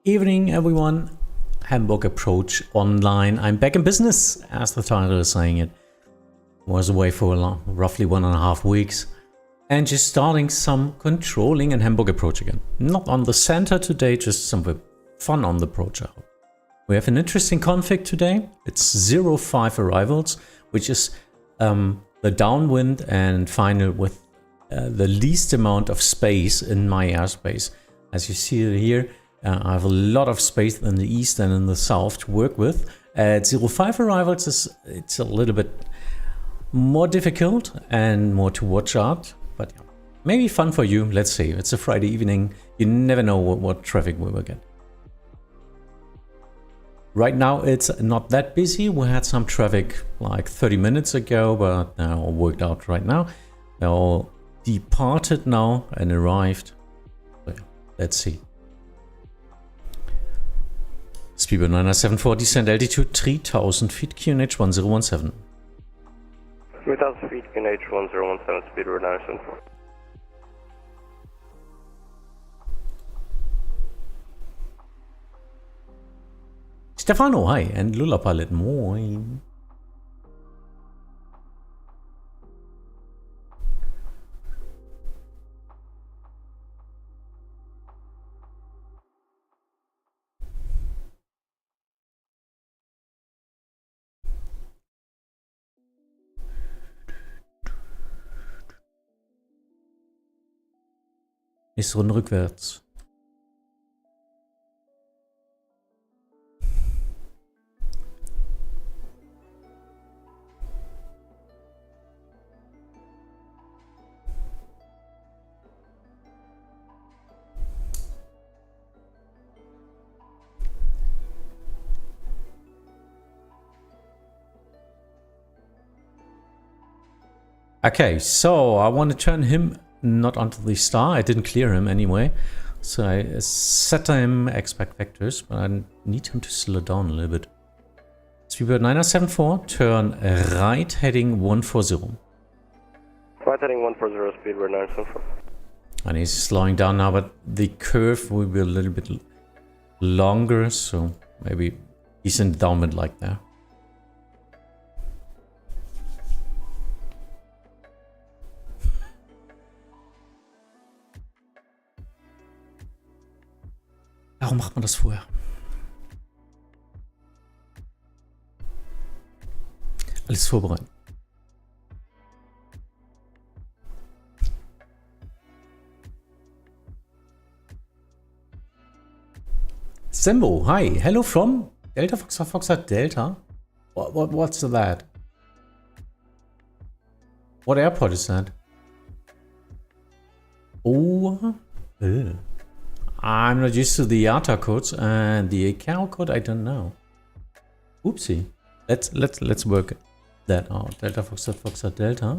Evening, everyone. Hamburg Approach online. I'm back in business, as the title is saying it. Was away for roughly 1.5 weeks. And just starting some controlling in Hamburg Approach again. Not on the center today, just some fun on the approach. We have an interesting config today. It's 05 arrivals, which is the downwind and final with the least amount of space in my airspace. As you see it here, I have a lot of space in the east and in the south to work with. At 05 arrivals, it's a little bit more difficult and more to watch out, but maybe fun for you. Let's see. It's a Friday evening. You never know what traffic we will get. Right now, it's not that busy. We had some traffic like 30 minutes ago, but now worked out right now. They're all departed now and arrived. So yeah, let's see. Speedbird 974, descent altitude 3000 feet, QNH 1017. 3000 feet, QNH 1017, Speedbird 974. Stefano, hi, and Lula Pilot, moin. Nächste Runde rückwärts. Okay, so I want to turn him not onto the star. I didn't clear him anyway. So I set him expect vectors, but I need him to slow down a little bit. Speedbird 974, turn right heading 140. Right heading 140, Speedbird 974. And he's slowing down now, but the curve will be a little bit longer, so maybe he's in downwind like there. Warum macht man das vorher? Alles vorbereiten. Sembo, hi. Hello from Delta Foxtrot Delta. What's that? What airport is that? Oh. I'm not used to the IATA codes and the ICAO code. I don't know. Oopsie. Let's work that out. Delta Foxtrot Delta.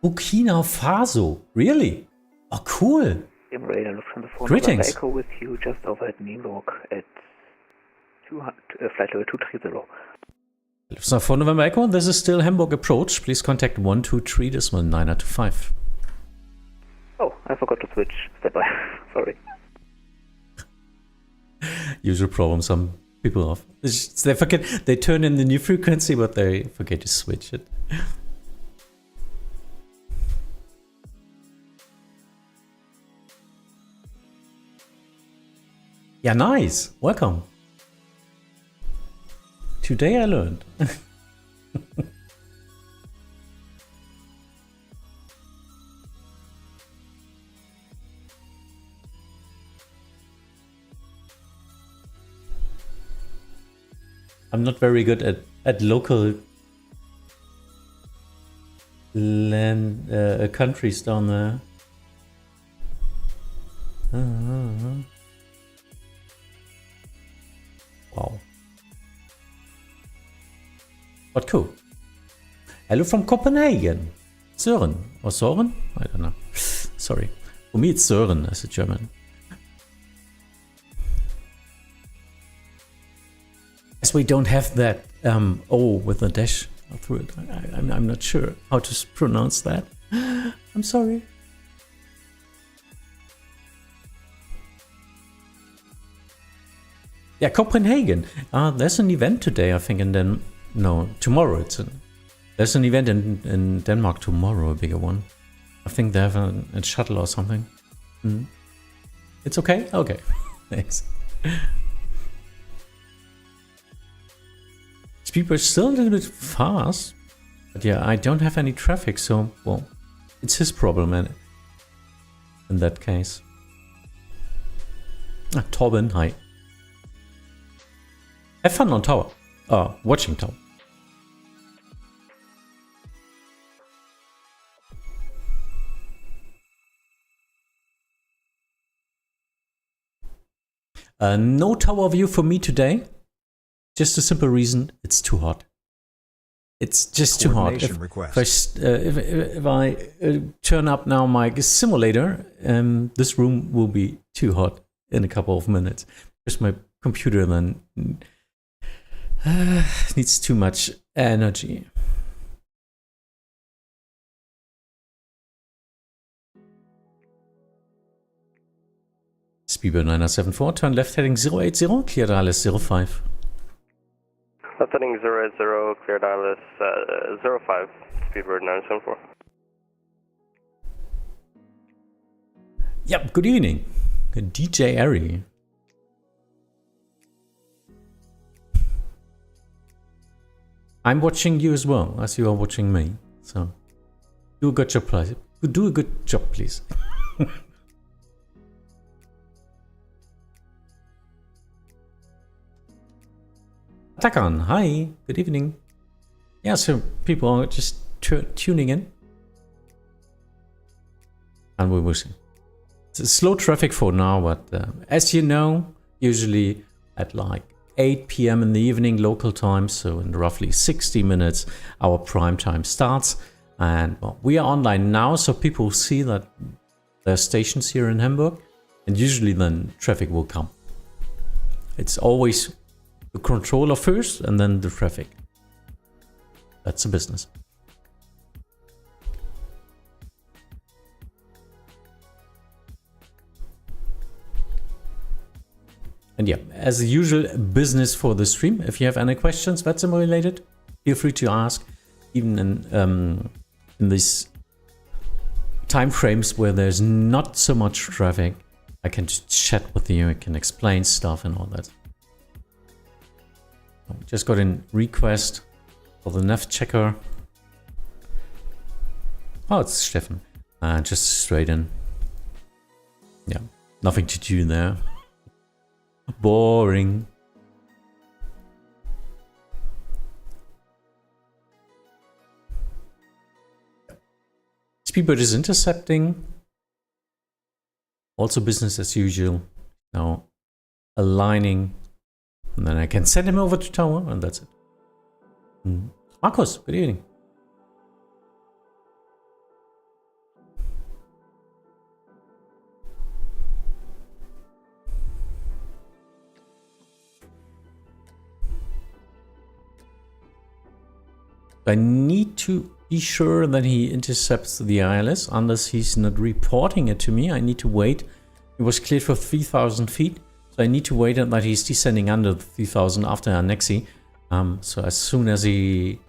Burkina Faso. Really? Oh, cool. Greetings. Echo with you just over at New York at flight level 230. So for November Echo, this is still Hamburg Approach. Please contact 123.925. Oh, I forgot to switch. Step by. Sorry. Usual problem. Some people off. They forget. They turn in the new frequency, but they forget to switch it. Yeah, nice. Welcome. Today I learned. I'm not very good at local land countries down there. Wow. But cool. Hello from Copenhagen. Sören. Or Soren? I don't know. Sorry. For me it's Sören as a German. As we don't have that O with the dash through it. I'm not sure how to pronounce that. I'm sorry. Yeah, Copenhagen. There's an event today, I think, and then no, tomorrow. There's an event in Denmark tomorrow, a bigger one. I think they have a shuttle or something. It's okay? Okay. Thanks. People are still a little bit fast. But yeah, I don't have any traffic, so, well, it's his problem in that case. Torben, hi. Have fun on tower. Watching tower. No tower view for me today. Just a simple reason, it's too hot. It's just too hot. If I turn up now my simulator, this room will be too hot in a couple of minutes. Because my computer then needs too much energy. Speedbird 974, turn left heading 080, clear dial 05. Left heading 080, clear dial 05, Speedbird 974. Yep, good evening. DJ Ari. I'm watching you as well as you are watching me. So do a good job, please. Do a good job, please. Takan, hi, good evening. Yeah, so people are just tuning in. And we will see. It's a slow traffic for now, but as you know, usually at like 8 p.m. in the evening local time, so in roughly 60 minutes, our prime time starts. And well, we are online now, so people see that there are stations here in Hamburg, and usually then traffic will come. It's always the controller first and then the traffic. That's a business. And yeah, as usual, business for the stream. If you have any questions Vatsim related, feel free to ask. Even in these time frames where there's not so much traffic, I can just chat with you, I can explain stuff and all that. Just got a request for the nav checker. Oh, it's Stefan. Just straight in. Yeah, nothing to do there. Boring. Speedbird is intercepting. Also business as usual. Now aligning. And then I can send him over to tower, and that's it. Marcus, good evening. I need to be sure that he intercepts the ILS, unless he's not reporting it to me. I need to wait. It was cleared for 3,000 feet. So I need to wait that he's descending under 3,000 after Annexi. So as soon as he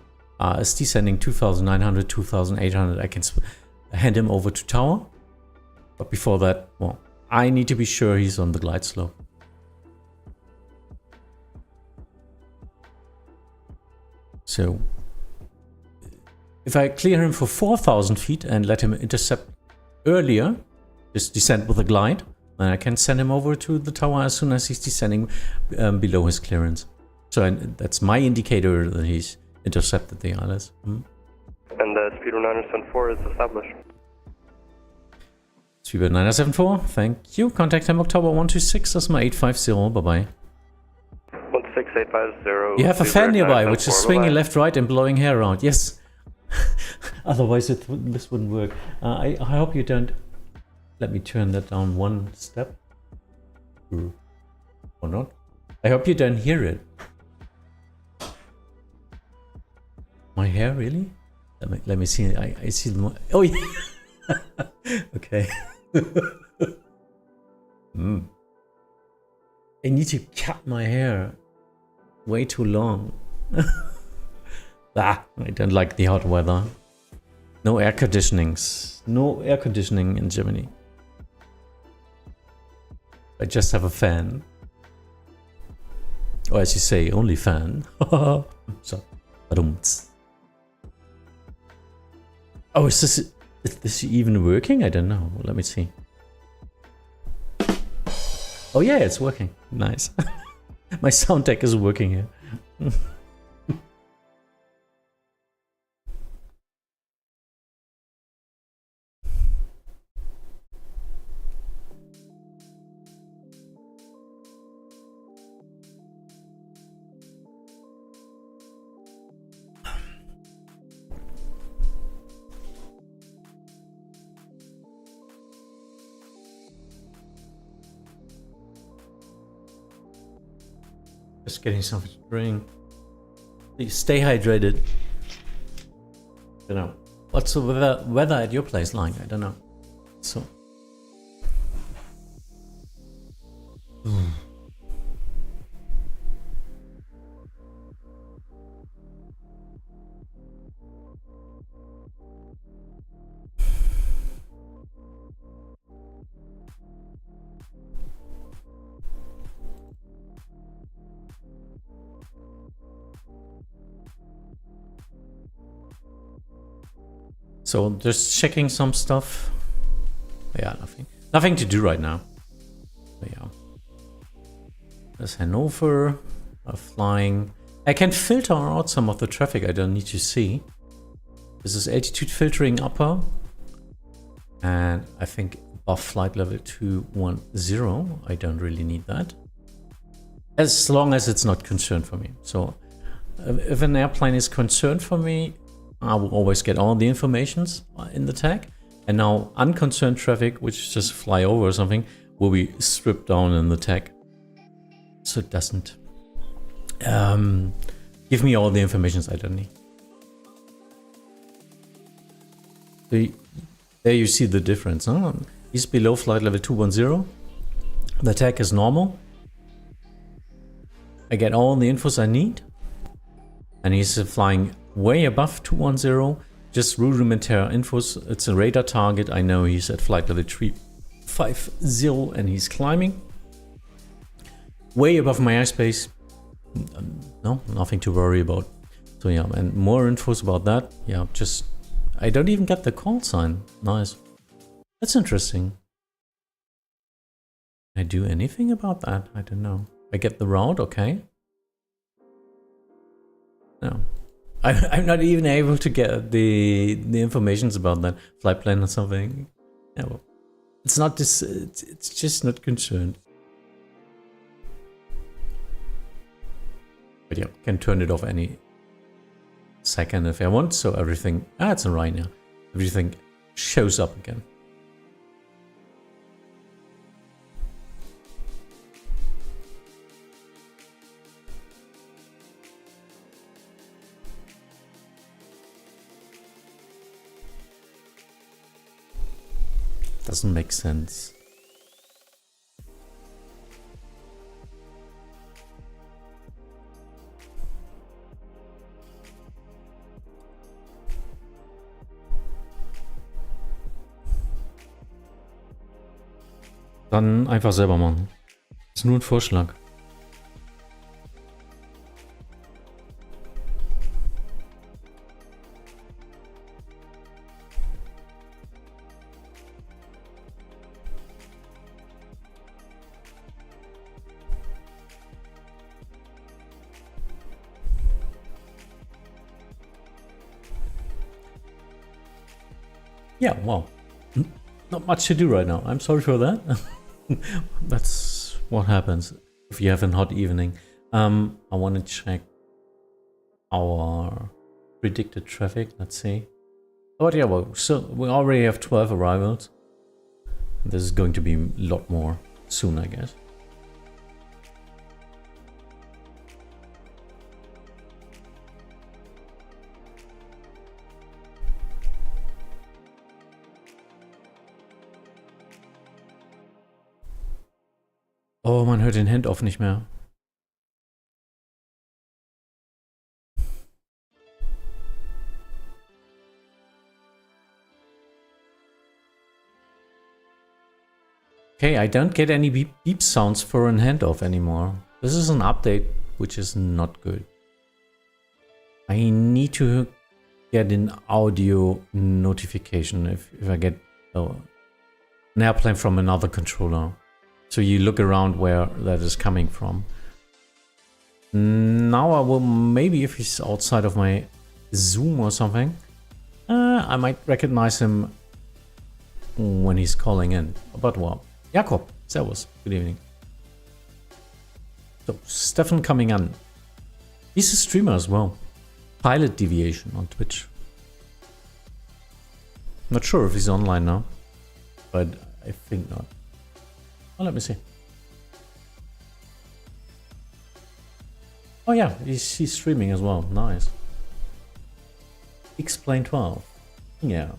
is descending 2,900, 2,800, I can hand him over to tower. But before that, well, I need to be sure he's on the glide slope. So if I clear him for 4,000 feet and let him intercept earlier, just descend with a glide, then I can send him over to the tower as soon as he's descending below his clearance. So that's my indicator that he's intercepted the ILS. And Speedbird 974 is established. Speedbird 974, thank you. Contact Hamburg Tower 126, that's my 850, bye-bye. 16850. You have a fan nearby, which is swinging left, right and blowing hair around. Yes. Otherwise this wouldn't work. I hope you don't... Let me turn that down one step. Or not. I hope you don't hear it. My hair, really? Let me see. I see the more. Oh, yeah. Okay. I need to cut my hair. Way too long. I don't like the hot weather. No air conditionings. No air conditioning in Germany. I just have a fan. Or as you say, only fan. So, oh, is this even working? I don't know. Let me see. Oh yeah, it's working. Nice. My sound tech is working here. Just getting something to drink. Please stay hydrated. I don't know. What's the weather at your place like? I don't know. So. So just checking some stuff. Yeah, nothing to do right now. So yeah. There's Hanover, flying. I can filter out some of the traffic I don't need to see. This is altitude filtering upper. And I think above flight level 210, I don't really need that. As long as it's not concerned for me. So if an airplane is concerned for me, I will always get all the informations in the tag. And now unconcerned traffic, which just fly over or something, will be stripped down in the tag. So it doesn't give me all the informations I don't need. There you see the difference. Huh? He's below flight level 210. The tag is normal. I get all the infos I need. And he's flying way above 210. Just rudimentary infos. It's a radar target. I know he's at flight level 350 and he's climbing. Way above my airspace. No, nothing to worry about. So yeah, and more infos about that. Yeah, just... I don't even get the call sign. Nice. That's interesting. Can I do anything about that? I don't know. I get the route, okay. No. I'm not even able to get the informations about that flight plan or something. Yeah, well, it's not this. It's just not concerned. But yeah, can turn it off any second if I want. So everything. It's alright now. Everything shows up again. Doesn't make sense. Dann einfach selber machen. Ist nur ein Vorschlag. Yeah, well, not much to do right now. I'm sorry for that. That's what happens if you have a hot evening. I want to check our predicted traffic. Let's see. But yeah, well, so we already have 12 arrivals. This is going to be a lot more soon, I guess. Oh, man hört den Handoff nicht mehr. Okay, I don't get any beep sounds for an handoff anymore. This is an update, which is not good. I need to get an audio notification if I get an airplane from another controller. So you look around where that is coming from. Now I will, maybe if he's outside of my Zoom or something, I might recognize him when he's calling in. But well, Jakob, servus, good evening. So, Stefan coming on. He's a streamer as well. Pilot Deviation on Twitch. Not sure if he's online now, but I think not. Well, let me see. Oh yeah, he's streaming as well. Nice. Explain 12. Yeah.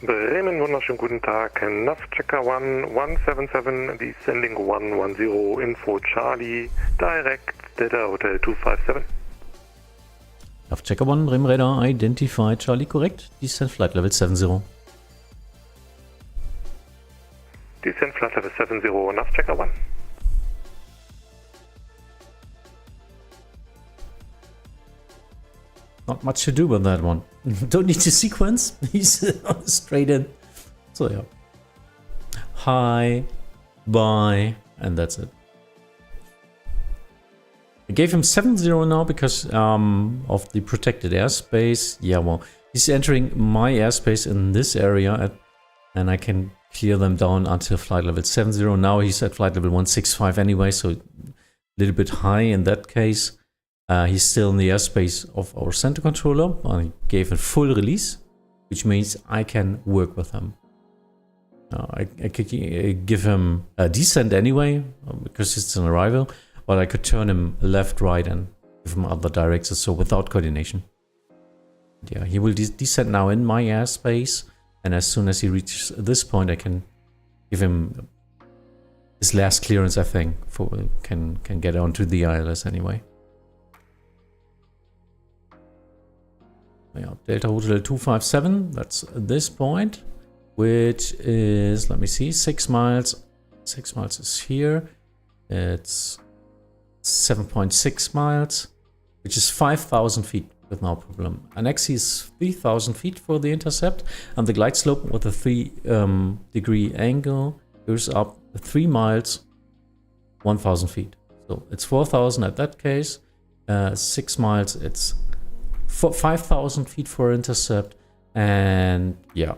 Bremen, wunderschönen guten Tag. Nav Checker 1177, descending 110, info Charlie, direct, Delta Hotel 257. Nav Checker 1, Bremen Radar, identify Charlie, correct. Descent flight level 70. Descent flight level 70, Nav Checker 1. Not much to do with that one. Don't need to sequence. He's straight in. So yeah. Hi, bye, and that's it. I gave him 7-0 now because of the protected airspace. Yeah, well, he's entering my airspace in this area, and I can clear them down until flight level 70. Now he's at flight level 165 anyway, so a little bit high in that case. He's still in the airspace of our center controller. I gave a full release, which means I can work with him. I could give him a descent anyway, because it's an arrival, but I could turn him left, right, and give him other directions, so without coordination. Yeah, he will descend now in my airspace, and as soon as he reaches this point, I can give him his last clearance, I think, can get onto the ILS anyway. Yeah, Delta Hotel 257, that's this point, which is, let me see, 6 miles. 6 miles is here. It's 7.6 miles, which is 5,000 feet with no problem. Annex is 3,000 feet for the intercept, and the glide slope with a 3-degree angle goes up 3 miles, 1,000 feet. So it's 4,000 at that case. 6 miles, it's 5,000 feet for intercept, and yeah,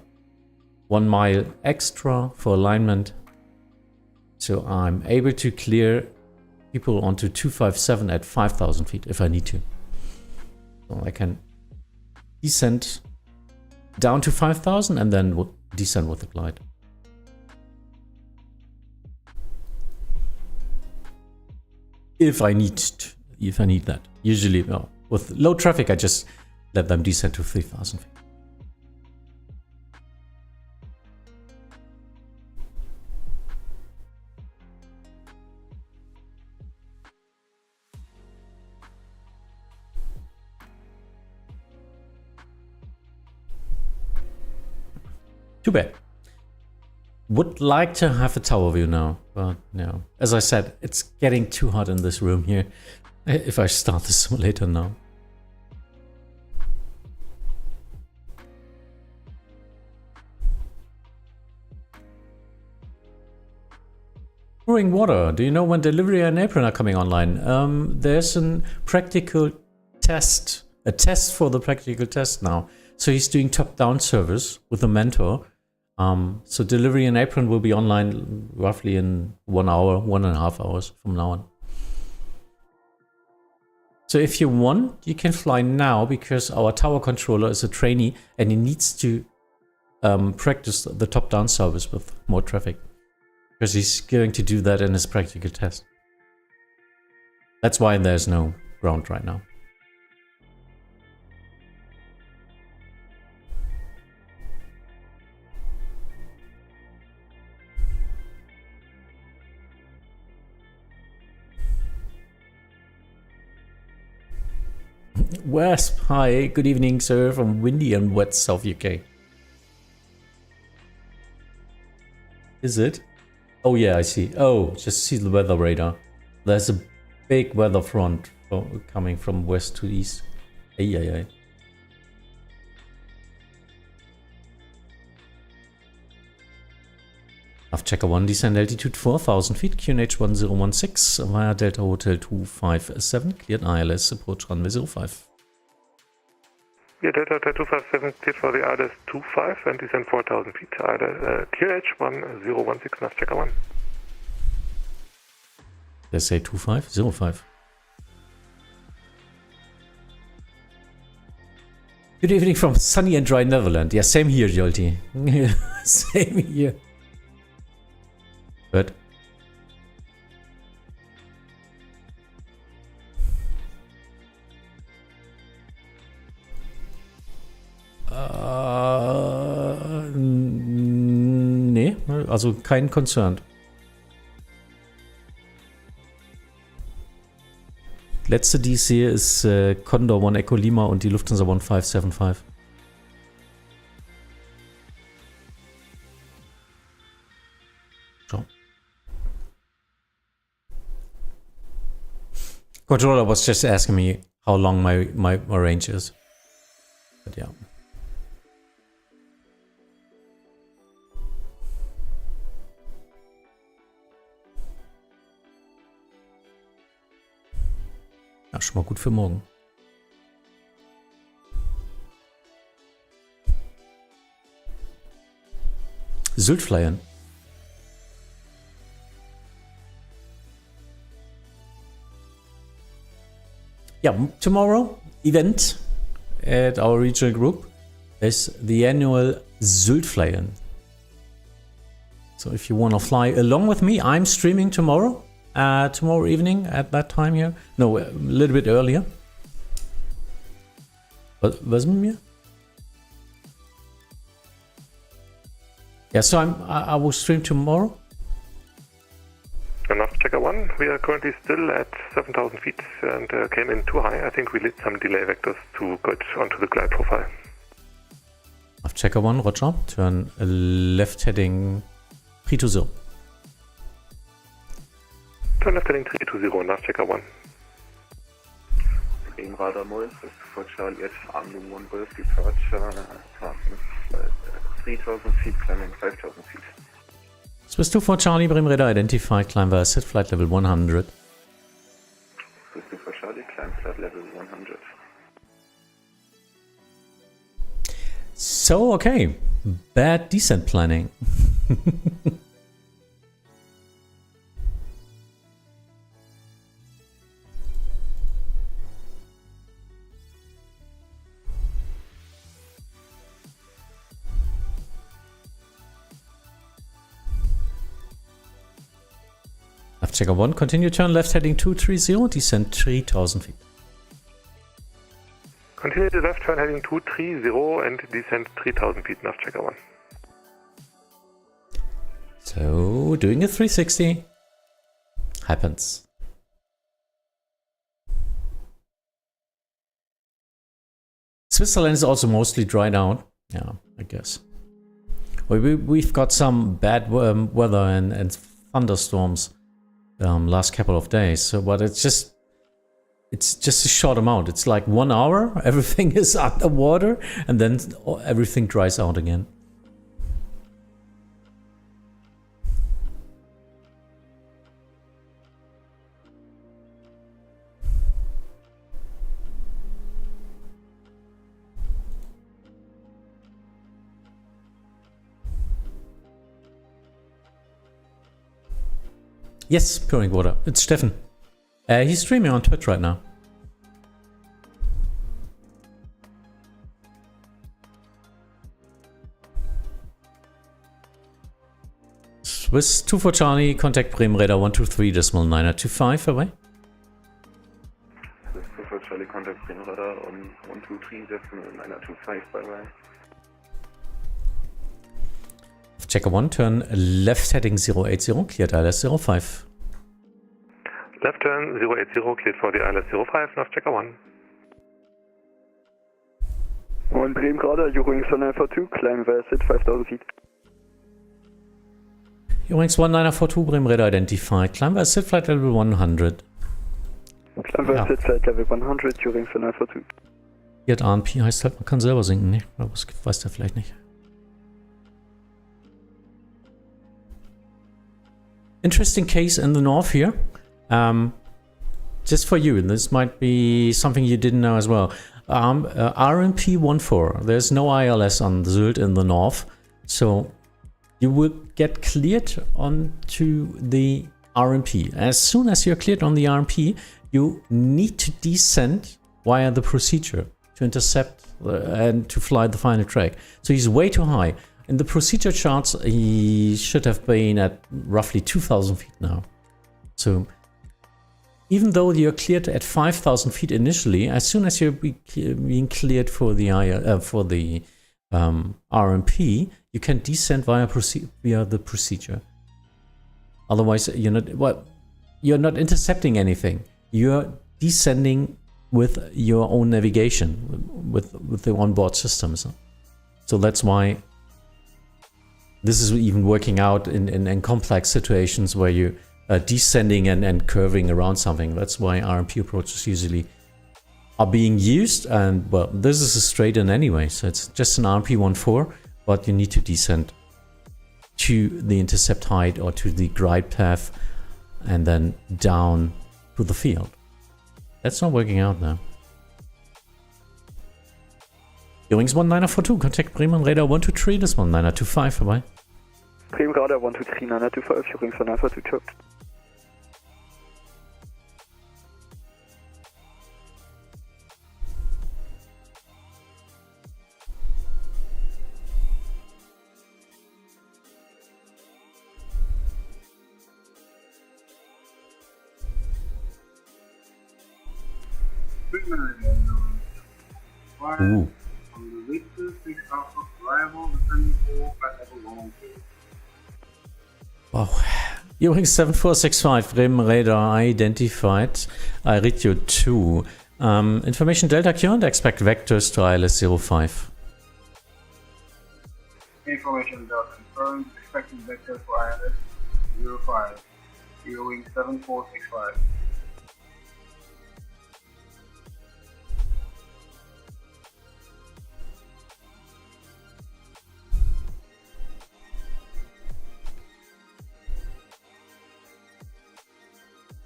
1 mile extra for alignment. So I'm able to clear people onto 257 at 5,000 feet if I need to. So I can descend down to 5,000 and then descend with the glide. If I need that. Usually, well, with low traffic, I just let them descend to 3,000 feet. Too bad. Would like to have a tower view now, but no. As I said, it's getting too hot in this room here. If I start the simulator now. Pouring water. Do you know when delivery and apron are coming online? There's a practical test. A test for the practical test now. So he's doing top-down service with a mentor. So delivery and apron will be online roughly in 1 hour, 1.5 hours from now on. So if you want, you can fly now because our tower controller is a trainee and he needs to practice the top-down service with more traffic. Because he's going to do that in his practical test. That's why there's no ground right now. Wasp, hi, good evening, sir, from windy and wet South UK. Is it? Oh yeah, I see. Oh, just see the weather radar. There's a big weather front coming from west to east. Ay, ay, ay. Of checker 1, descend altitude 4,000 feet, QNH 1016 via Delta Hotel 257, cleared ILS, approach runway 05. Yeah, Delta Hotel 257 cleared for the ILS 25 and descend 4,000 feet, QNH 1016, nav checker 1. They say 2505. Good evening from sunny and dry Netherlands. Yeah, same here, Jolty. Same here. But nee, also kein Concern. Letzte, die ich sehe, ist Condor 1 Echo Lima und die Lufthansa 1575. So. Controller was just asking me how long my range is. But yeah. Ja, schon mal gut für morgen. Sylt flyern. Yeah, tomorrow event at our regional group is the annual Sylt flyern. So if you want to fly along with me, I'm streaming tomorrow. Tomorrow evening at that time here. No, a little bit earlier. Was mit mir? Yeah, so I will stream tomorrow. Nav checker 1, we are currently still at 7,000 feet and came in too high. I think we lit some delay vectors to get onto the glide profile. Nav checker 1, roger. Turn left heading 320. Turn left heading 320, nav checker 1. Green radar noise for Charlie at Hamburg Arrival, departure 3,000 feet, climbing 5,000 feet. Swiss 24 Charlie, Bremen radar identified, climb via set flight level 100. Swiss 24 Charlie, climb flight level 100. So, okay. Bad descent planning. Checker 1, continue turn left heading 230, descend 3,000 feet. Continue the left turn heading 230 and descend 3,000 feet, nav checker 1. So, doing a 360 happens. Switzerland is also mostly dried out. Yeah, I guess. We've got some bad weather and thunderstorms last couple of days. So, but it's just a short amount. It's like 1 hour, everything is underwater, and then everything dries out again. Yes, pouring water. It's Steffen. He's streaming on Twitch right now. Swiss 24 Charlie, contact Bremen radar 123.925 away. Swiss 24 Charlie, contact Bremen radar on 123.925 by way. Checker 1, turn left heading 080, cleared ILS 05. Left turn 080, cleared for the ILS 05, nav checker 1. One Bremen radar, Eurowings 1942, climb via SID 5000 feet. Eurowings 1942, Bremen radar identified. Climb via SID flight level 100. Climb via SID flight level 100, Eurowings 1942. Hier hat ANP, heißt halt, man kann selber sinken, ne? Aber das weiß der vielleicht nicht. Interesting case in the north here. Just for you, this might be something you didn't know as well. RMP 14, there's no ILS on Sylt in the north, so you will get cleared onto the RMP. As soon as you're cleared on the RMP, you need to descend via the procedure to intercept and to fly the final track. So he's way too high. In the procedure charts, he should have been at roughly 2,000 feet now. So even though you're cleared at 5,000 feet initially, as soon as you're being cleared for the RMP, you can descend via the procedure. Otherwise, you're not intercepting anything. You're descending with your own navigation, with the onboard systems. So that's why this is even working out in complex situations where you descending and curving around something. That's why RMP approaches usually are being used. And well, this is a straight in anyway, so it's just an RMP 14, but you need to descend to the intercept height or to the glide path and then down to the field. That's not working out now. Eurowings 1942, contact Bremen radar 123, this one 1925, vorbei. Bremen radar 123, 925, Eurowings 1942, choked. Ooh. On the Vatsim Hamburg Arrival, descending for flight level 112. Wow. Eurowings 7465, Bremen radar identified. I read you 2. Information Delta current, expect vectors to ILS 05. Information Delta confirmed, expecting vector for ILS 05. Eurowings 7465.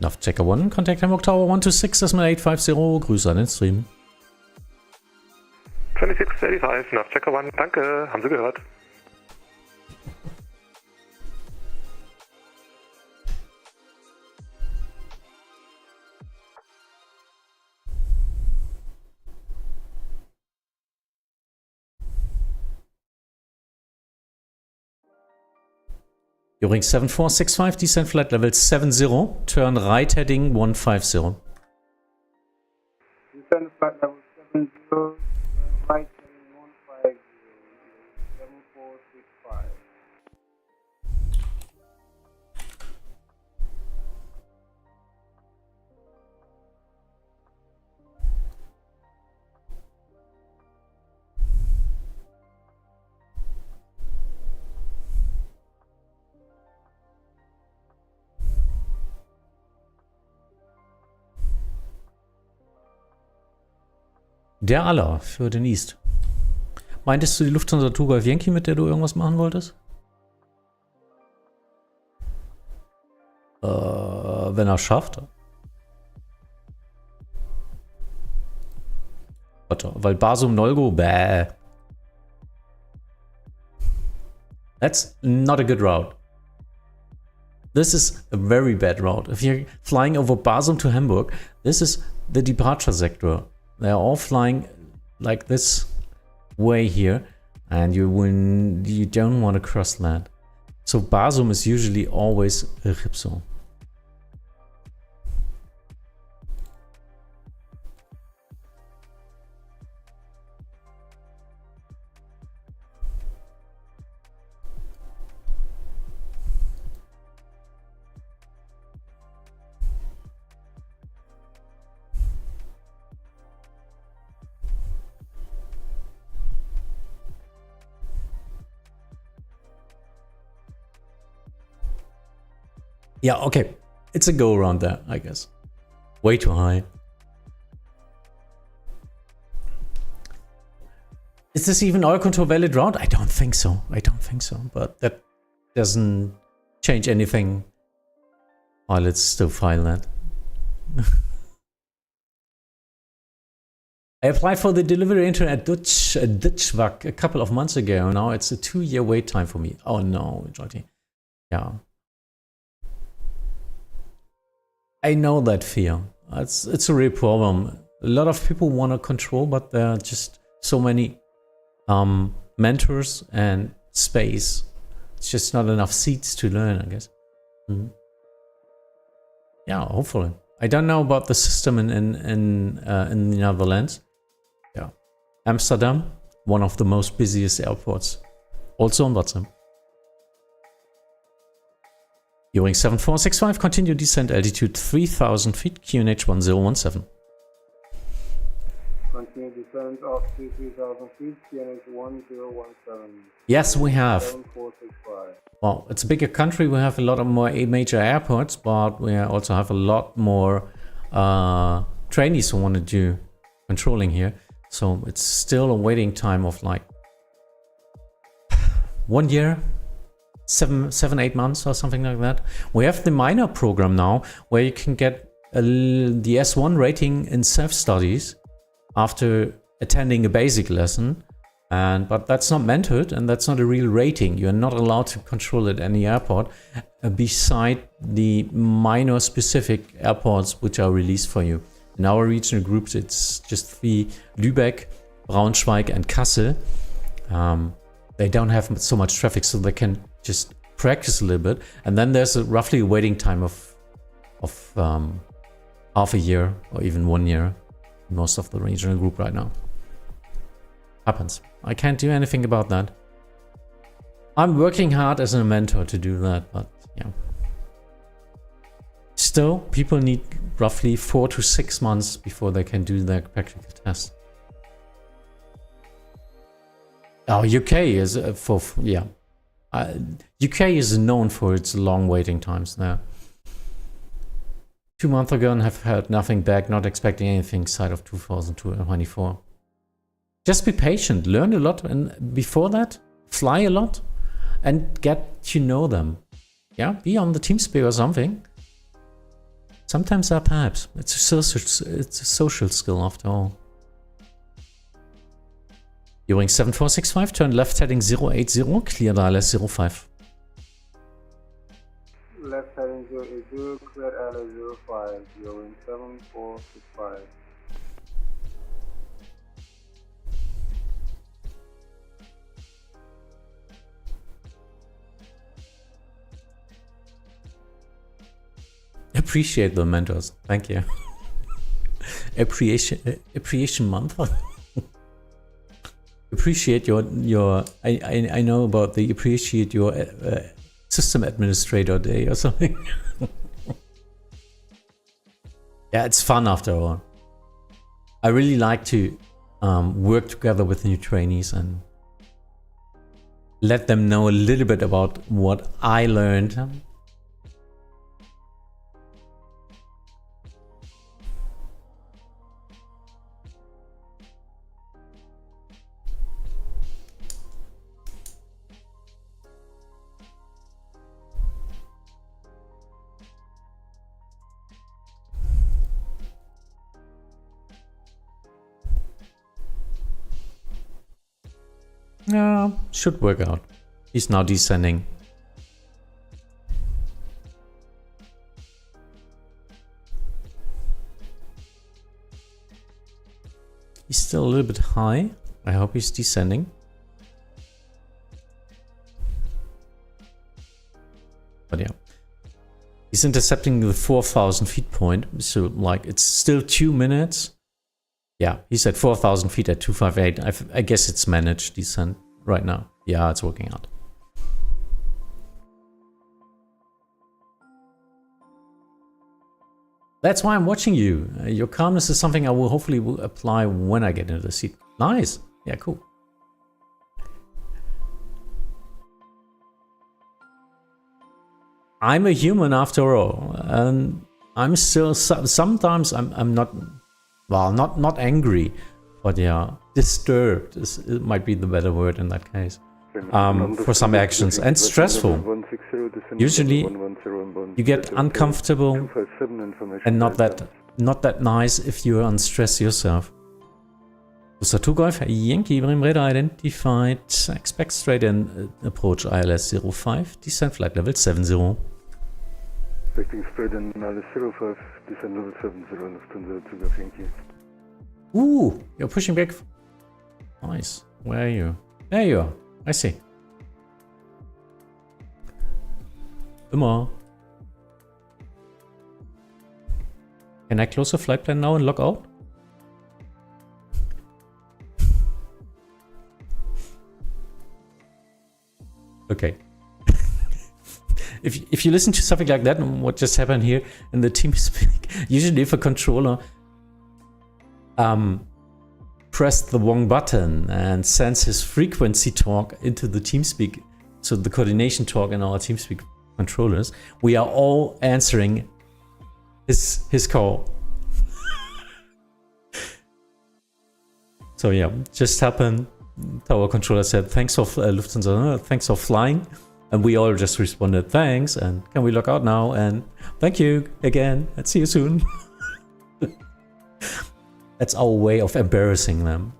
Nav Checker 1, contact Hamburg Tower 126, das mal 850, Grüße an den Stream. 2685, Nav Checker 1, danke, haben Sie gehört. Eurowings 7465, descent flight level 70, turn right heading 150. Descend flight level 70, right heading 150, 7465. Der Aller für den East. Meintest du die Lufthansa Golf Yankee, mit der du irgendwas machen wolltest? Wenn er schafft. Warte, weil Basum Nolgo, bäh. That's not a good route. This is a very bad route. If you're flying over Basum to Hamburg, this is the departure sector. They're all flying like this way here, and you don't want to cross that. So Basum is usually always a Ripso. Yeah, okay. It's a go around there, I guess. Way too high. Is this even oil control valid route? I don't think so. I don't think so. But that doesn't change anything. Oh, let's still file that. I applied for the delivery intern at Dutchwak a couple of months ago. Now it's a 2-year wait time for me. Oh no, Jody. Yeah. I know that fear. It's a real problem. A lot of people want to control, but there are just so many mentors and space. It's just not enough seats to learn, I guess. Yeah, hopefully. I don't know about the system in the Netherlands. Yeah, Amsterdam, one of the most busiest airports, also on Vatsim. During 7465, continue descent altitude 3000 feet, QNH 1017. Continue descent of 3,000 feet, QNH 1017. Yes, we have. 7465. Well, it's a bigger country. We have a lot of more major airports, but we also have a lot more trainees who want to do controlling here. So it's still a waiting time of like 1 year, 7-8 months or something like that. We have the minor program now where you can get the S1 rating in self-studies after attending a basic lesson. But that's not mentored and that's not a real rating. You're not allowed to control at any airport beside the minor specific airports which are released for you. In our regional groups, it's just 3: Lübeck, Braunschweig and Kassel. They don't have so much traffic, so they can just practice a little bit. And then there's roughly a waiting time of half a year or even 1 year in most of the regional group right now. Happens. I can't do anything about that. I'm working hard as a mentor to do that, but yeah. Still, people need roughly 4 to 6 months before they can do their practical test. Oh, UK is UK is known for its long waiting times there. 2 months ago and have heard nothing back, not expecting anything side of 2024. Just be patient, learn a lot, and before that, fly a lot and get to know them. Yeah, be on the TeamSpeak or something. Sometimes perhaps. It's a social skill after all. During 7465, turn left heading 080, clear ILS 05. Left heading 080, clear ILS 05, during 7465. Appreciate the mentors. Thank you. Appreciation month. Appreciate your I know about the appreciate your system administrator day or something. Yeah, it's fun after all. I really like to work together with new trainees and let them know a little bit about what I learned. Yeah, should work out. He's now descending. He's still a little bit high. I hope he's descending. But yeah. He's intercepting the 4,000 feet point. So like it's still 2 minutes. Yeah, he's at 4,000 feet at 258. I guess it's managed descent right now. Yeah, it's working out. That's why I'm watching you. Your calmness is something I will hopefully apply when I get into the seat. Nice. Yeah, cool. I'm a human after all, and I'm still sometimes I'm not, well, not angry, but yeah, disturbed it might be the better word in that case. For some actions, and stressful. Usually you get uncomfortable and not that nice if you're on stress yourself. Booster 2 Golf Yankee Brim radar identified, expect straight in approach ILS 05, descent flight level 70. Expecting straight in ILS 05, descent level 70, Lufthansa 2 Golf Yankee. Ooh, you're pushing back. Nice. Where are you? There you are. I see. Immer. Can I close the flight plan now and log out? Okay. If you listen to something like that, what just happened here in the TeamSpeak, usually if a controller pressed the wrong button and sends his frequency talk into the TeamSpeak, so the coordination talk in our TeamSpeak controllers, we are all answering his call. So yeah, just happened. Tower controller said, thanks for Lufthansa, thanks for flying. And we all just responded, thanks, and can we log out now? And thank you again, and see you soon. That's our way of embarrassing them.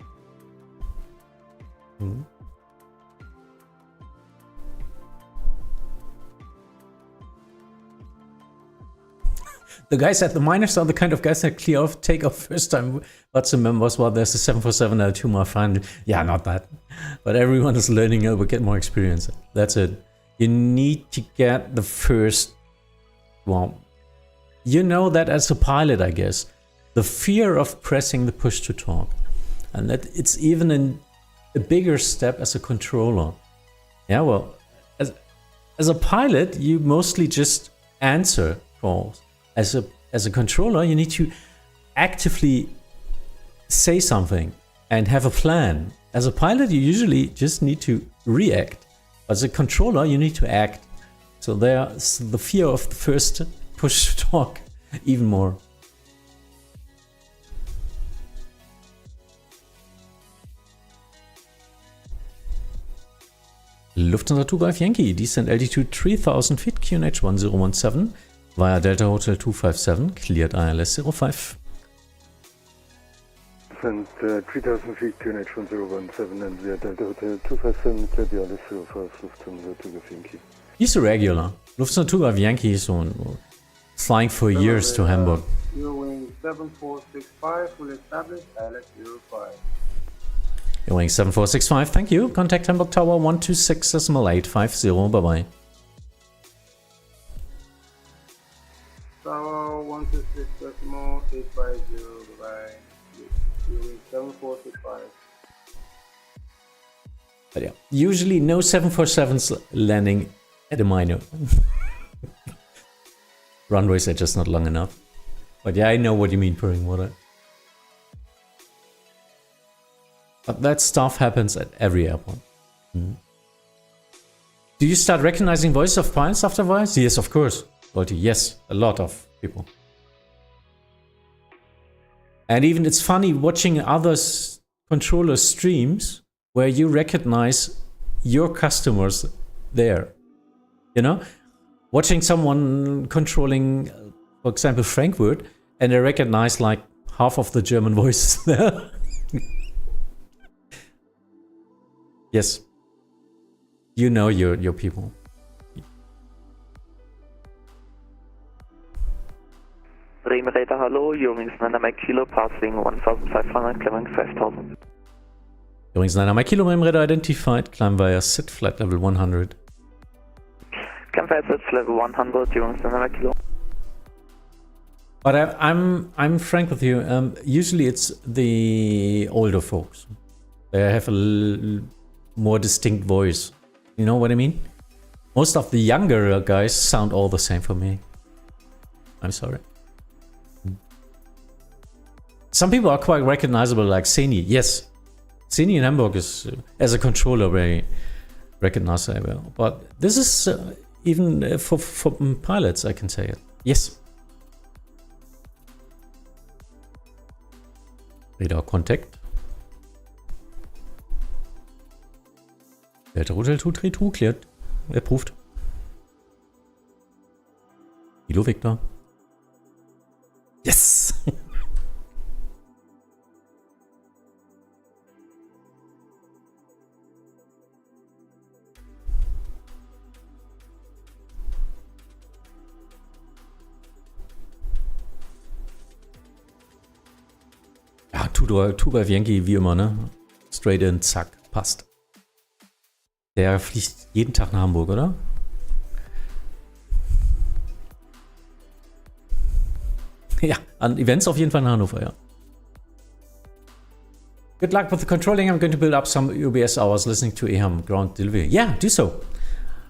The guys at the miners are the kind of guys that clear off, take off first time Vatsim members while there's a 747 L2 more fun. Yeah, not that. But everyone is learning it, we get more experience. That's it. You need to get the first, well, you know that as a pilot, I guess. The fear of pressing the push to talk. And that it's even a bigger step as a controller. Yeah, well, as a pilot, you mostly just answer calls. As a controller, you need to actively say something and have a plan. As a pilot, you usually just need to react. As a controller, you need to act. So there's the fear of the first push to talk even more. Lufthansa 2 Golf Yankee, descent altitude 3000 feet, QNH 1017, via Delta Hotel 257, cleared ILS 05. Descent 3000 feet, QNH 1017, and via Delta Hotel 257, cleared ILS 05, Lufthansa 2 Golf Yankee. He's a regular. Lufthansa 2 Golf Yankee is flying for years to Hamburg. Eurowing 7465 will establish ILS 05. Eurowing 7465, thank you. Contact Hamburg Tower 126.850, bye-bye. Tower 126.850, bye-bye. Eurowing 7465. But yeah, usually no 747s landing at a minor. Runways are just not long enough. But yeah, I know what you mean, purring water. But that stuff happens at every airport. Do you start recognizing voices of pilots after a while? Yes, of course. Yes, a lot of people. And even it's funny watching others controller streams where you recognize your customers there. You know? Watching someone controlling, for example, Frankfurt, and they recognize like half of the German voices there. Yes. You know your people. Bremen Radar, hallo, Eurowings 9 Mike Kilo, passing 1500, climbing 5000. Eurowings 9 Mike Kilo, Radar identified, climb via SIT, flight level 100. Climb via SIT, level 100, Eurowings 9 Mike Kilo. But I'm frank with you, usually it's the older folks. They have a more distinct voice. You know what I mean? Most of the younger guys sound all the same for me. I'm sorry. Some people are quite recognizable, like Seni. Yes, Seni in Hamburg is, as a controller, very recognizable. But this is, even for pilots, I can say it. Yes. Radar contact. Delta Hotel 232 cleared. Approved. Kilo Victor. Yes! Ja, 2 Yankee wie immer, ne? Straight in, zack, passt. Der fliegt jeden Tag nach Hamburg, oder? Ja, an Events auf jeden Fall in Hannover, ja. Good luck with the controlling. I'm going to build up some UBS hours listening to EHAM ground delivery. Yeah, do so.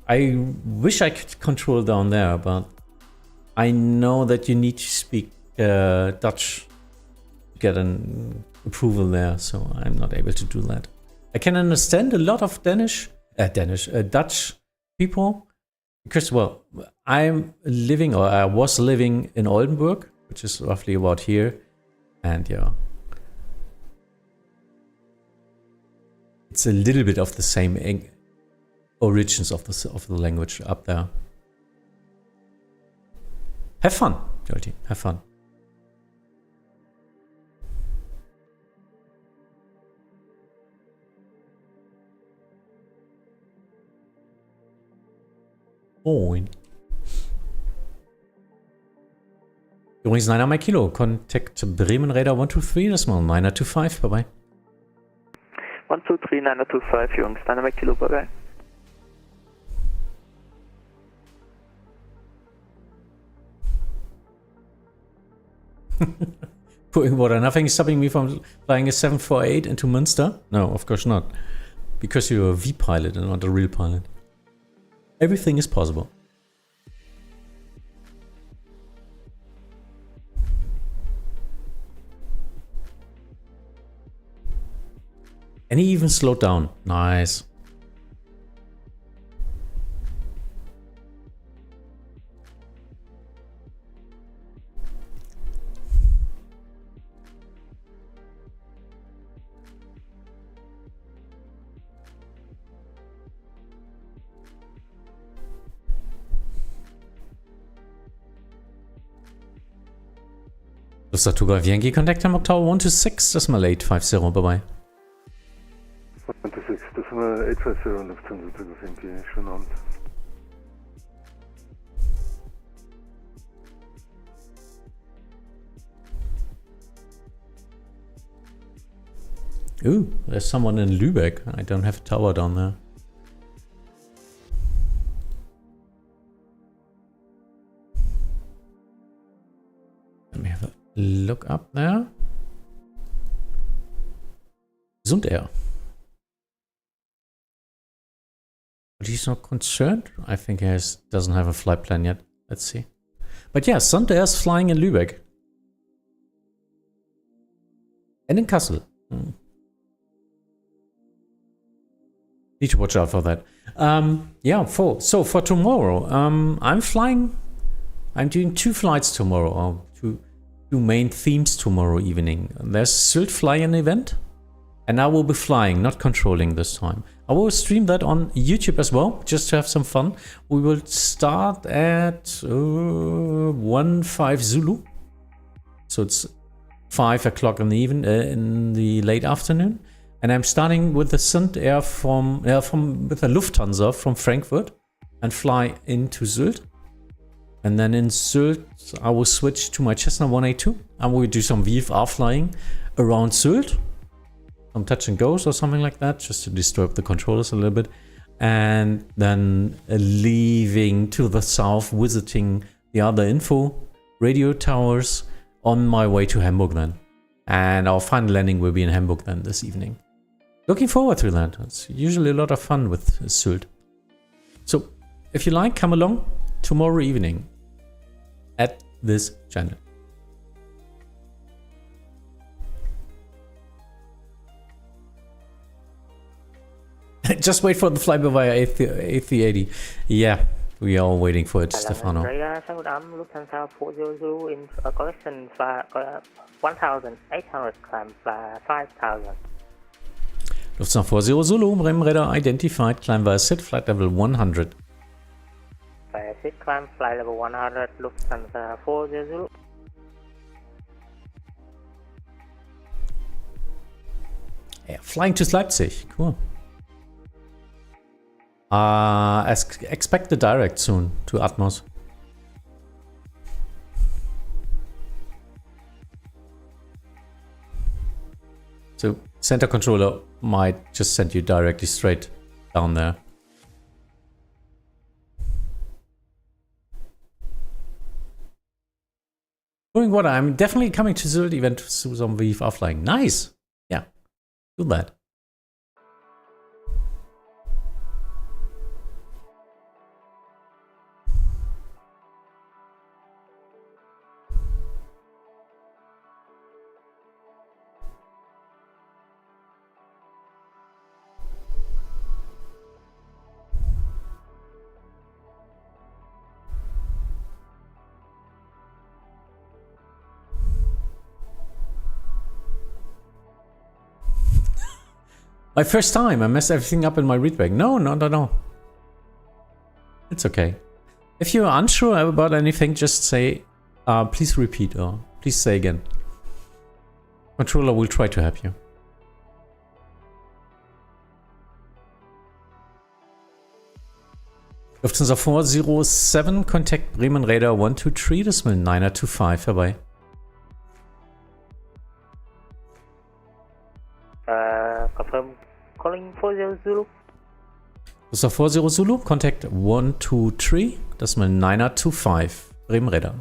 I wish I could control down there, but I know that you need to speak Dutch to get an approval there, so I'm not able to do that. I can understand a lot of Dutch people because, well, I was living in Oldenburg, which is roughly about here, and yeah, it's a little bit of the same origins of the language up there. Have fun, Jolty. Have fun. Moin. Übrigens 9 Mike Kilo. Contact Bremen Radar 123. Das mal 925. Bye bye. 123, 925, Jungs. 9 Mike Kilo, bye bye. Putting water. Nothing is stopping me from flying a 748 into Münster. No, of course not. Because you're a vPilot and not a real pilot. Everything is possible. And he even slowed down. Nice. Lufthansa Yankee contact Hamburg Tower 126, Decimal 850, bye bye. 126, Decimal 850, Lufthansa Yankee, schönen Abend. Ooh, there's someone in Lübeck. I don't have a tower down there. Let me have a look up there. Sund Air. But he's not concerned. I think he doesn't have a flight plan yet. Let's see. But yeah, Sund Air is flying in Lübeck. And in Kassel. Need to watch out for that. Yeah, for tomorrow, I'm flying. I'm doing 2 flights tomorrow, or two main themes tomorrow evening. There's Sylt fly-in event, and I will be flying, not controlling this time. I will stream that on YouTube as well, just to have some fun. We will start at 1-5 Zulu, so it's 5 o'clock in the in the late afternoon. And I'm starting with the Sund Air with the Lufthansa from Frankfurt and fly into Sylt. And then in Sylt, I will switch to my Cessna 182 and we'll do some VFR flying around Sylt. Some touch and goes or something like that, just to disturb the controllers a little bit. And then leaving to the south, visiting the other info radio towers on my way to Hamburg then. And our final landing will be in Hamburg then this evening. Looking forward to that. It's usually a lot of fun with Sylt. So, if you like, come along tomorrow evening at this channel. Just wait for the flyby via A380. Yeah, We are all waiting for it, Stefano. Radar 7 Lufthansa 400 in correction, 1,800 climb, 5,000. Lufthansa 40 Zulu, Bremen radar identified, climb via SID, flight level 100. Via SID, climb, flight level 100, Lufthansa 40 Zulu. Yeah, flying to Leipzig, cool. Expect the direct soon to Atmos. So center controller might just send you directly straight down there. Doing what? I'm definitely coming to the event to some VFR flying. Nice. Yeah, do that. My first time, I messed everything up in my readback. No. It's okay. If you're unsure about anything, just say, please repeat or please say again. Controller will try to help you. Lufthansa 407, contact Bremen Radar 123, das ist mit 9er25 vorbei. Confirm calling 40 Zulu. Lufthansa 40 Zulu, contact 123, das ist mit 9er25, Bremen Radar.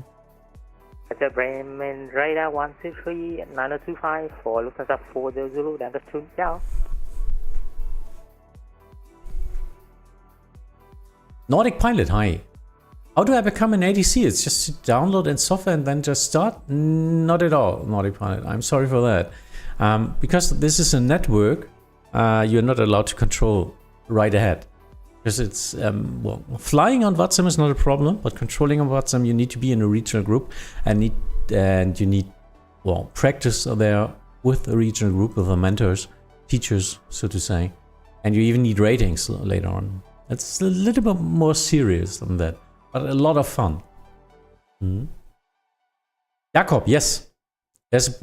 Bremen Radar 123, 925 for Lufthansa 40 Zulu, dann das tun, ja. Nordic Pilot, hi. How do I become an ATC? It's just to download in software and then just start? Not at all, Nordic Pilot. I'm sorry for that. Because this is a network, you're not allowed to control right ahead. Because it's, well, flying on Vatsim is not a problem, but controlling on Vatsim, you need to be in a regional group and you need, well, practice there with a regional group, with the mentors, teachers, so to say. And you even need ratings later on. It's a little bit more serious than that, but a lot of fun. Jakob, yes. There's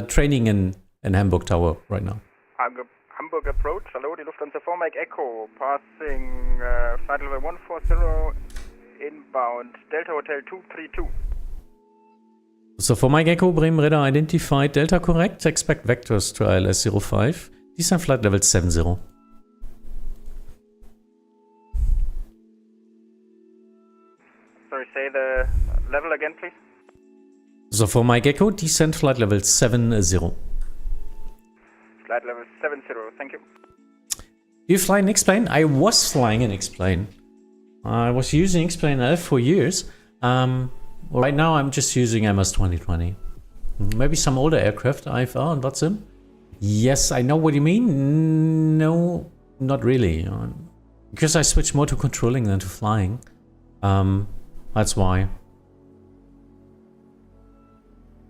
training in Hamburg Tower right now. Hamburg approach. Hello, die Lufthansa 4 Mike Echo. Passing flight level 140 inbound Delta Hotel 232. So for Mike Echo, Bremen Radar identified Delta correct. Expect vectors to ILS 05. Descent flight level 70. Sorry, say the level again, please. So for Mike Echo, descent flight level 70. Flight level 70, thank you. Do you fly in X-Plane? I was flying in X-Plane. I was using X-Plane L for years. Right now I'm just using MS 2020. Maybe some older aircraft IFR and Vatsim. Yes, I know what you mean. No, not really. Because I switch more to controlling than to flying. That's why.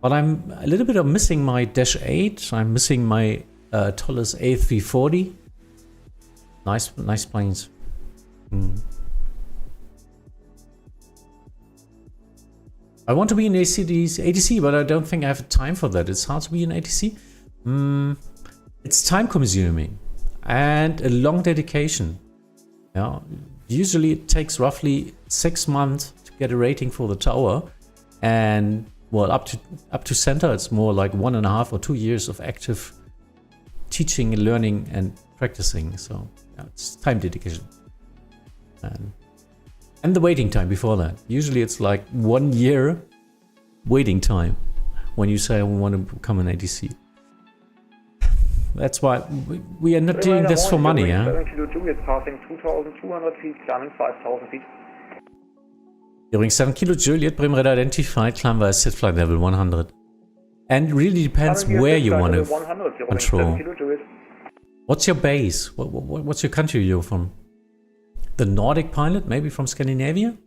But I'm a little bit of missing my Dash 8. I'm missing my Tollus A340. Nice planes. I want to be in ATC, but I don't think I have time for that. It's hard to be in ATC. It's time consuming and a long dedication. Yeah, usually it takes roughly 6 months to get a rating for the tower, and well, up to center, it's more like 1.5 or 2 years of active teaching, learning, and practicing. So yeah, it's time dedication. And the waiting time before that. Usually it's like 1 year waiting time when you say I want to become an ATC. That's why we are not doing this for money, yeah? 7 Kilo Juliet passing 2,200 feet, climbing 5,000 feet. During 7 Kilo Juliet, Bremen Radar identified, climb via SID flight level 100. And it really depends where you want to control. What's your base? What's your country you're from? the Nordic pilot, maybe from Scandinavia?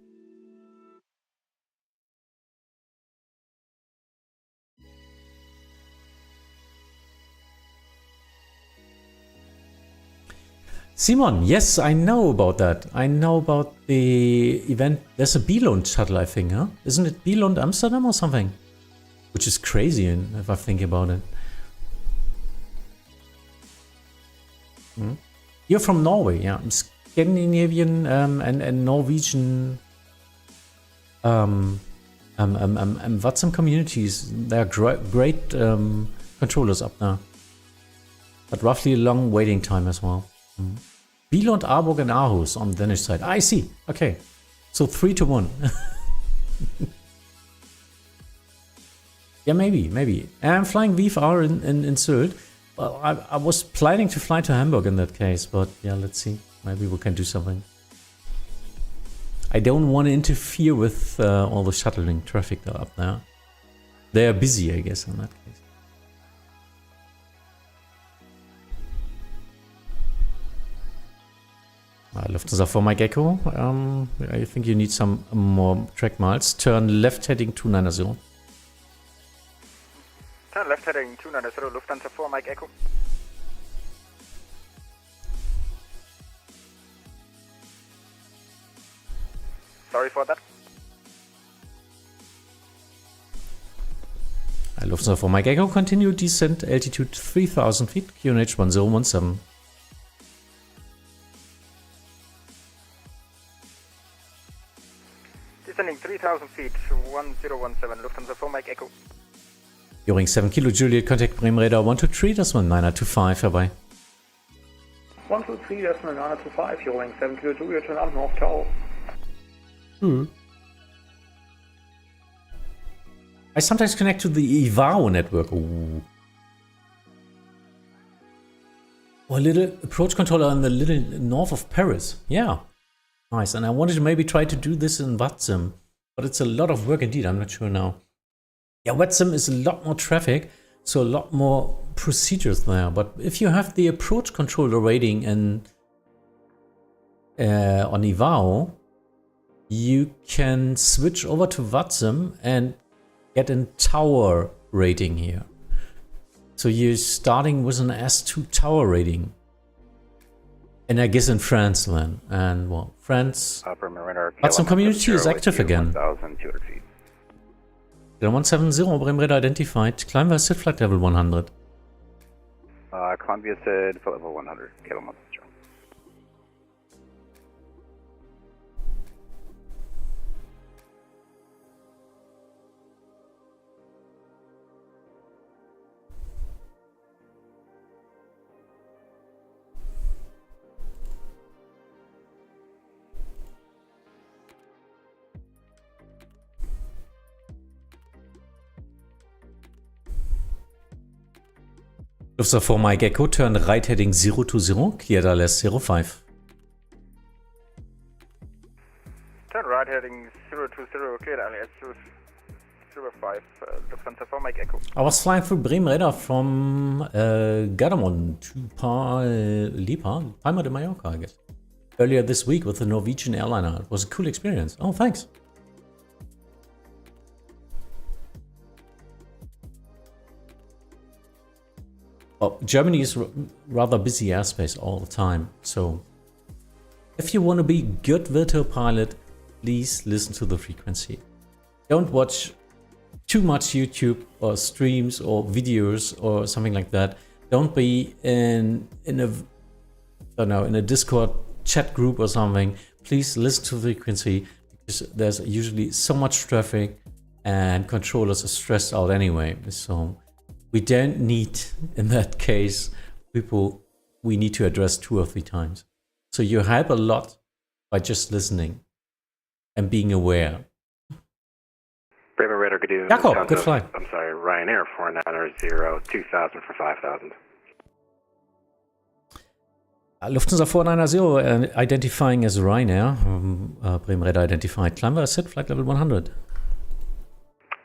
Simon, yes, I know about that. I know about the event. There's a Billund shuttle, I think, huh? Isn't it Billund Amsterdam or something? Which is crazy if I think about it. You're from Norway, yeah. Scandinavian and Norwegian Vatsim communities. They're great controllers up there. But roughly a long waiting time as well. Billund, Aarburg and Aarhus on the Danish side. I see. Okay. So 3-1. Yeah, maybe. I'm flying VFR in Sylt. Well, I was planning to fly to Hamburg in that case, but yeah, let's see. Maybe we can do something. I don't want to interfere with all the shuttling traffic up there. They are busy, I guess, in that case. Lufthansa for Mike Echo. I think you need some more track miles. Turn left heading 290. Turn left heading 290, Lufthansa 4 Mike Echo. Sorry for that. Lufthansa for Mike Echo, continue descent altitude 3000 feet, QNH 1017. Descending 3000 feet, 1017, Lufthansa 4 Mike Echo. Joring 7 Kilo Juliet, contact Bremen Radar 123, das war 925 vorbei. 123, das war 925, Joring 7 Kilo Juliet, schönen Abend noch, ciao. I sometimes connect to the IVAO network. Ooh. Or a little approach controller in the little north of Paris. Yeah. Nice. And I wanted to maybe try to do this in Vatsim, but it's a lot of work indeed. I'm not sure now. Yeah, Vatsim is a lot more traffic, so a lot more procedures there. But if you have the approach controller rating on IVAO, you can switch over to Vatsim and get a tower rating here. So you're starting with an S2 tower rating. And I guess in France then. And well, France. Vatsim community is active again. 1,200 feet. 170, Bremen Radar identified. Climb via SID flight level 100. Climb via SID flight level 100. Kilo months. Lufthansa for Mike Echo, turn right heading 020, cleared ILS 05. Turn right heading 020, cleared ILS 05, Lufthansa for Mike Echo. I was flying through Bremen Radar from Gardermoen to Palma de Mallorca, I guess. Earlier this week with the Norwegian airliner. It was a cool experience. Oh, thanks. Well, Germany is rather busy airspace all the time, so if you want to be good virtual pilot, please listen to the frequency. Don't watch too much YouTube or streams or videos or something like that. Don't be in a Discord chat group or something. Please listen to the frequency because there's usually so much traffic and controllers are stressed out anyway. So we don't need, in that case, people we need to address 2 or 3 times. So you help a lot by just listening and being aware. Bremen Radar could do. Jakob, good flight. I'm sorry, Ryanair 490, 2,000 for 5,000. Lufthansa 490 identifying as Ryanair. Bremen Radar identified. Climb via SID flight level 100.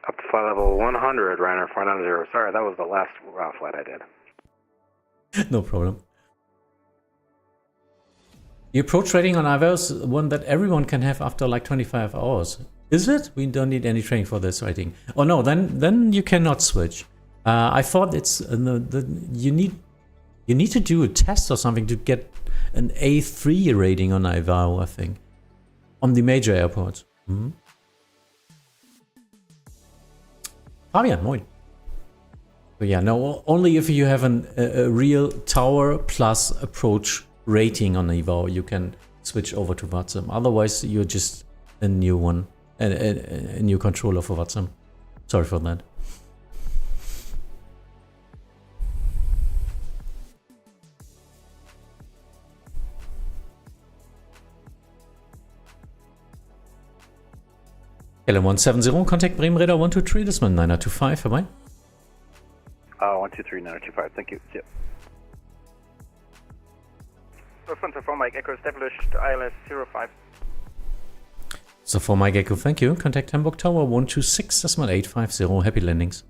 Up to flight level 100, Ryanair 490. Sorry, that was the last flight I did. No problem. The approach rating on IVO is one that everyone can have after like 25 hours. Is it? We don't need any training for this rating. Oh no, then you cannot switch. I thought it's you need to do a test or something to get an A3 rating on IVO, I think, on the major airports. Fabian, moin. So yeah, no, only if you have a real tower plus approach rating on IVO, you can switch over to Vatsim. Otherwise, you're just a new one, a new controller for Vatsim. Sorry for that. LM170, contact Bremen Radar 123, this is my 9025, am I? 123, 9025, thank you. Yep. Lufthansa 4 Mike Echo established ILS 05. So for Mike Echo, thank you. Contact Hamburg Tower 126, decimal 850. Happy landings.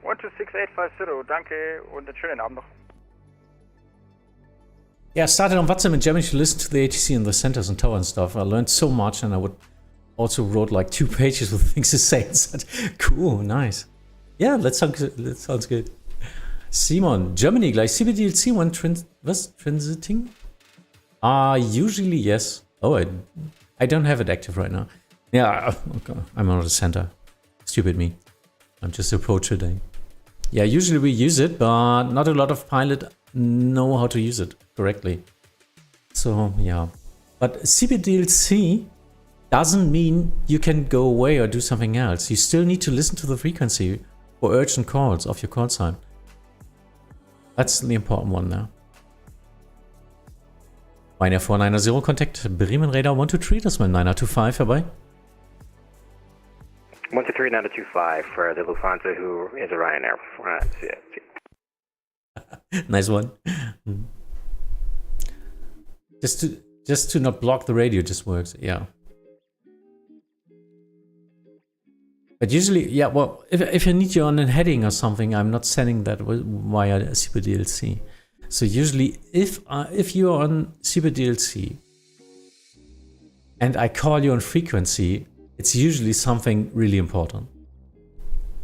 126850, danke und einen schönen Abend noch. Yeah, I started on Vatsim in Germany to listen to the ATC and the centers and tower and stuff. I learned so much, and I also wrote like 2 pages with things to say and said, cool, nice. Yeah, that sounds good. Simon, Germany gleich CBDLC when transiting? Usually yes. Oh, I don't have it active right now. Yeah, I'm not a center. Stupid me. I'm just approach today. Yeah, usually we use it, but not a lot of pilot know how to use it correctly. So yeah, but CBDLC doesn't mean you can go away or do something else. You still need to listen to the frequency for urgent calls of your call sign. That's the important one now. Ryanair 490, contact Bremen Radar 123, das ist mein 9025 vorbei. 123, 9025 for the Lufthansa who is a Ryanair. Nice one. Just to not block the radio just works, yeah. But usually, yeah, well, if I need you on a heading or something, I'm not sending that via CBDLC. So usually, if you're on CBDLC and I call you on frequency, it's usually something really important.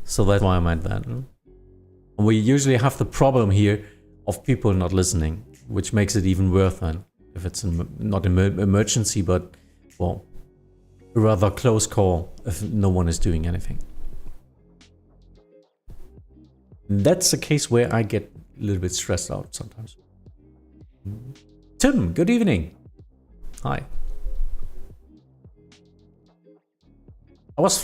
So that's why I meant that. And we usually have the problem here of people not listening, which makes it even worse then. If it's not an emergency, but, well, a rather close call if no one is doing anything. That's a case where I get a little bit stressed out sometimes. Tim, good evening. Hi. I was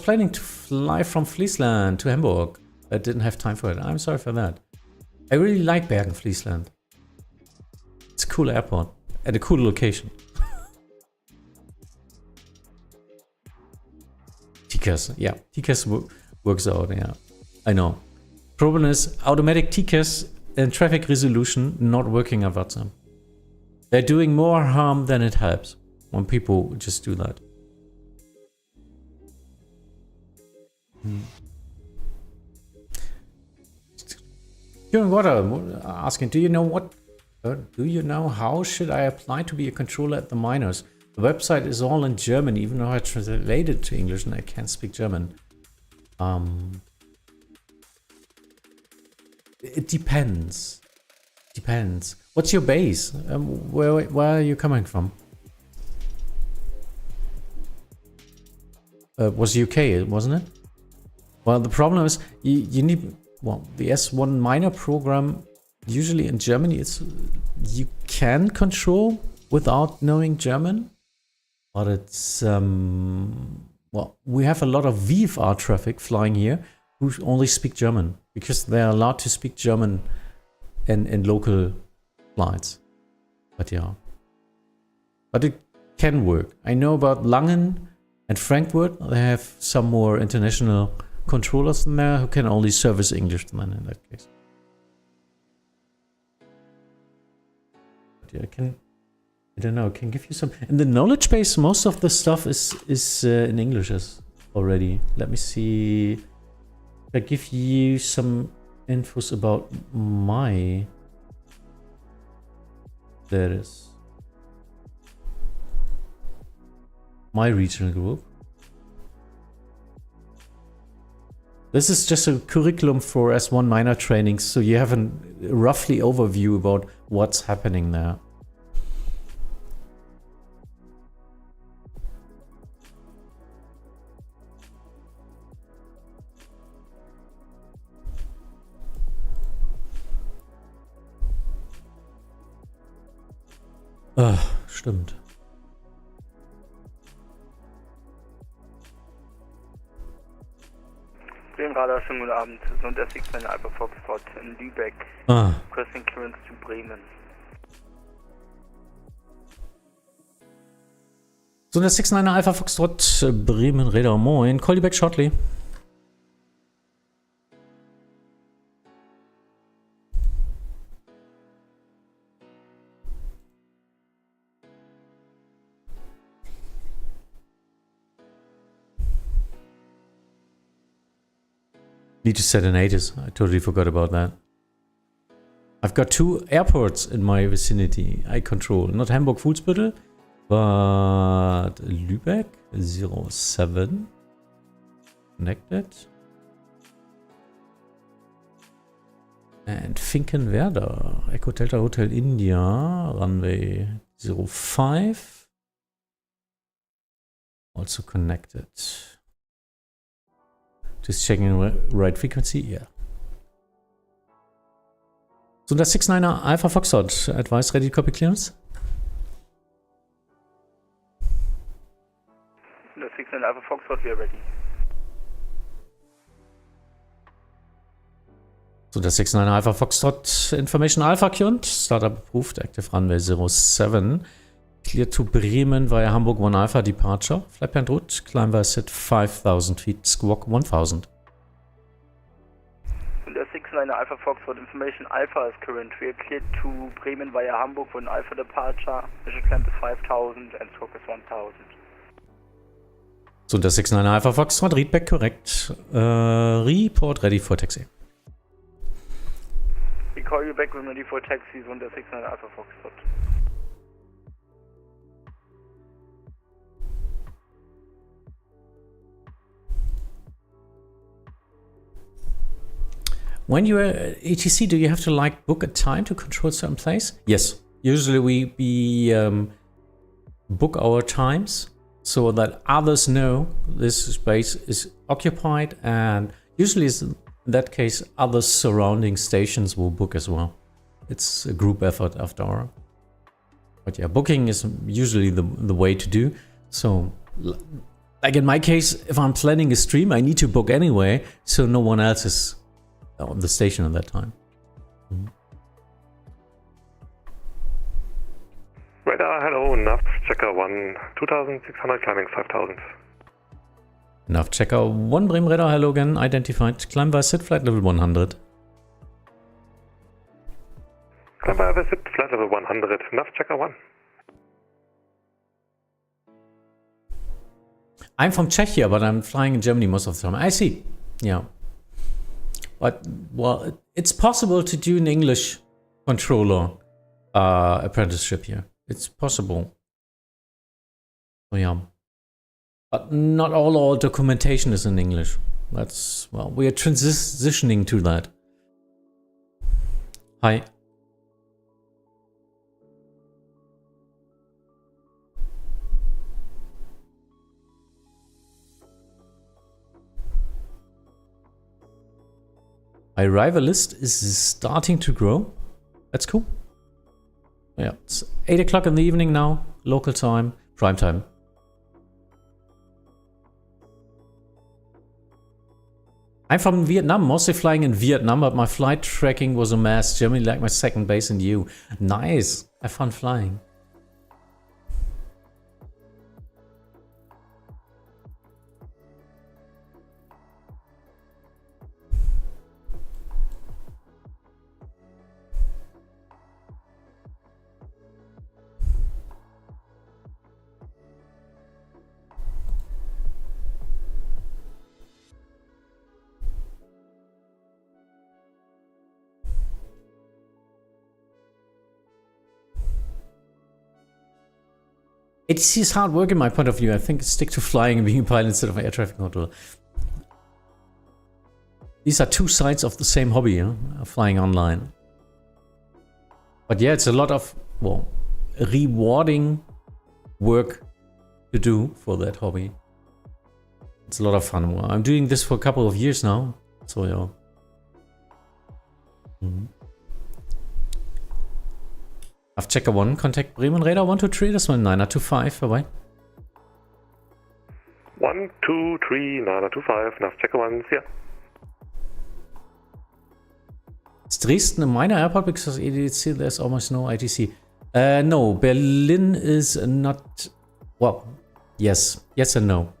planning to fly from Friesland to Hamburg. I didn't have time for it. I'm sorry for that. I really like Bergen-Friesland. It's a cool airport at a cool location. TCAS, yeah, TCAS works out, yeah. I know. Problem is automatic TCAS and traffic resolution not working at Vatsim. They're doing more harm than it helps when people just do that. During water asking, do you know how should I apply to be a controller at the minors? The website is all in German, even though I translated it to English and I can't speak German. It depends. Depends. What's your base? Where are you coming from? Was UK, wasn't it? Well, the problem is you need, well, the S1 minor program usually in Germany you can control without knowing German, but it's well, we have a lot of VFR traffic flying here who only speak German because they're allowed to speak German in local flights. But yeah, but it can work. I know about Langen and Frankfurt. They have some more international controllers in there who can only service English then in that case. But yeah, I don't know, can give you some. In the knowledge base, most of the stuff is in English already. Let me see. I give you some infos about my There it is. My regional group. This is just a curriculum for S1 minor trainings, so you have a roughly overview about what's happening there. Stimmt. Bremen-Radar, schönen guten Abend. Und der 69 Alpha Foxtrot in Lübeck. Requesting clearance to Bremen. So, der 69 Alpha Foxtrot, Bremen, Radar, moin. Call you back shortly. Need to set an ATIS. I totally forgot about that. I've got 2 airports in my vicinity I control. Not Hamburg Fuhlsbüttel, but Lübeck 07. Connected. And Finkenwerder. Echo Delta Hotel India. Runway 05. Also connected. Just checking right frequency, yeah. So das 69er Alpha Foxtrot, advice ready copy clearance. The 69 Alpha Foxtrot, we are ready. So das 69er Alpha Foxtrot, Information Alpha current, startup approved, active runway 07. Clear to Bremen via Hamburg 1 Alpha departure. Flight plan route, climb via set 5,000 feet, squawk 1,000. The 69 Alpha Foxtrot, information Alpha is current. We are cleared to Bremen via Hamburg 1 Alpha departure. Visual climb is 5,000 and squawk is 1,000. So der 69 Alpha Foxtrot, readback correct. Report ready for taxi. We call you back when ready for taxis on the 69 Alpha Foxtrot. When you're at ATC, do you have to like book a time to control a certain place? Yes. Usually we book our times so that others know this space is occupied, and usually in that case other surrounding stations will book as well. It's a group effort after all. But yeah, booking is usually the way to do. So like in my case, if I'm planning a stream, I need to book anyway, so no one else is on the station at that time. Radar, hello, nav checker 1, 2600, climbing 5000. Nav checker 1, Bremen Radar, hello again, identified, climb via SID flight level 100. Climb via SID flight level 100, nav checker 1. I'm from Czechia, but I'm flying in Germany most of the time. I see, yeah. But, well, it's possible to do an English controller apprenticeship here. It's possible. So, yeah. But not all documentation is in English. That's, well, we are transitioning to that. Hi. My arrival list is starting to grow. That's cool. Yeah, it's 8 o'clock in the evening now, local time, prime time. I'm from Vietnam, mostly flying in Vietnam, but my flight tracking was a mess. Germany like my second base in EU. Nice, have fun flying. ATC is hard work in my point of view. I think stick to flying and being a pilot instead of air traffic controller. These are two sides of the same hobby, huh? Flying online. But yeah, it's a lot of, well, rewarding work to do for that hobby. It's a lot of fun. Well, I'm doing this for a couple of years now, so yeah. Checker 1, contact Bremen Radar 123, das war ein 925, vorbei. 123, 925, nav checker 1, yeah. Is Dresden a minor airport because EDDH there's almost no ITC? No, Berlin is not, well, yes and no.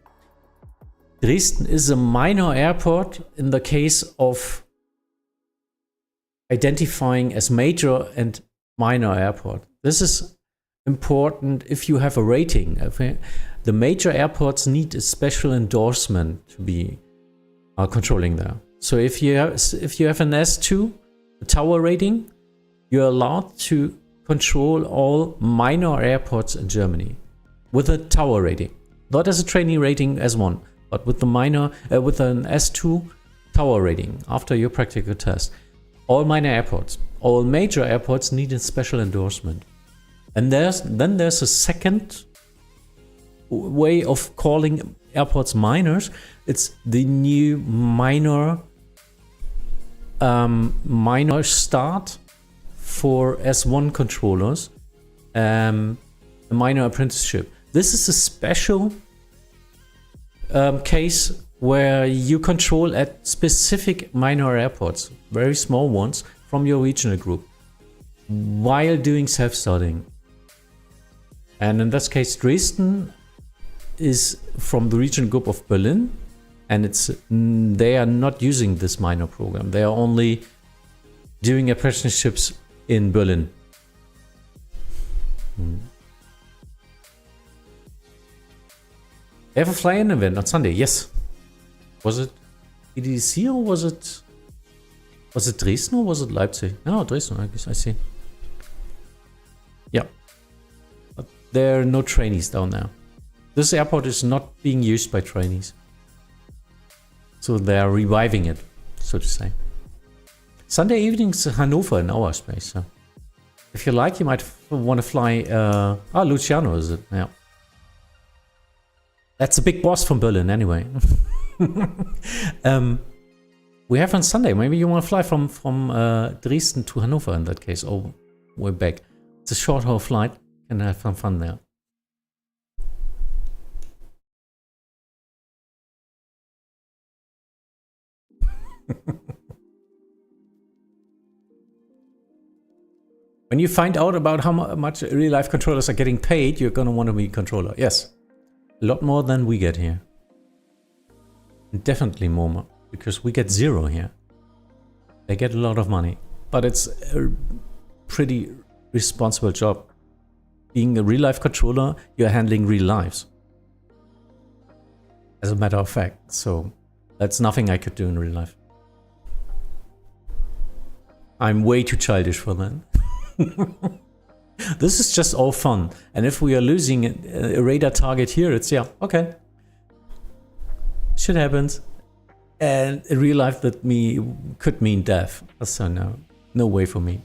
Dresden is a minor airport in the case of identifying as major and minor airport. This is important if you have a rating. The major airports need a special endorsement to be controlling there. So if you have an S2, a tower rating, you're allowed to control all minor airports in Germany with a tower rating, not as a trainee rating S1, but with the minor with an S2 tower rating after your practical test. All minor airports, all major airports need a special endorsement. And then there's a second way of calling airports minors. It's the new minor start for S1 controllers, a minor apprenticeship. This is a special case where you control at specific minor airports, very small ones, from your regional group, while doing self-studying. And in this case, Dresden is from the regional group of Berlin, and they are not using this minor program. They are only doing apprenticeships in Berlin. Ever fly an event on Sunday? Yes. Was it EDDC or was it Dresden or was it Leipzig? No, Dresden, I guess. I see. Yeah. But there are no trainees down there. This airport is not being used by trainees. So they are reviving it, so to say. Sunday evenings in Hanover in our space. So if you like, you might want to fly. Luciano is it? Yeah. That's a big boss from Berlin, anyway. We have on Sunday. Maybe you want to fly from Dresden to Hanover in that case. Oh, we're back. It's a short haul flight. Can have some fun there. When you find out about how much real-life controllers are getting paid, you're going to want to be a controller. Yes. A lot more than we get here. Definitely more, because we get zero here. They get a lot of money. But it's a pretty responsible job. Being a real-life controller, you're handling real lives. As a matter of fact. So that's nothing I could do in real life. I'm way too childish for that. This is just all fun. And if we are losing a radar target here, it's okay. Shit happens. And in real life that could mean death. So no way for me.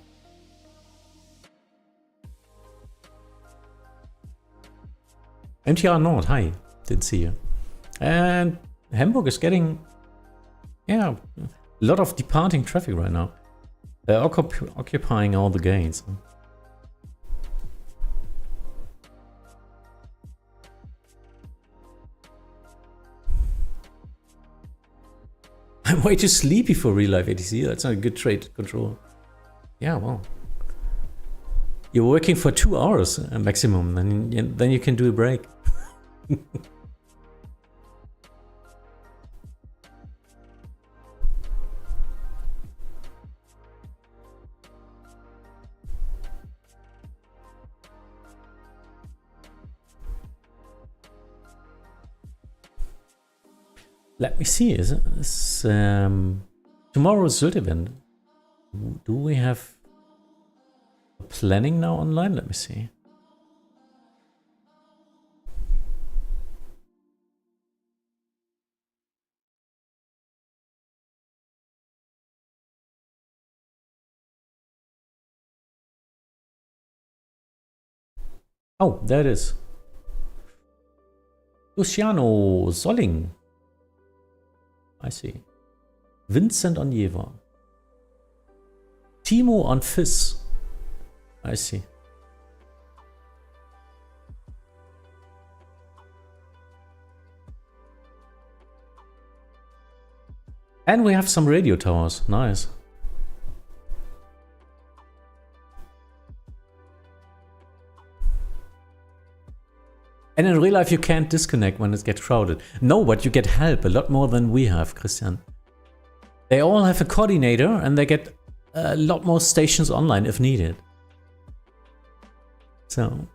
MTR Nord, hi. Didn't see you. And Hamburg is getting a lot of departing traffic right now. They're occupying all the gates. I'm way too sleepy for real life ATC. That's not a good trait to control. Yeah, well. You're working for 2 hours maximum, then you can do a break. Let me see, tomorrow's Sylt event. Do we have planning now online? Let me see. Oh, there it is. Luciano Solling. I see. Vincent Onieva. Timo on Fizz. I see. And we have some radio towers. Nice. And in real life, you can't disconnect when it gets crowded. No, but you get help a lot more than we have, Christian. They all have a coordinator and they get a lot more stations online if needed. So,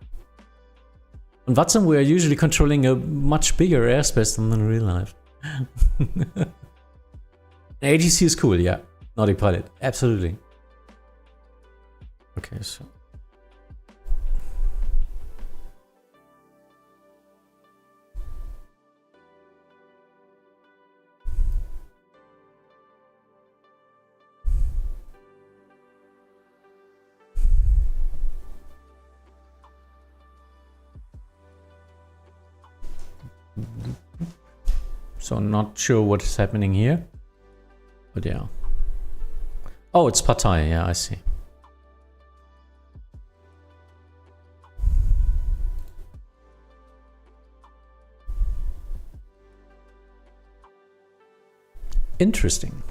on Vatsim, we are usually controlling a much bigger airspace than in real life. ATC is cool, yeah. Not a pilot, absolutely. Okay, so. So not sure what is happening here, but yeah. Oh, it's Partei, yeah, I see. Interesting.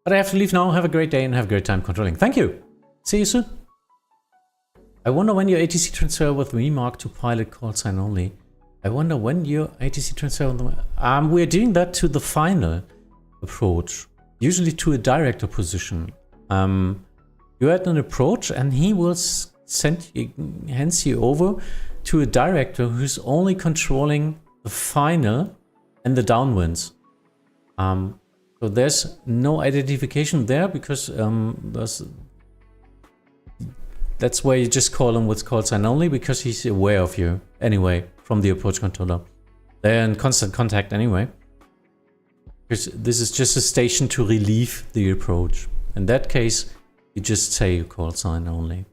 But I have to leave now. Have a great day and have a great time controlling. Thank you. See you soon. I wonder when your ATC transfer with remark to pilot call sign only. I wonder when your ATC transfer with the... we're doing that to the final approach. Usually to a director position. You had an approach and he will hands you over to a director who's only controlling the final and the downwinds. So there's no identification there because that's where you just call him with call sign only because he's aware of you anyway from the approach controller. They're in constant contact anyway. Because this is just a station to relieve the approach. In that case, you just say you call sign only.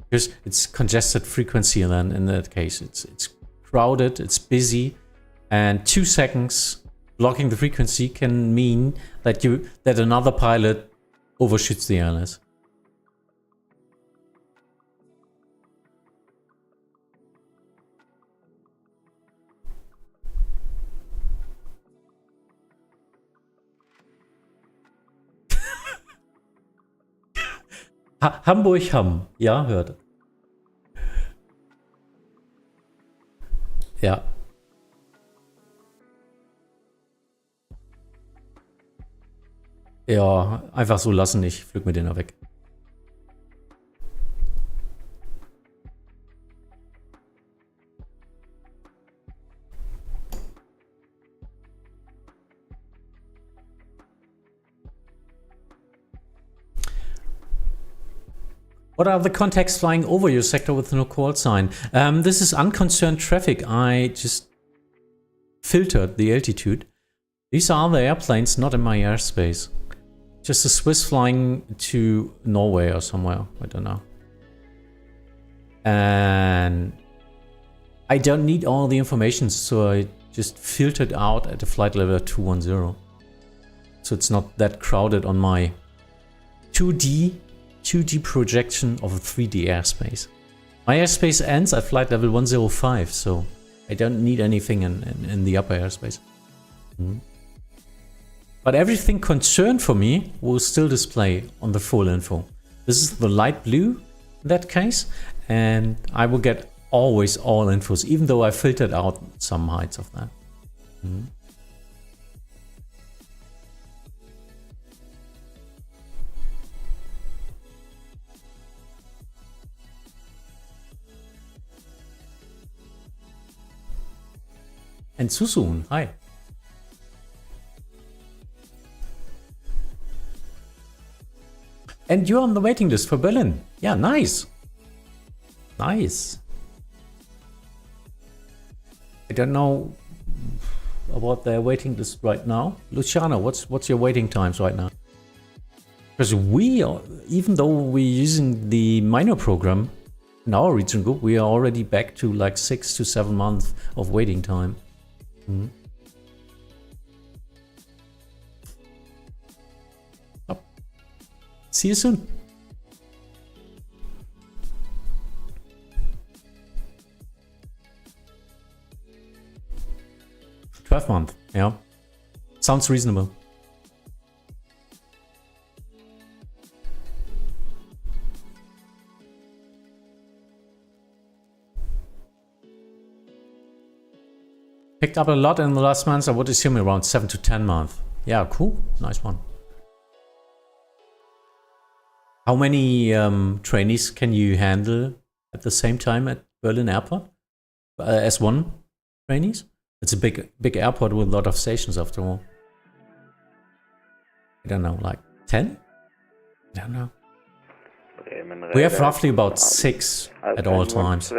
Because it's congested frequency and then in that case it's crowded, it's busy, and 2 seconds blocking the frequency can mean that another pilot overshoots the airless. Hamburg Hamm, ja, hört. Ja. Ja, einfach so lassen, ich flüg mit denen weg. What are the contacts flying over your sector with no call sign? This is unconcerned traffic. I just filtered the altitude. These are the airplanes not in my airspace. Just a Swiss flying to Norway or somewhere. I don't know. And I don't need all the information, so I just filtered out at a flight level 210. So it's not that crowded on my 2D projection of a 3D airspace. My airspace ends at flight level 105, so I don't need anything in the upper airspace. But everything concerned for me will still display on the full info. This is the light blue in that case, and I will get always all infos, even though I filtered out some heights of that. And Susun, hi. And you're on the waiting list for Berlin. Yeah, nice. Nice. I don't know about their waiting list right now. Luciano, what's your waiting times right now? Because we are, even though we're using the minor program in our region group, we are already back to like 6 to 7 months of waiting time. Mm-hmm. Oh. See you soon. Month, yeah. Sounds reasonable. Picked up a lot in the last month. I would assume around 7 to 10 months. Yeah, cool. Nice one. How many trainees can you handle at the same time at Berlin Airport? As one trainees? It's a big airport with a lot of stations after all. I don't know, like 10? I don't know. We have roughly about 6 at all times.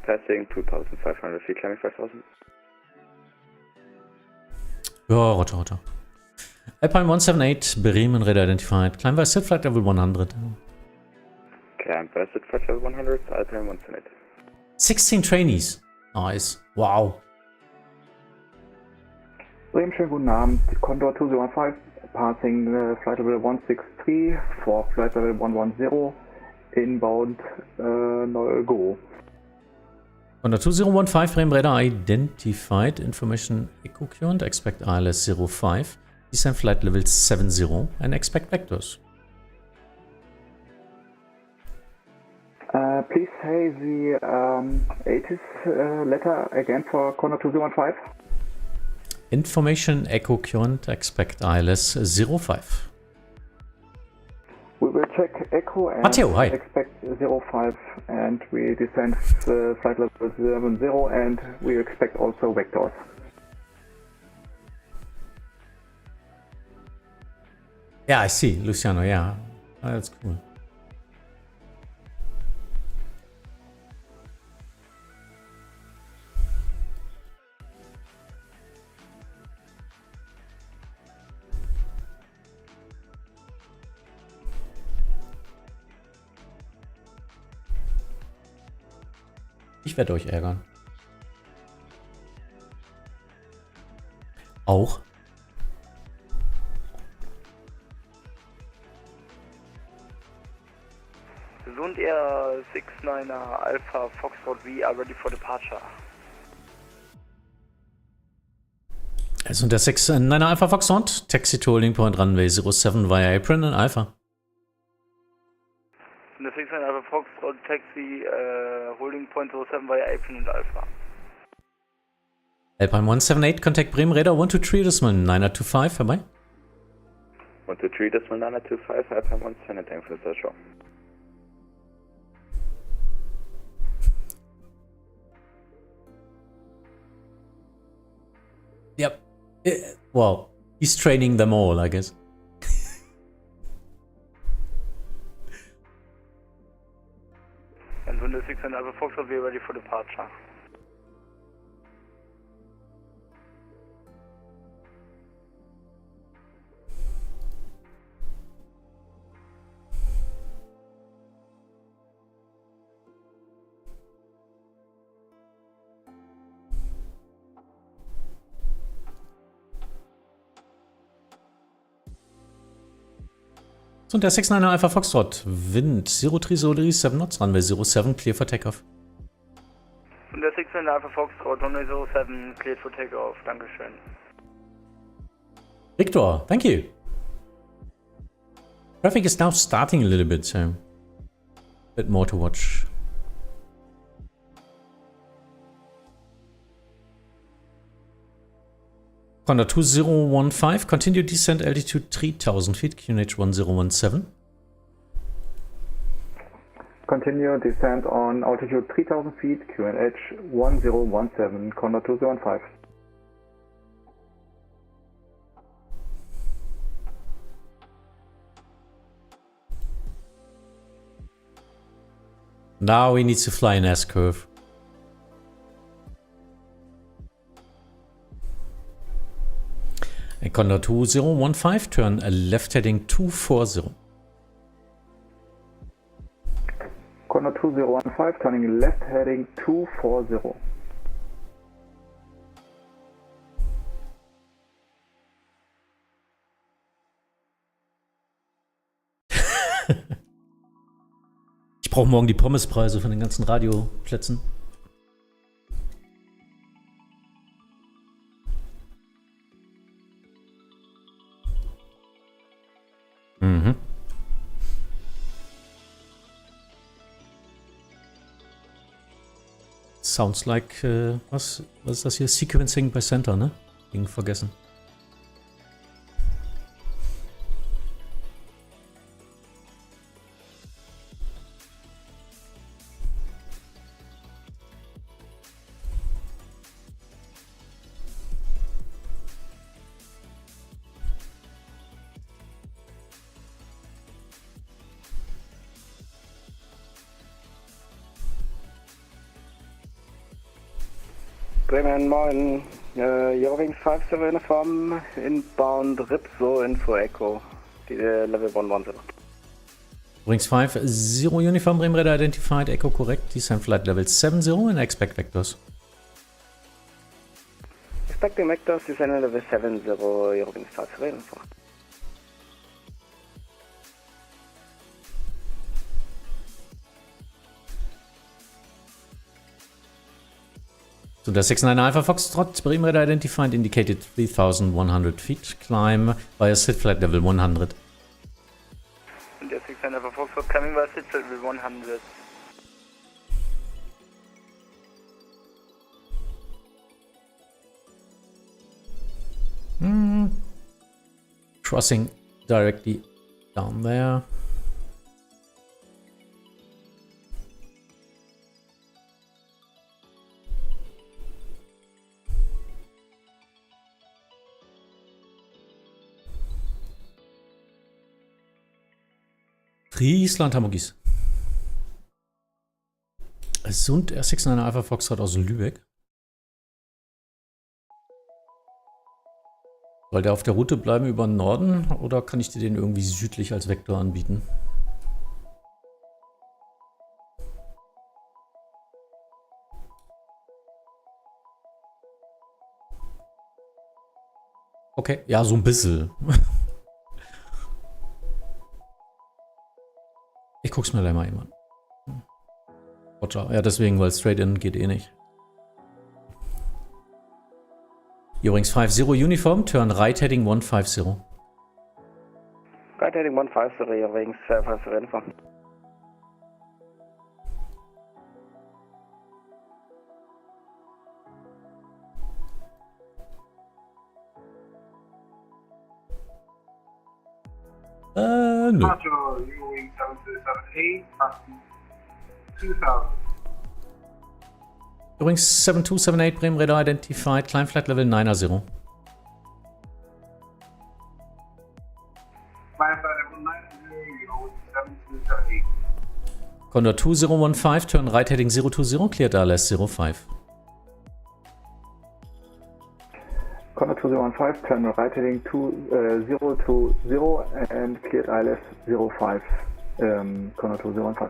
Passing 2,500 feet, climbing 5,000. Oh, roger. Alpine 178, Bremen radar identified. Climb by SID flight level 100. Climb by SID flight level 100, Alpine 178. 16 trainees. Nice. Wow. Bremen, schönen guten Abend. Condor 2015, passing flight level 163 for flight level 110, inbound, no go. Condor 2015, Bremen radar identified, information echo current, expect ILS 05, descend flight level 70 and expect vectors. Please say the ATIS letter again for Condor 2015. Information echo current, expect ILS 05. We will check echo and Matteo, hi. expect 05 and we descend flight level 70 and we expect also vectors. Yeah, I see, Luciano, yeah. Oh, that's cool. Ich werde euch ärgern. Auch. Zund Air 69er Alpha Foxtrot, we are ready for departure. Also der 69er Alpha Foxtrot, taxi to holding point runway 07 via apron and Alpha. The 69 Alpha Foxtrot, taxi holding point 07 via apron and Alpha. Alpine 178, contact Bremen radar 123 decimal 925, vorbei. 123 decimal 925, Alpine 178, thanks for the show. Yep. Well, he's training them all, I guess. And when the 69 Alpha Foxtrot, we are ready for departure. Und der 69er Alpha Foxtrot, Wind 03 Solary 7 knots, runway 07, clear for takeoff. Und der 69 Alpha Foxtrot, runway 07, cleared for takeoff, dankeschön. Victor, thank you. Traffic is now starting a little bit, so a bit more to watch. Condor 2015, continue descent altitude 3000 feet, QNH 1017. Continue descent on altitude 3000 feet, QNH 1017, Condor 215. Now we need to fly an S-curve. And Condor 2015, turn left heading 240. Condor 2015, turning left heading 240. Ich brauche morgen die Pommespreise von den ganzen Radioplätzen. Mhm. Sounds like, was ist das hier? Sequencing bei Center, ne? Ding vergessen. Bremen, moin. Eurowings 50 Uniform, inbound Ripso, Info Echo, die Level 110. Wings 5, 0 Uniform, Bremen Radar identified, Echo correct, descent flight level 70 and expect vectors. Expecting vectors, descent level 70, Eurowings 50 Uniform. So, der 69 Alpha Foxtrot, Bremen Radar identified, indicated 3100 feet, climb via SID flight level 100. Und der 69 Alpha Foxtrot coming via SID flight level 100. Crossing directly down there. Friesland, Hamburgis. Sund R69 Alpha Foxtrot aus Lübeck. Soll der auf der Route bleiben über den Norden oder kann ich dir den irgendwie südlich als Vektor anbieten? Okay, ja, so ein bisschen. Ich guck's mir gleich mal eben an. Roger. Ja, deswegen, weil straight in geht eh nicht. Eurowings 50 Uniform, turn right heading 150. Right heading 150, Eurowings 50 Uniform. Nö. Eurowings 7278, passing 2000. Eurowings 7278, Bremen Radar identified, climb flight level 90. Climb flight level 90, Eurowings 7278. Condor 2015, turn right heading 020, cleared RLS 05. Condor 2015, turn right heading 020 and cleared ILS 05. Condor 2015.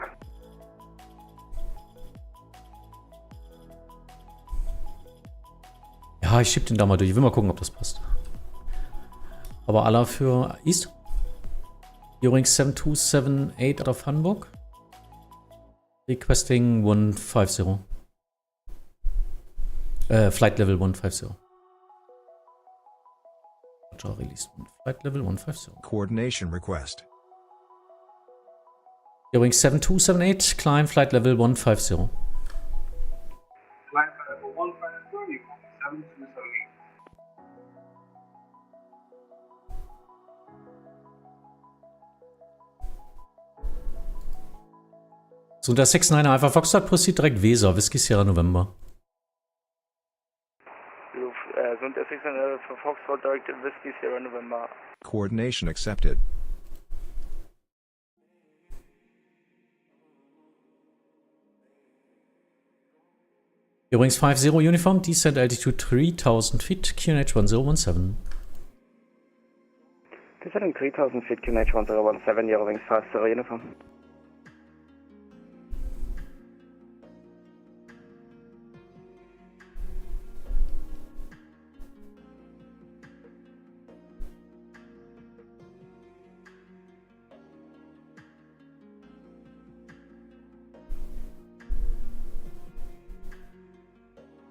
Ja, ich schieb den da mal durch. Ich will mal gucken, ob das passt. Aber aller für East. Eurowings 7278 out of Hamburg. Requesting 150. Flight level 150. Released. Flight level 150. Coordination request. Eurowings 7278, climb flight level 150. Climb flight level 150, 7278. So, der 69 Alpha Foxtrot proceed direkt Weser, Whiskey Sierra November. So, der 69 for Foxtrot direct Whiskey Sierra November. Coordination accepted. Übrigens 50 Uniform, descent altitude 3000 feet, QNH 1017. Descending 3000 feet, QNH 1017, Eurowings 50 Uniform.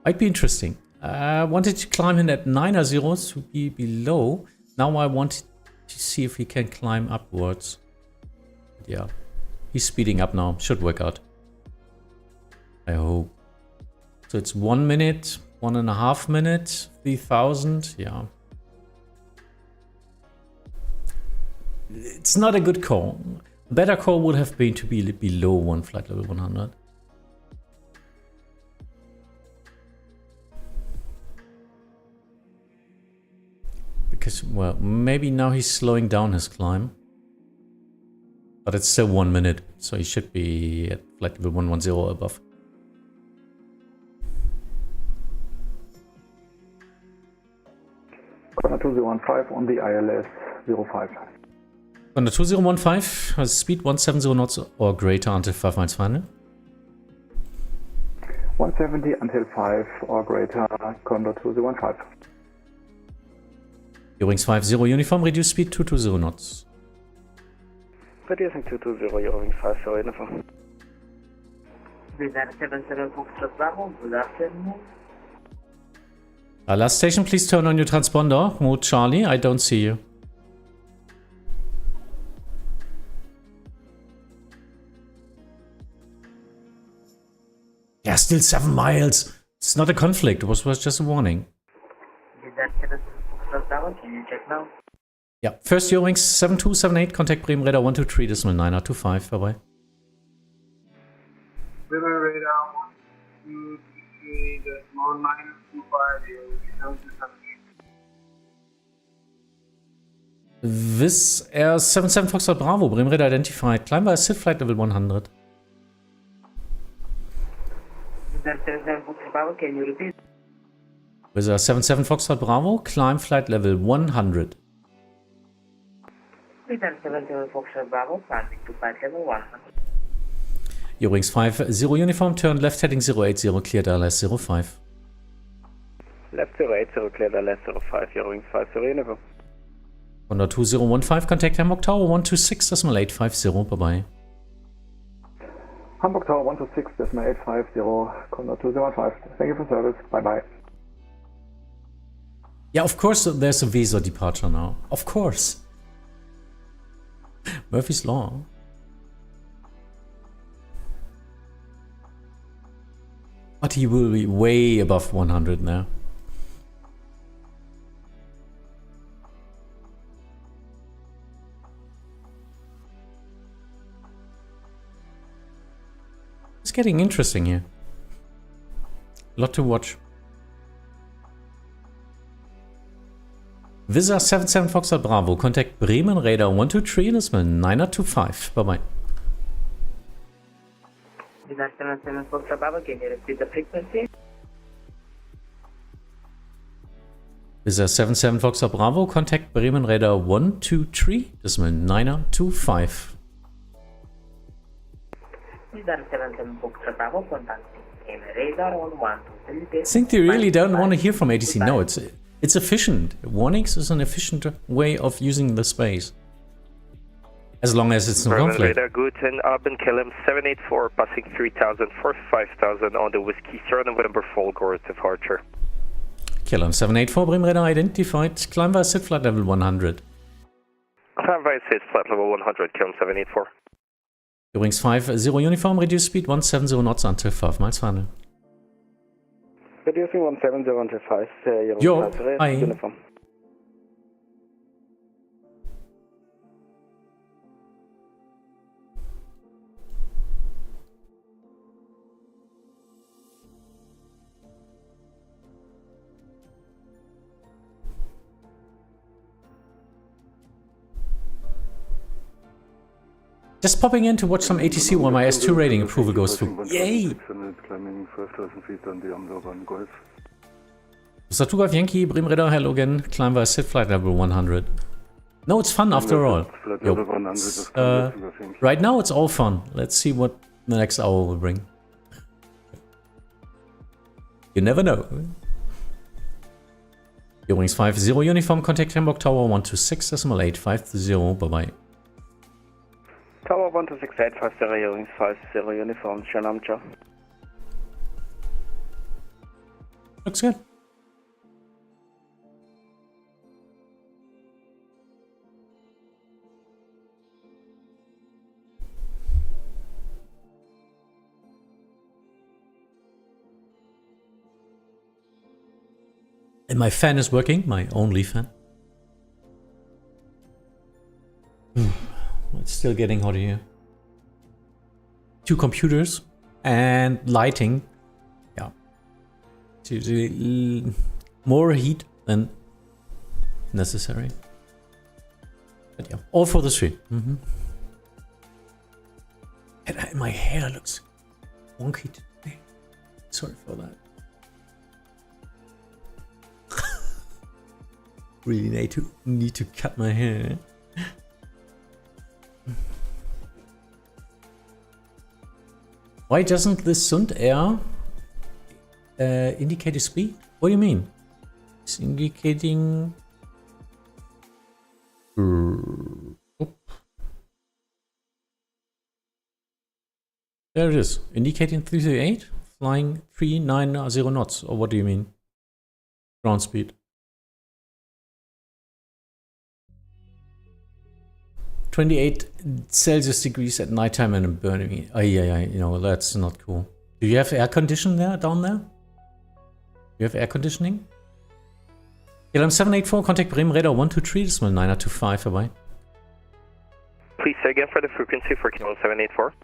Might be interesting. I wanted to climb in at 90 to be below. Now I wanted to see if he can climb upwards. Yeah, he's speeding up now. Should work out. I hope. So it's 1 minute, 1.5 minutes, 3000. Yeah. It's not a good call. A better call would have been to be below one flight level 100. Because, well, maybe now he's slowing down his climb. But it's still 1 minute, so he should be at flight level 110 above. Corner 2015 on the ILS 05. Corner 2015 has speed 170 knots or greater until 5 miles final. 170 until 5 or greater, Condor 2015. Eurowings 50 Uniform, reduce speed 220 knots. Reducing 220, Eurowings 50 Uniform. Wizard 77 Foxtrot Bravo, good afternoon. Last station, please turn on your transponder. Mode Charlie, I don't see you. Yeah, still 7 miles. It's not a conflict, it was just a warning. Wizard 77 Foxtrot Bravo, can you check now? Yeah, first Eurowings 7278, contact Bremen Radar 123.925, bye bye. Bremen Radar 123.925, This Air 77 Foxtrot Bravo, Bremen Radar identified. Climb by SID flight level 100. Wizard 77 Foxtrot Bravo, can you repeat? With a 77 Foxtrot Bravo, climb flight level 100. Wizard 77 Foxtrot Bravo, climbing to flight level 100. Eurowings 50 Uniform, turn left heading 080, cleared LS 05. Left 080, cleared LS 05, Eurowings 50 Uniform. Condor 2015, contact Hamburg Tower 126.850, bye bye. Hamburg Tower 126.850, Condor 2015. Thank you for service, bye bye. Yeah, of course there's a Weser departure now. Of course. Murphy's Law. But he will be way above 100 now. It's getting interesting here. A lot to watch. Visa 77 Foxtrot Bravo, contact Bremen Radar 123 decimal 925. Bye bye. Visa 77 Foxtrot Bravo, can you repeat the frequency? Visa 77 Foxtrot Bravo, contact Bremen Radar 123 decimal 925. Visa 77 Foxtrot Bravo, contacting Bremen Radar on 123. I think they really don't want to hear from ATC. No, it's efficient. Warnings is an efficient way of using the space. As long as it's no conflict. Radar Guten Abend, KLM 784, passing 3000 for 5000 on the Whiskey Sierra November Folgore departure. KLM 784, Bremen Radar identified. Climb via SID flight level 100. Climb via SID flight level 100, KLM 784. Eurowings 50 Uniform, reduce speed 170 knots until 5 miles final. Reducing 170 until 5, Yo, hi. Uniform. Just popping in to watch some ATC while my S2 rating approval goes through. Yay! 600, climbing 5,000 feet on the Amsterdam Golf. Satu Golf Yankee, Bremen Radar, hello again. Climb via SID flight level 100. No, it's fun after all. Right now it's all fun. Let's see what the next hour will bring. You never know. Eurings 50 uniform, contact Hamburg Tower 126.850. Bye-bye. Tower 126.850, Eurings 50 uniform, schönen Abend, ciao. Looks good. And my fan is working, my only fan. It's still getting hot here. 2 computers and lighting. Yeah. More heat than necessary. But yeah, all for the stream. And my hair looks wonky today. Sorry for that. Really need to cut my hair. Why doesn't the Sund Air indicate a speed? What do you mean? It's indicating. There it is, indicating 338, flying 390 knots. Or what do you mean? Ground speed. 28 Celsius degrees at nighttime and in burning. Yeah, you know, that's not cool. Do you have air conditioning there, down there? You have air conditioning? KLM 784, contact Bremen Radar 123, decimal 925, bye-bye. Please say again for the frequency for KLM 784.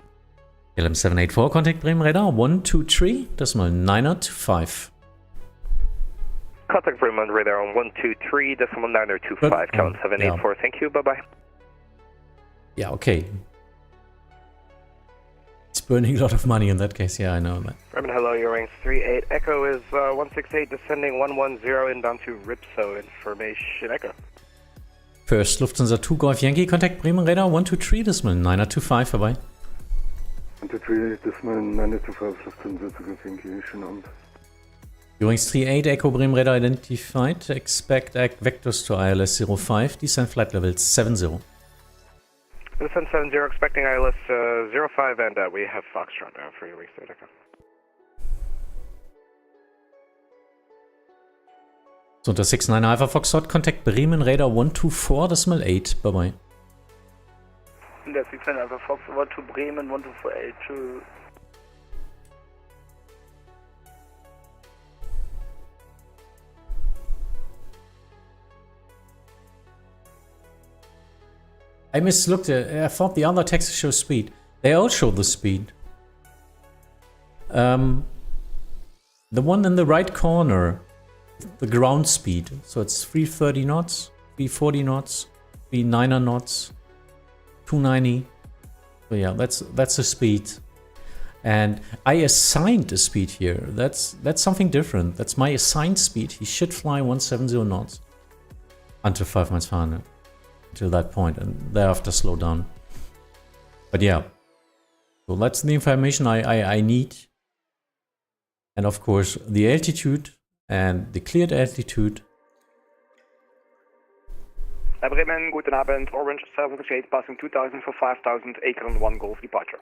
KLM 784, contact Bremen Radar 123, decimal 925. Contact Bremen Radar on 123, decimal 925, KLM 784, thank you, bye-bye. Yeah, okay. It's burning a lot of money in that case, yeah, I know that. Bremen, hello, your range 38. Echo is 168, descending 110, inbound to Ripso, information Echo. First, Lufthansa 2 Golf Yankee, contact Bremen Radar 123, decimal 925, bye-bye. 123, decimal 925, Lufthansa 2 Golf Yankee, schönen Abend. Eurings 38, Echo Bremen Radar identified, expect vectors to ILS 05, descent flight level 70. Descent 70, expecting ILS 05, and we have Foxtrot now for your restart. Echo. So, unter 69 Alpha Foxtrot, contact Bremen Radar 124, decimal 8, bye-bye. Der 69 Alpha Fox over to Bremen 1248, tschüss. I mislooked it. I thought the other taxis show speed. They all show the speed. The one in the right corner, the ground speed. So it's 330 knots, 340 knots, 390 knots, 290. So yeah, that's the speed. And I assigned a speed here. That's something different. That's my assigned speed. He should fly 170 knots until 5 miles per hour. Till that point, and thereafter slow down. But yeah, so that's the information I need. And of course, the altitude and the cleared altitude. Bremen, guten Abend, Orange 768, passing 2000 for 5000, Acre 1 Golf departure.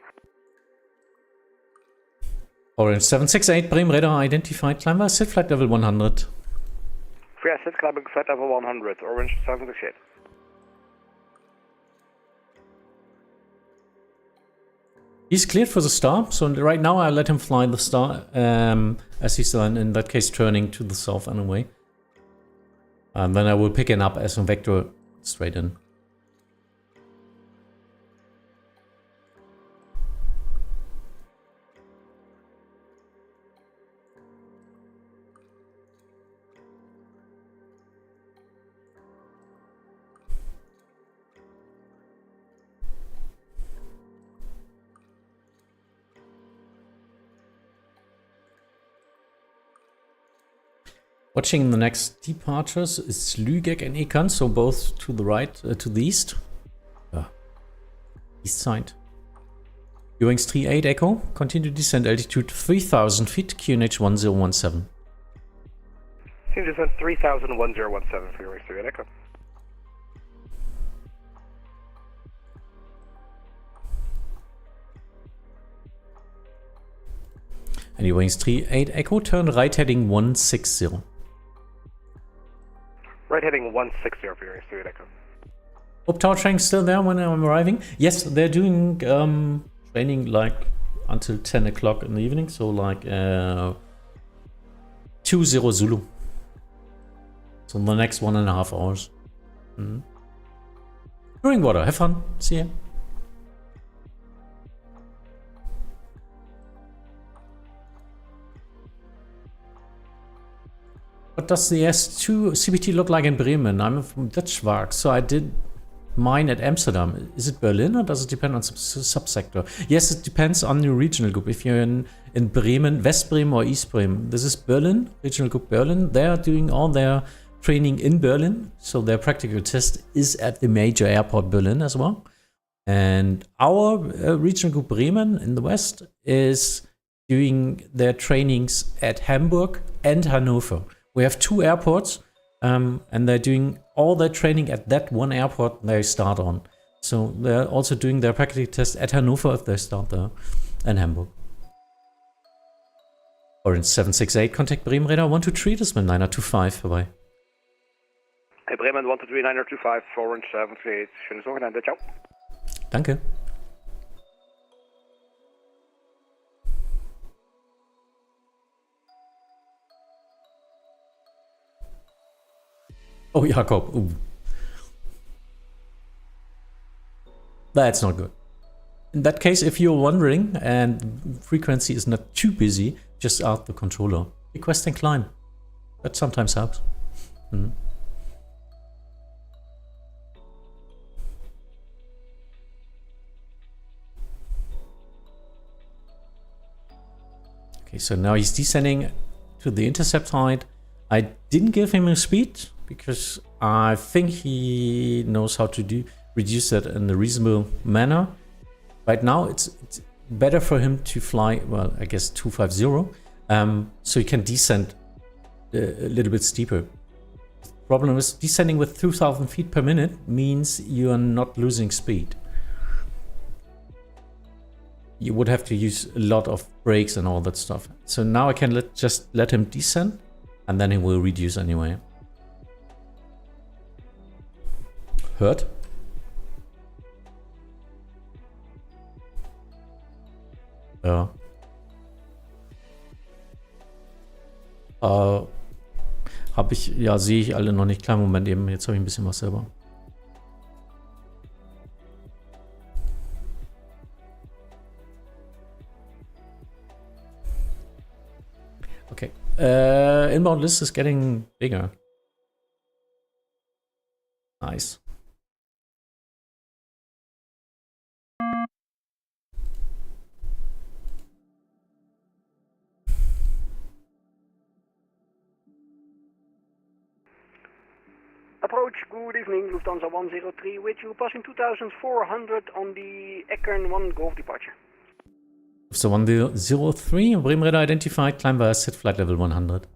Orange 768, Bremen Radar identified, climb SID flight level 100. Free SID climbing flight level 100, Orange 768. He's cleared for the star, so right now I let him fly the star, as he's in that case turning to the south anyway. And then I will pick him up as a vector straight in. Watching the next departures is Lübeck and Ekan, so both to the right, to the east. East side. Wings 38 Echo, continue descent altitude 3000 feet, QNH 1017. Continue descent 3000, 1017 for Wings 38 Echo. And Wings 38 Echo, turn right heading 160. Right heading 160 for Wings 38 Echo. Hope tower train's still there when I'm arriving. Yes, they're doing training like until 10 o'clock in the evening, so like 20 Zulu. So the next 1.5 hours. Drink water, have fun, see ya. What does the S2 CBT look like in Bremen? I'm from Dutchwag, so I did mine at Amsterdam. Is it Berlin or does it depend on subsector? Yes, it depends on your regional group. If you're in Bremen, West Bremen or East Bremen, this is Berlin, regional group Berlin. They are doing all their training in Berlin, so their practical test is at the major airport Berlin as well. And our regional group Bremen in the West is doing their trainings at Hamburg and Hanover. We have 2 airports, and they're doing all their training at that one airport they start on. So they're also doing their practical test at Hanover if they start there, and Hamburg. Orange 768, contact Bremen Radar 123, das ist mit 925 vorbei. Hey Bremen 123, 925, Orange 738, schönes Wochenende, ciao. Danke. Oh, Jakob. Ooh. That's not good. In that case, if you're wondering and frequency is not too busy, just ask the controller. Request and climb. That sometimes helps. Okay, so now he's descending to the intercept height. I didn't give him a speed, because I think he knows how to reduce that in a reasonable manner. Right now, it's better for him to fly, well, I guess 250, so he can descend a little bit steeper. The problem is descending with 2000 feet per minute means you are not losing speed. You would have to use a lot of brakes and all that stuff. So now I can just let him descend, and then he will reduce anyway. Hört? Ja. Habe ich, ja, sehe ich alle noch nicht. Kleinen Moment eben, jetzt habe ich ein bisschen was selber. Okay. Inbound list is getting bigger. Nice. Approach, good evening, Lufthansa 103 with you, passing 2400 on the Eckern 1 Golf departure. So 103, Bremen Radar identified, climb via SIT flight level 100.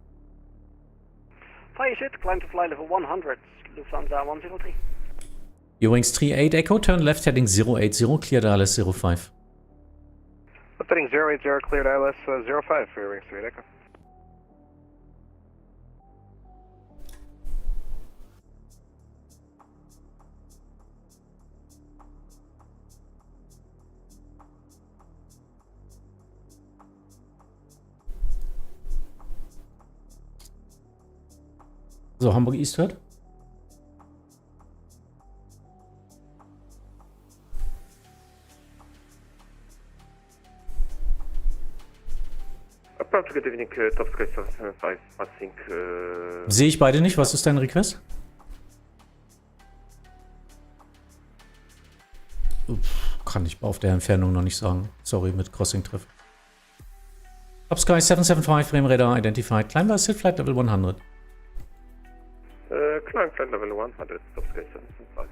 Via SIT, climb to flight level 100, Lufthansa 103. Wings 38 Echo, turn left heading 080, cleared ILS 05. Heading 080, cleared ILS 05 for Wings 38 Echo. So, Hamburg East hört. Good evening, Top Sky 775, passing. Sehe ich beide nicht. Was ist dein Request? Kann ich auf der Entfernung noch nicht sagen. Sorry, mit Crossing-Treff. Top Sky 775, Bremen Radar identified. Climb by SIT flight level 100. flight level 100, stop sky 775.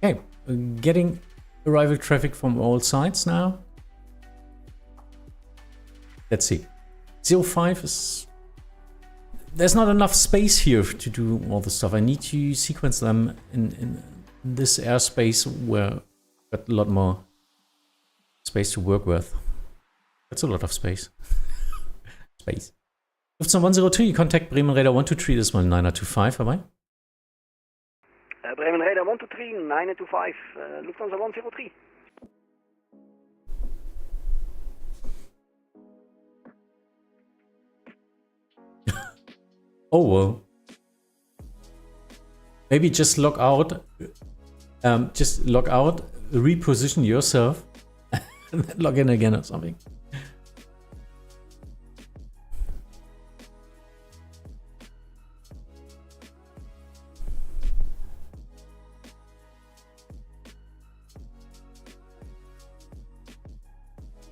Okay, getting arrival traffic from all sides now. Let's see. 05 is... There's not enough space here to do all the stuff. I need to sequence them in this airspace where I've got a lot more space to work with. That's a lot of space. Space. Lufthansa 102, you contact Bremen Radar 123, this one 925, bye-bye. Bremen Radar 123, 925, Lufthansa 103. Oh, well. Maybe just log out. Just log out, reposition yourself, and then log in again or something.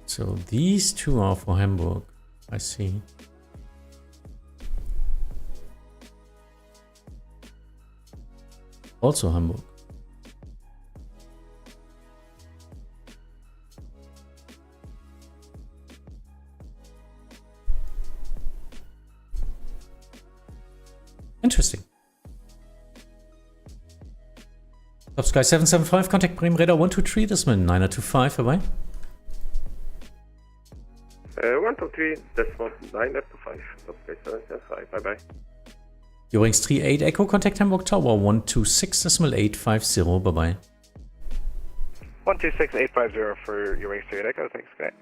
So these two are for Hamburg, I see. Also Hamburg. Interesting. Top Sky 775, contact Bremen Radar 123, this one 925, bye-bye. 123, this one 925, Top Sky 775, bye-bye. Eurings 38 Echo, contact Hamburg Tower 126.850, bye-bye. 126.850 for Eurings 38 Echo, thanks, guy.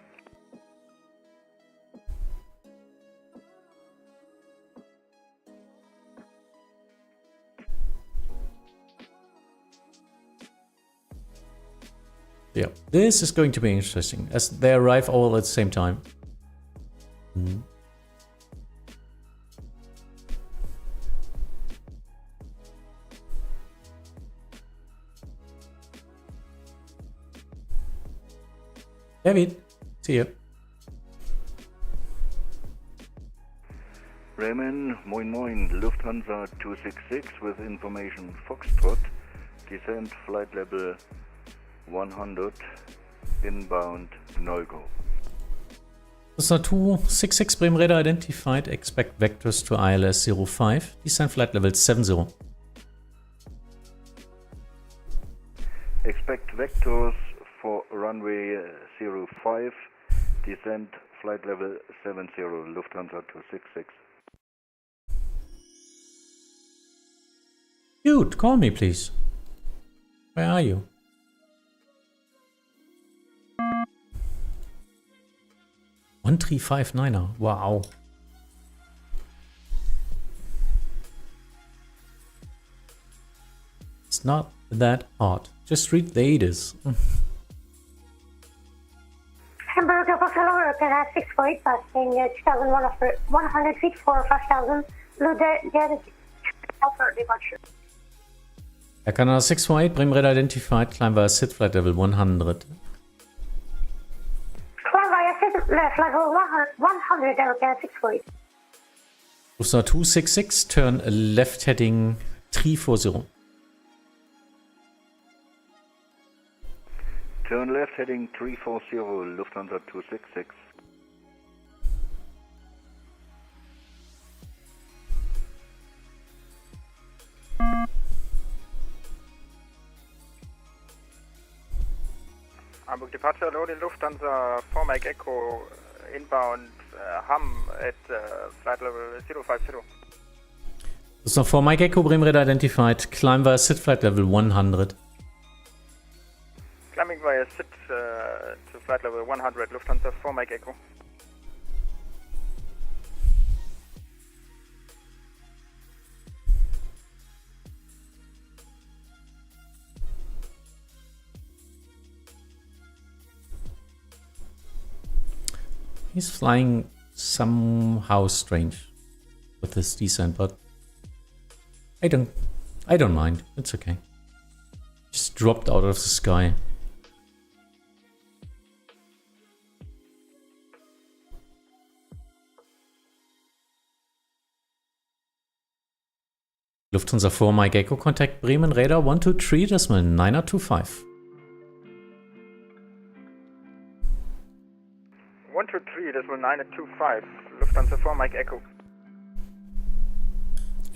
Yeah, this is going to be interesting as they arrive all at the same time. Mm-hmm. David, see you. Bremen, moin moin, Lufthansa 266 with information Foxtrot, descent flight level 100, inbound, no go. Lufthansa 266, Bremen Radar identified, expect vectors to ILS 05, descent flight level 70. Expect vectors for runway 05, descent flight level 70, Lufthansa 266. Dude, call me please. Where are you? One 359er. Wow. It's not that hard. Just read the ADDH. Hamburg Arrival, Canada 648, passing 2,100 feet for 5,000. Blue Dead, Alpha departure. Air Canada 648, Bremen Radar identified, climb via SID flight level 100. Climb via SID flight level 100, Air Canada 648. Lufthansa 266, turn left heading 340. Turn left heading 340, Lufthansa 266. Hamburg departure, loading Lufthansa 4 Mike Echo, inbound Ham at flight level 050. Lufthansa 4 Mike Echo, Bremen Radar identified, climb via SID flight level 100. Climbing via SID to flight level 100, Lufthansa 4 Mike Echo. He's flying somehow strange with this descent, but I don't mind. It's okay. dropped out of the sky. Lufthansa 4 Mike Echo, contact Bremen Radar 123.925. 123.925, Lufthansa 4 Mike Echo.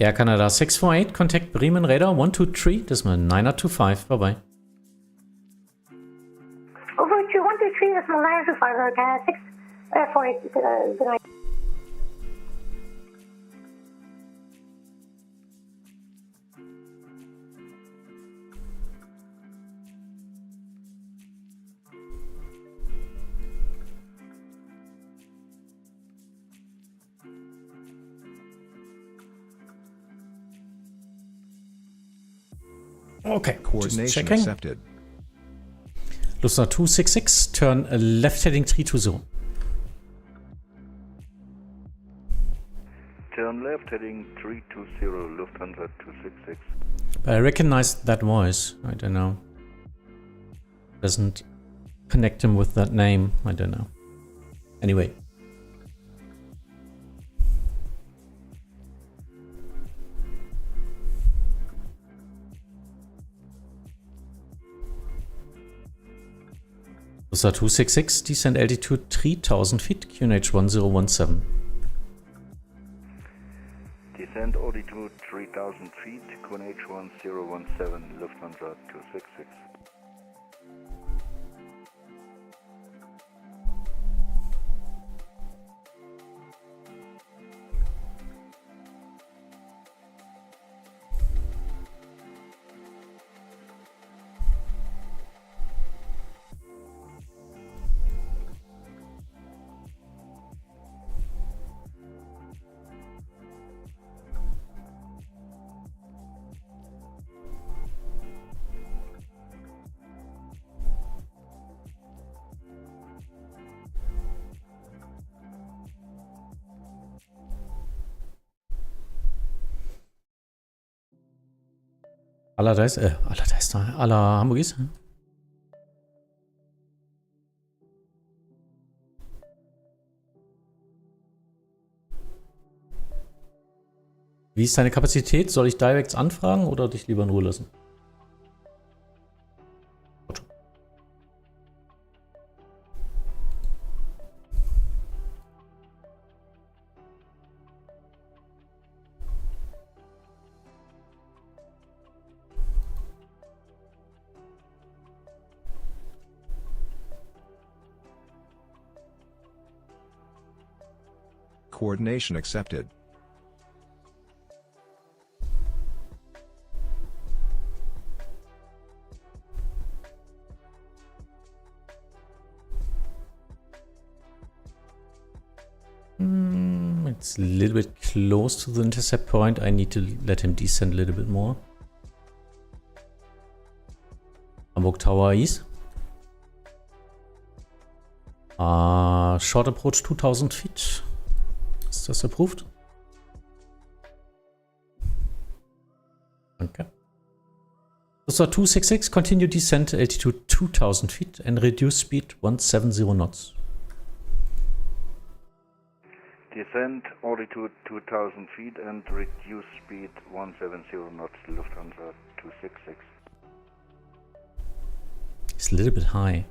Air Canada 648, contact Bremen Radar 123.925. Bye bye. Over to 123.925, 648, good night. Okay, coordination accepted. Lufthansa 266, turn left heading 320. Turn left heading 320, Lufthansa 266. I recognized that voice. I don't know. Doesn't connect him with that name. I don't know. Anyway. Lufthansa 266, descend altitude 3000 feet, QNH 1017. Descend altitude 3000 feet, QNH 1017, Lufthansa 266. Aller Hamburgis. Wie ist deine Kapazität? Soll ich Directs anfragen oder dich lieber in Ruhe lassen? Coordination accepted. It's a little bit close to the intercept point. I need to let him descend a little bit more. Hamburg Tower East. Short approach 2000 feet. Is this approved? Okay. Lufthansa 266, continue descent altitude 2000 feet and reduce speed 170 knots. Descend altitude 2000 feet and reduce speed 170 knots, Lufthansa 266. It's a little bit high.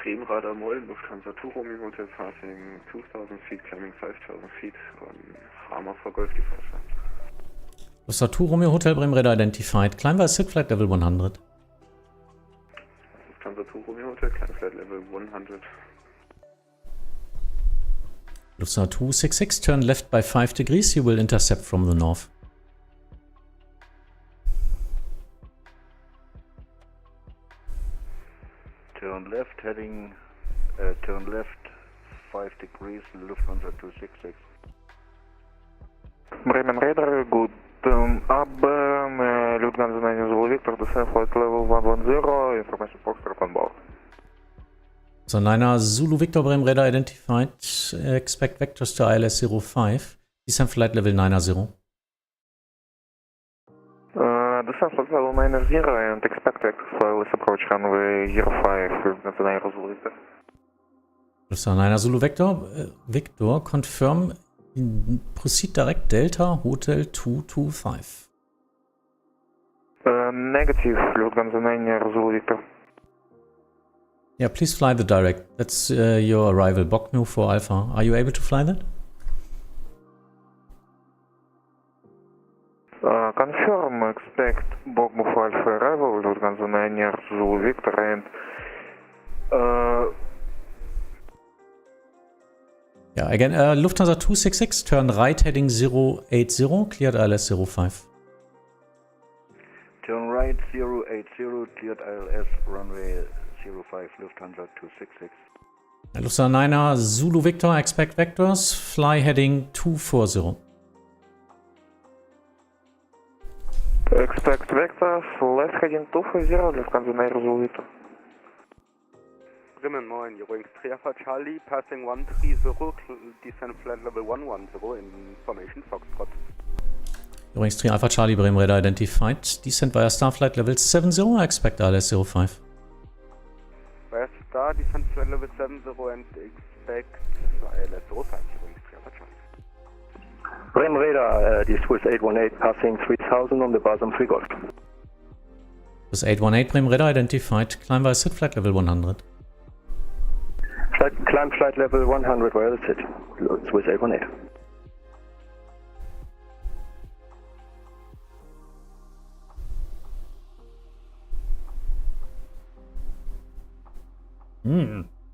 Bremen Radar Moll, Lufthansa 2 Romeo Hotel passing 2000 feet, climbing 5000 feet on Hammer for Golf departure. Lufthansa 2 Romeo Hotel Bremen Radar identified. Climb by SID flight level 100. Lufthansa 2 Romeo Hotel, climb flight level 100. Lufthansa 266, turn left by 5 degrees. You will intercept from the north. Turn left heading, turn left 5 degrees, Lufthansa 266. Bremen Radar, good. Lufthansa 9 Zulu Victor, descend flight level 110, information Foxtrot on board. So 9 Zulu Victor Bremen Radar identified. Expect vectors to ILS 05. Descend flight level 90. Descent flight level -0 and expect vector approach runway 05 Lufthansa 9 Zulu Victor. Lufthansa 9 Zulu Victor. Victor, confirm, proceed direct Delta Hotel 225. Negative Lufthansa 9 Zulu Victor. Yeah, please fly the direct. That's your arrival. Bognu for Alpha. Are you able to fly that? Confirm, expect Bognu for Alpha arrival, Lufthansa 9 Zulu Victor, and yeah, again, Lufthansa 266, turn right heading 080, cleared ILS 05. Turn right 080, cleared ILS runway 05, Lufthansa 266. Lufthansa 9 Zulu Victor, expect vectors, fly heading 240. expect vectors, left heading 240, Lufthansa 9 Zulu Victor. Bremen 9, Eurowings 3 Alpha Charlie, passing 130, descent flight level 110 in formation Foxtrot. Eurowings 3 Alpha Charlie, Bremen radar identified, descent via Starflight level 70, expect ILS 05. Via Star, descent flight level 70 and expect ILS 05, Eurowings 3 Alpha Charlie. Bremen radar, this was 818, passing 3000 on the Basam 3 Golf. This 818 Bremen radar identified, climb via SID flight level 100. Climb flight level 100 via the SID, Swiss 818.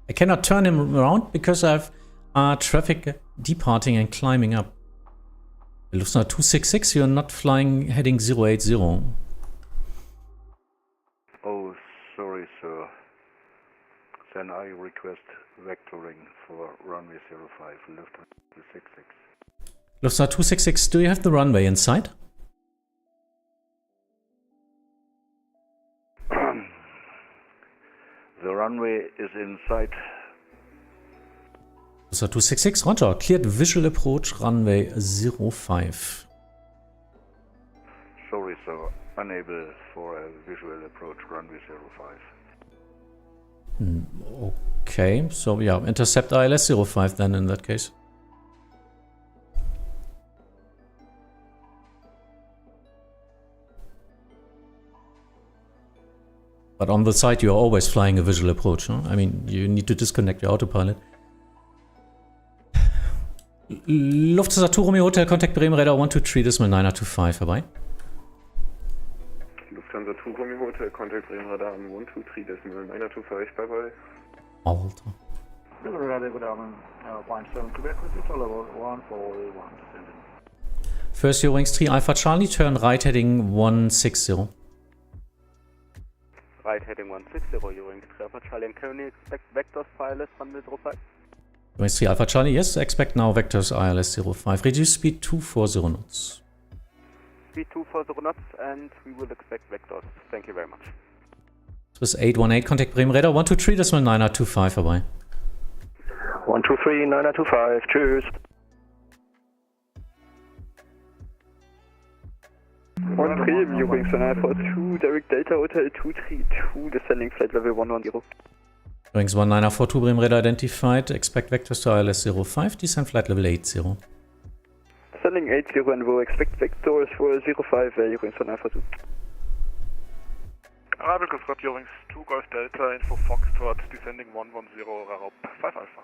I cannot turn him around because I have traffic departing and climbing up. Lufthansa 266, you're not flying heading 080. Oh, sorry, sir. Then I request vectoring for runway 05, Lufthansa 266. Lufthansa 266, do you have the runway in sight? The runway is in sight. Lufthansa 266, roger. Cleared visual approach runway 05. Sorry, sir. Unable for a visual approach runway 05. Okay, so yeah, intercept ILS 05 then in that case. But on the side you are always flying a visual approach, huh? I mean, you need to disconnect your autopilot. Lufthansa 2 Romeo Hotel, contact Bremen radar 123 decimal 925, vorbei. Lufthansa 2 Romeo Hotel, contact Bremen radar 123 decimal 925, bye bye. Alter. First Eurowings 3 Alpha Charlie, turn right heading 160. Right heading 160, Eurowings 3 Alpha Charlie, and can we expect vectors for ILS runway 05? Eurowings 3 Alpha Charlie, yes, expect now vectors ILS 05. Reduce speed 240 knots. Speed 240 knots, and we will expect vectors. Thank you very much. Swiss 818, contact Bremen radar 123 decimal 925, vorbei. 123 925, tschüss. 13, Eurowings 1 Alpha 2, direct Delta Hotel 232, descending flight level 110. Eurowings 1942 Bremen radar identified, expect vectors to ILS 05, descend flight level 80. Descending 80 and we'll expect vectors for 05, Eurowings 1 Alpha 2. Arrival Scott, Eurowings 2 Golf Delta, info Foxtrot, descending 110, Rarop 5 Alpha.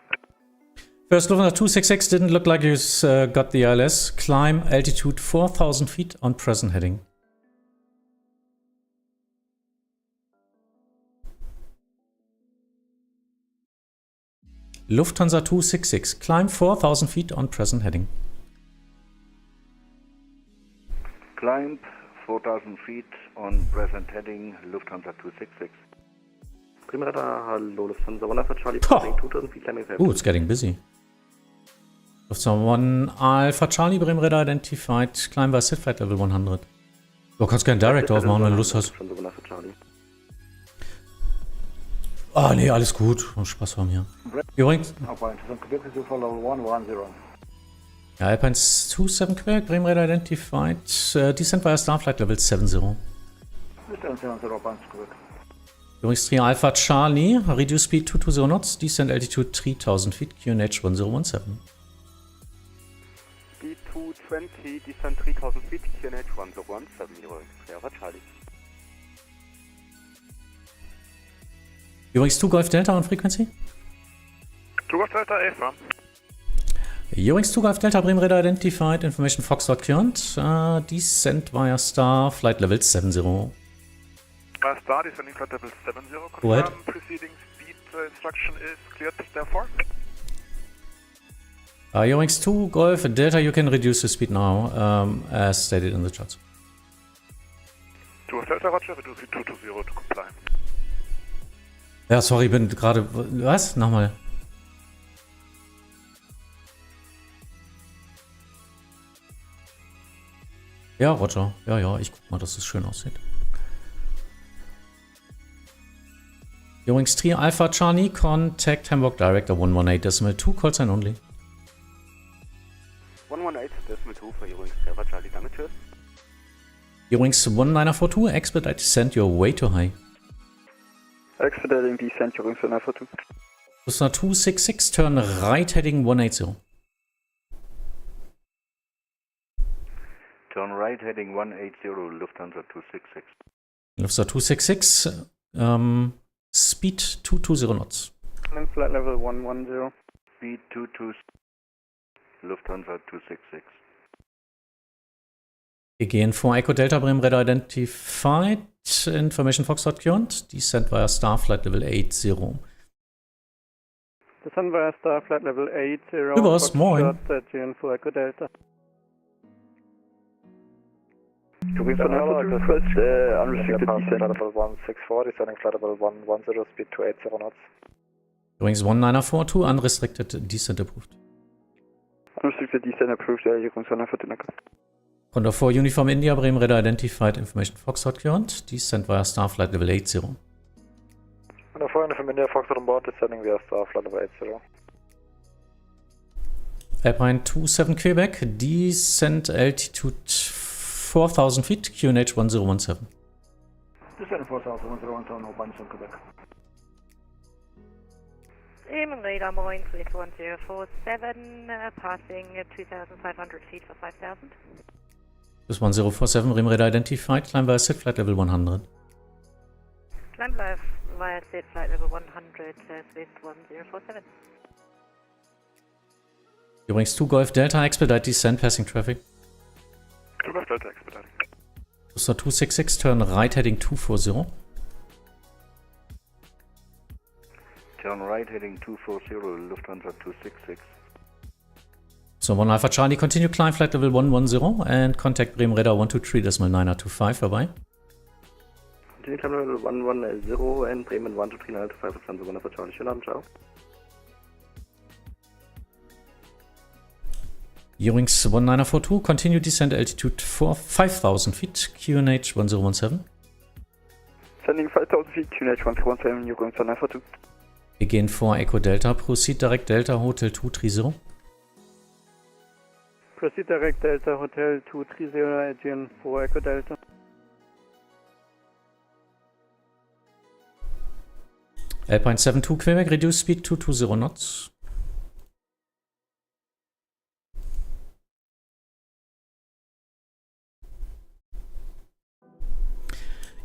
First Lufthansa 266 didn't look like you got the ILS. Climb altitude 4,000 feet on present heading. Lufthansa 266, climb 4,000 feet on present heading. Climb 4,000 feet on present heading, Lufthansa 266. Bremen radar, hallo, Lufthansa 1 Alpha Charlie, passing 2,000 feet, climbing 7. Ooh, it's getting busy. Lufthansa 1 Alpha Charlie, Bremen radar identified, climb by SID flight level 100. Du kannst gerne Direct aufmachen, wenn du Lust hast. Ah, nee, alles gut. Spaß haben hier. Übrigens. Ja, Alpine 27 Quebec, Bremen radar identified, descent via Starflight level 70. Lufthansa 70 bouncing Quebec. Übrigens 3 Alpha Charlie, reduce speed 220 knots, descend altitude 3000 feet, QNH 1017. Speed 220, descend 3000 feet, QNH 1017, übrigens 3 Alpha Charlie. Übrigens 2 Golf Delta on frequency. 2 Golf Delta, affirm. Übrigens 2 Golf Delta, Bremen Radar identified, information Foxtrot current, descend via star, flight level 70. Star descending flight level 70, Go ahead. confirm preceding speed instruction is cleared, therefore. Übrigens 2 Golf Delta, you can reduce the speed now, as stated in the charts. 2 Golf Delta, Roger, reduce speed 220 to comply. Ja, sorry, bin gerade... Was? Nochmal. Ja, Roger. Ja, ich guck mal, dass es schön aussieht. Übrigens 3 Alpha Charlie, contact Hamburg Director 118.2, call sign only. 118.2 für übrigens 3 Alpha Charlie, danke, tschüss. Übrigens 1942, expedite descent your way too high. Expediting descent, übrigens 1942. Lufthansa 266, turn right heading 180. Turn right heading 180, Lufthansa 266. Lufthansa 266, speed 220 knots. Flight level 110. Speed 22, Lufthansa 266. Again for Echo Delta Bremen Radar identified, information Foxtrot current, descent via star, flight level 80. Descent via star, flight level 80. Übers, moin. For Echo Delta. Übrigens von der unrestricted descent level 164, descending flight level 110, speed 280 knots. Übrigens 1942, unrestricted descent approved. Unrestricted descent approved, übrigens 142. Condor 4 Uniform India, Bremen Radar identified, information Foxtrot current, descent via star, flight level 80. Condor 4 Uniform India, Foxtrot on board, descending via star, flight level 80. Alpine 27 Quebec, descent altitude 4000 feet, QNH 1017. Descend 4000, 1017, no bouncing Quebec. Bremen Radar Moin 1047, passing 2500 feet for 5000. This 1047, Bremen Radar identified, climb via SID flight level 100. Climb via SID flight level 100, Swiss 1047. Übrigens 2 Golf Delta, expedite descent, passing traffic. 2 Golf Delta, expediting. Lufthansa 266, turn right heading 240. Turn right heading 240, Lufthansa 266. So 1 Alpha Charlie, continue climb flight level 110 and contact Bremen Radar 123.925, bye-bye. Continue climb level 110 and Bremen 123.925, Lufthansa 1 Alpha Charlie, schönen Abend, ciao. Übrigens 1942, continue descent altitude for 5000 feet, QNH 1017. Sending 5000 feet, QNH 1017, übrigens 1942. Again for Echo Delta, proceed direct Delta Hotel 230. Proceed direct Delta Hotel 230, again for Echo Delta. Alpine 72 Quebec, reduce speed 220 knots.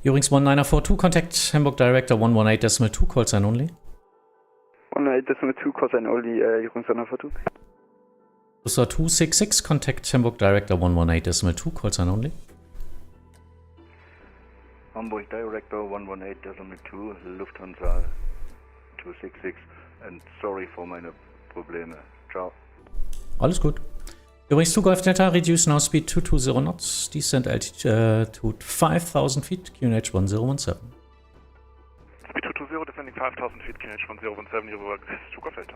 Übrigens 1942, contact Hamburg Director 118.2, call sign only. 118.2, call sign only, übrigens 142. Lufthansa 266, contact Hamburg Director 118.2, call sign only. Hamburg Director 118.2, Lufthansa 266, and sorry for meine Probleme. Ciao. Alles gut. Übrigens 2 Golf Delta, reduce now speed 220 knots, descent altitude 5000 feet, QNH 1017. Speed 220, descending 5000 feet, QNH 1017, über 2 Golf Delta.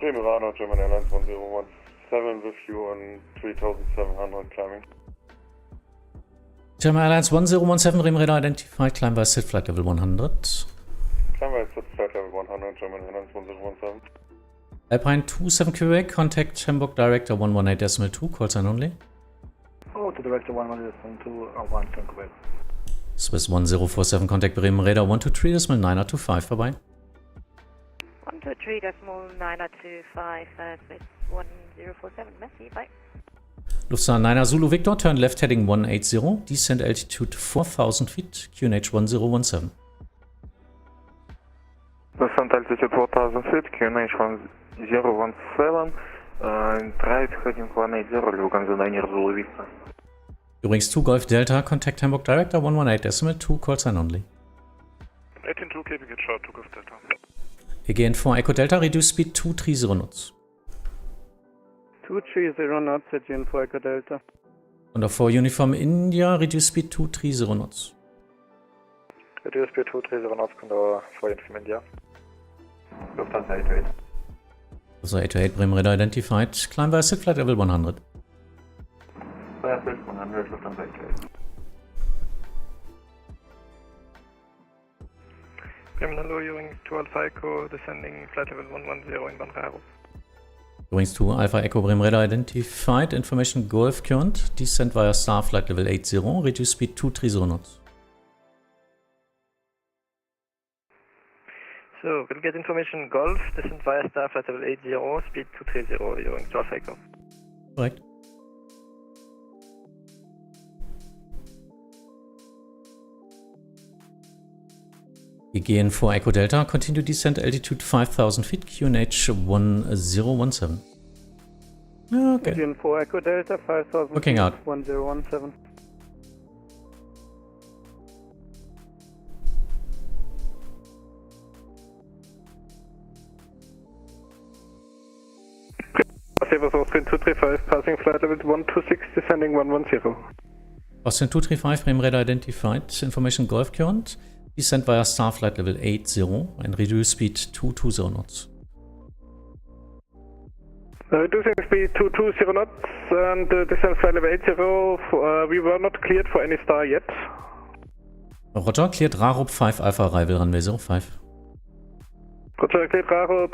Bremen Radar, German Airlines 1017 with you on 3700 climbing. German Airlines 1017, Bremen Radar identified, climb by SID flight level 100. Climb by SID flight level 100, German Airlines 1017. Alpine 27 Quebec, contact Hamburg Director 118.2, call sign only. Oh, to Director 118.2, 1 Quebec. Swiss 1047, contact Bremen Radar 123.925 vorbei. 123.925, Swiss 1047, merci, bye. Lufthansa 9er Zulu Victor, turn left heading 180, descent altitude 4000 feet, QNH 1017. Descent altitude 4000 feet, QNH 1017, right heading 180, Lufthansa 9er Zulu Victor. Übrigens 2 Golf Delta, contact Hamburg Director 118.2, call sign only. 18-2, keeping it short, 2 Golf Delta. Again 4 Echo Delta, reduce speed 230 knots. 230 knots, again 4 Echo Delta. Und for Uniform India, reduce speed 230 knots. Reduce speed 230 knots, Condor 4 Uniform India. Lufthansa 828. Also 828, Bremen Radar identified, climb via sit flight level 100. Via sit 100, Lufthansa 828. Bremen Hallo, Ewing 2 Alpha Echo, descending flight level 110 in Banrero. Übrigens 2 Alpha Echo Bremen Radar identified, information Golf current, descent via star flight level 80, reduce speed 230 knots. So, we'll get information Golf, descent via star flight level 80, speed 230, Ewing 2 Alpha Echo. Korrekt. Wir gehen vor Echo Delta, continue descent altitude 5000 feet, QNH 1017. Okay. Again 4 Echo Delta, 5000 Looking feet, out. 1017. Service Austrian 235, passing flight level 126, descending 110. Austrian 235, Bremen Radar identified, information Golf current, descent via star flight level 80 and reduce speed 220 knots. Reducing speed 220 knots and descent flight level 80, we were not cleared for any star yet. Roger, cleared Rarup 5 Alpha Arrival, runway 05. Roger, cleared Rarup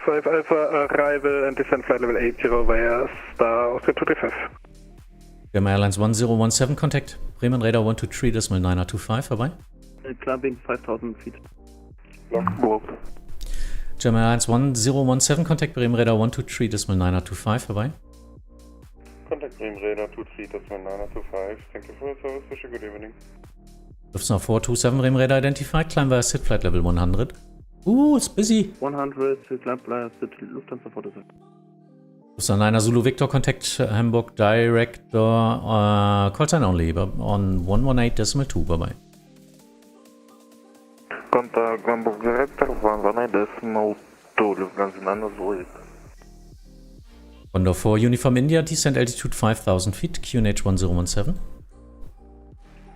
5 Alpha Arrival and descent flight level 80 via star Austrian 235. German Airlines 1017, contact Bremen Radar 123.925 vorbei. Climbing 5000 feet. Logbook. German Airlines 1017, contact Bremen Radar 123.925 vorbei. Contact Bremen Radar 23925. Thank you for your service. Wish you a good evening. Lufthansa 427, Bremen Radar identified, climb via sit flight level 100. It's busy. 100, climb via sit Lufthansa 47. Lufthansa 9er Zulu Victor, contact Hamburg Director, call sign only, on 118.2, bye-bye. Contact Hamburg Director 118.2, Lufthansa 9er Zulu. Condor 4 Uniform India, descent altitude 5000 feet, QNH 1017.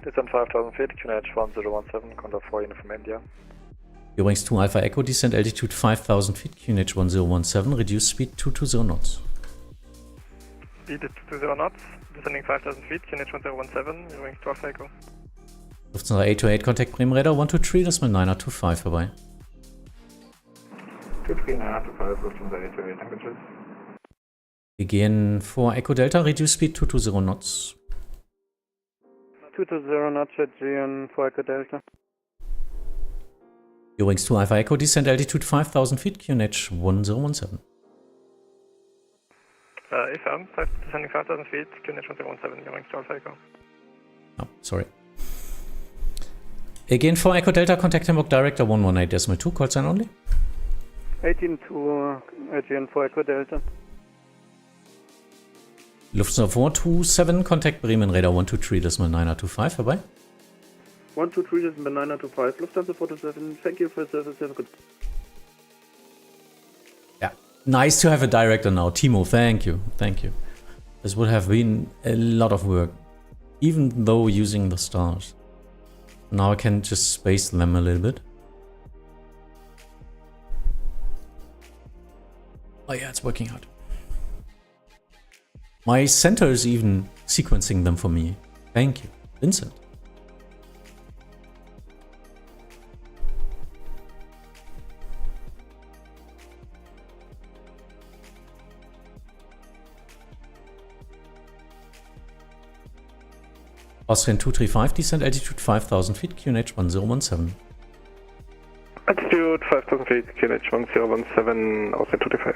Descent 5000 feet, QNH 1017, Condor 4 Uniform India. Übrigens 2 Alpha Echo, descent altitude 5000 feet, QNH 1017, reduce speed 220 knots. Speed 220 knots, descending 5000 feet, QNH 1017, Ewing 2 Alpha Echo. Lufthansa 828, contact Bremen Radar 123.925 vorbei. 23925, Lufthansa 828, temperatures. Wir gehen vor Echo Delta, reduce speed 220 knots. 220 knots, again 4 Echo Delta. Übrigens 2 Alpha Echo, descent altitude 5000 feet, QNH 1017. Affirm, descending 5000 feet, QNH 1017, Ewing 2 Alpha Echo. Oh, sorry. Again for Echo Delta, contact Hamburg Director 118.2, call sign only. 18-2, again 4 Echo Delta. Lufthansa 427, contact Bremen Radar 123.925 vorbei. 123.925, Lufthansa 47, thank you for your service, have a good. Yeah, nice to have a director now. Timo, thank you. This would have been a lot of work, even though using the stars. Now I can just space them a little bit. Oh yeah, it's working out. My center is even sequencing them for me. Thank you, Vincent. Austrian 235, descent altitude 5000 feet, QNH 1017. Altitude 5000 feet, QNH 1017, Austrian 235.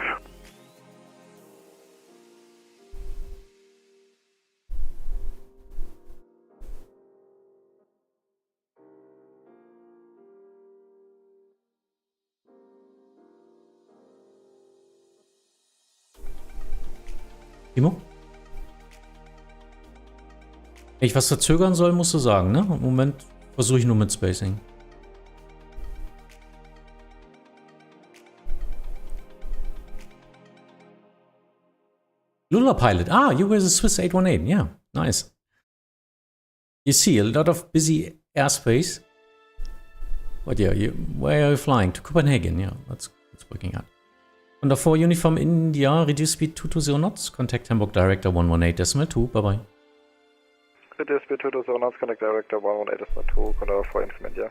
Timo? Wenn ich was verzögern soll, musst du sagen, ne? Im Moment versuche ich nur mit Spacing. Lunar Pilot. Ah, you were the Swiss 818. Yeah, nice. You see a lot of busy airspace. But yeah, where are you flying? To Copenhagen. Yeah, that's working out. Under 4 Uniform India, reduce speed 220 knots. Contact Hamburg Director 118.2. Bye bye. Reduce speed 220 knots. Contact Director 118.2. Contact 4 Uniform India.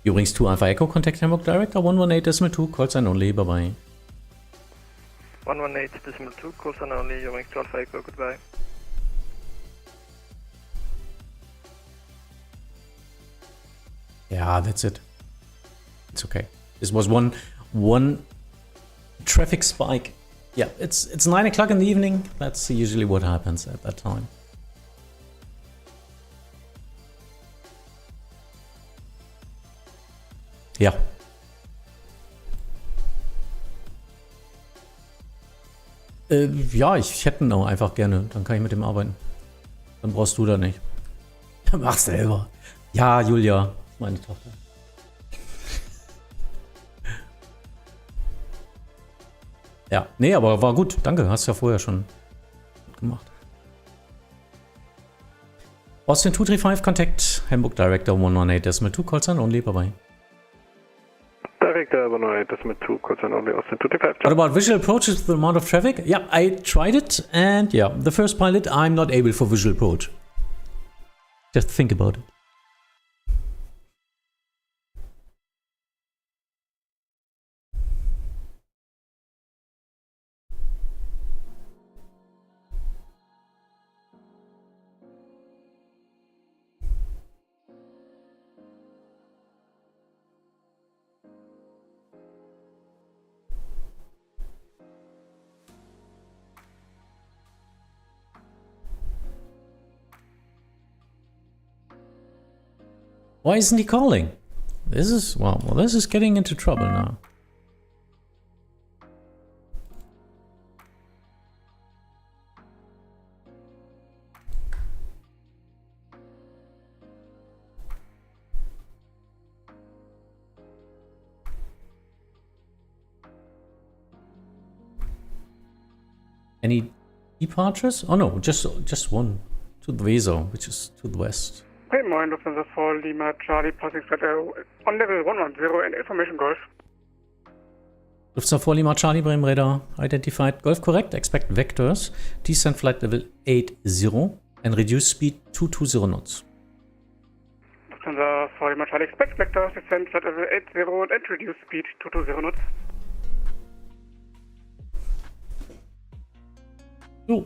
Übrigens 2 Alpha Echo, contact Hamburg Director 118.2, call sign only, bye bye. 118.2, call sign only, Übrigens 2 Alpha Echo, goodbye. Yeah, that's it. It's okay. This was one traffic spike. Yeah, it's 9 o'clock in the evening. That's usually what happens at that time. Ja. Ja, ich hätte ihn auch einfach gerne. Dann kann ich mit dem arbeiten. Dann brauchst du da nicht. Mach selber. Ja, Julia, meine Tochter. Ja, nee, aber war gut. Danke, hast ja vorher schon gut gemacht. Austrian 235, contact Hamburg Director 118.2, call sign only, bye bye. Director 118.2, call sign only, Austrian 235. What about visual approach with the amount of traffic? Yeah, I tried it, and yeah, the first pilot, I'm not able for visual approach. Just think about it. Why isn't he calling? This is, well, this is getting into trouble now. Any departures? Oh no, just one to the Weser, which is to the west. Hey, moin, Lufthansa 4 Lima Charlie, passing flight on level 110 and information Golf. Lufthansa 4 Lima Charlie, Bremen radar identified. Golf correct, expect vectors. Descent flight level 80 and reduce speed 220 knots. Lufthansa 4 Lima Charlie, expect vectors, descent flight level 80 and reduce speed 220 knots. So.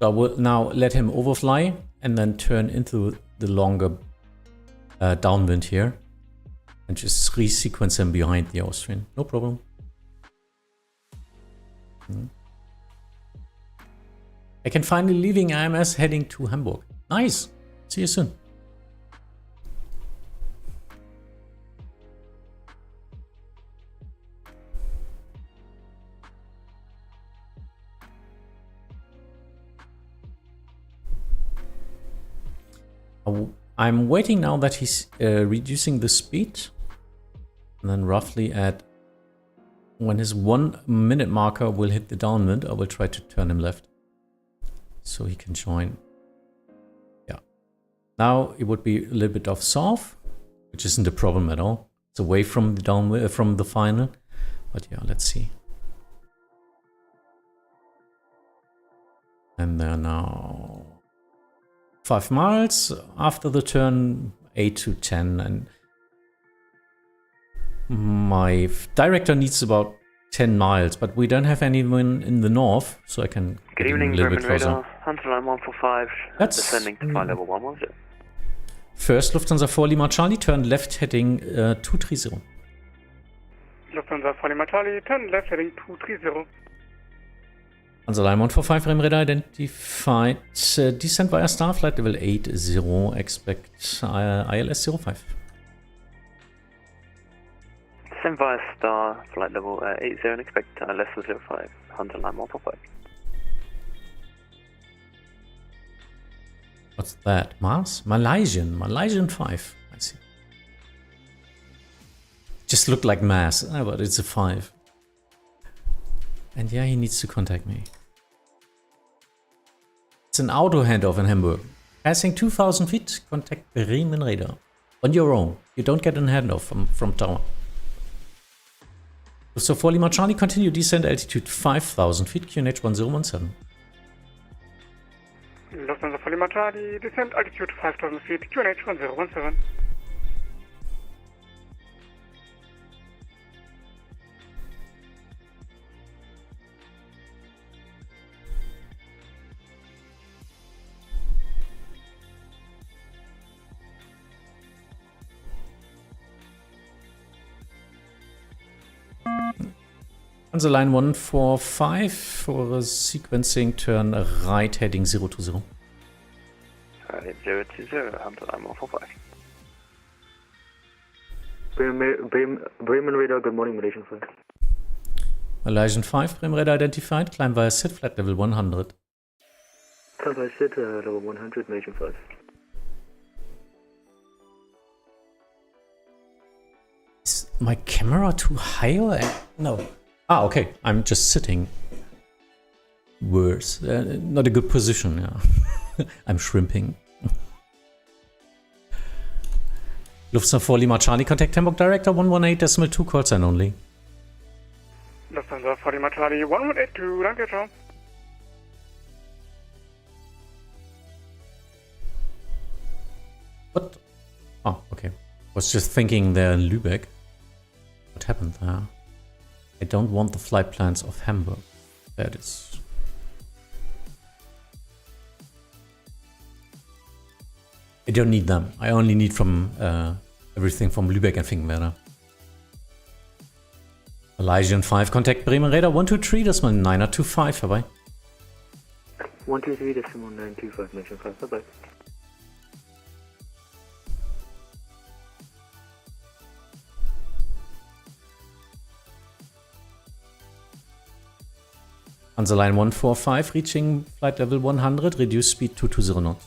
So I will now let him overfly and then turn into the longer downwind here and just resequence him behind the Austrian. No problem. I can finally leaving IMS heading to Hamburg. Nice. See you soon. I'm waiting now that he's reducing the speed, and then roughly at when his 1 minute marker will hit the downwind, I will try to turn him left so he can join. Yeah. Now it would be a little bit off south, which isn't a problem at all. It's away from the downwind, from the final. But yeah, let's see. And they're now 5 miles after the turn, 8 to 10, and my director needs about 10 miles, but we don't have anyone in the north, so I can Good get evening, a little bit Bremen closer. Radar, Hunter line 145, descending to flight level 110. First Lufthansa 4 Lima Charlie, turn left heading 230. Lufthansa 4 Lima Charlie, turn left heading 230. Lufthansa line 145, Bremen Radar identified, descent via star, flight level 80, expect ILS 05. Descend via star, flight level 80 and expect ILS 05, Hunter line 145. What's that? Mars? Malaysian 5. I see. Just looked like Mars, but it's a 5. And yeah, he needs to contact me. It's an auto handoff in Hamburg. Passing 2,000 feet, contact Bremen Radar. On your own. You don't get a handoff from tower. So 4 Lima Charlie, continue descent altitude 5,000 feet, QNH 1017. Lufthansa 4 Lima Charlie, descent altitude 5,000 feet, QNH 1017. On the line 145 for a sequencing turn right heading 020. Right, 020, Hunter line 145. Bremen Radar, good morning, Malaysian 5. Malaysian 5, Bremen Radar identified, climb via SID, flight level 100. Climb via SID, level 100, Malaysian 5. Is my camera too high or? No. Ah, okay. I'm just sitting. Worse. Not a good position, yeah. I'm shrimping. Lufthansa 4 Lima Charlie, contact Hamburg Director 118.2, call sign only. Lufthansa 4 Lima Charlie, 1182, danke, ciao. What? Oh, okay. Was just thinking there in Lübeck. What happened there? I don't want the flight plans of Hamburg. There it is. I don't need them. I only need from everything from Lübeck and Finkenwerder. Malaysian 5, contact Bremen Radar 123, das mal 925, vorbei. 123, das 925, Malaysian 5, vorbei. On the line 145, reaching flight level 100, reduce speed 220 knots.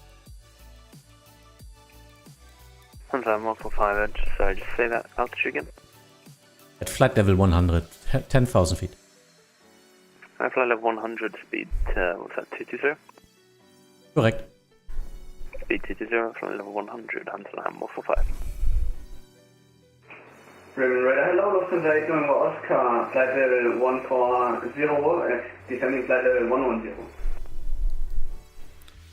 On line 145, sorry, just say that altitude again. At flight level 100, 10,000 feet. Flight level 100, speed, what's that, 220? Correct. Speed 220, flight level 100, Hunter line 145. Bremen Radar, hello, Lufthansa 8 November Oscar, flight level 140, descending flight level 110.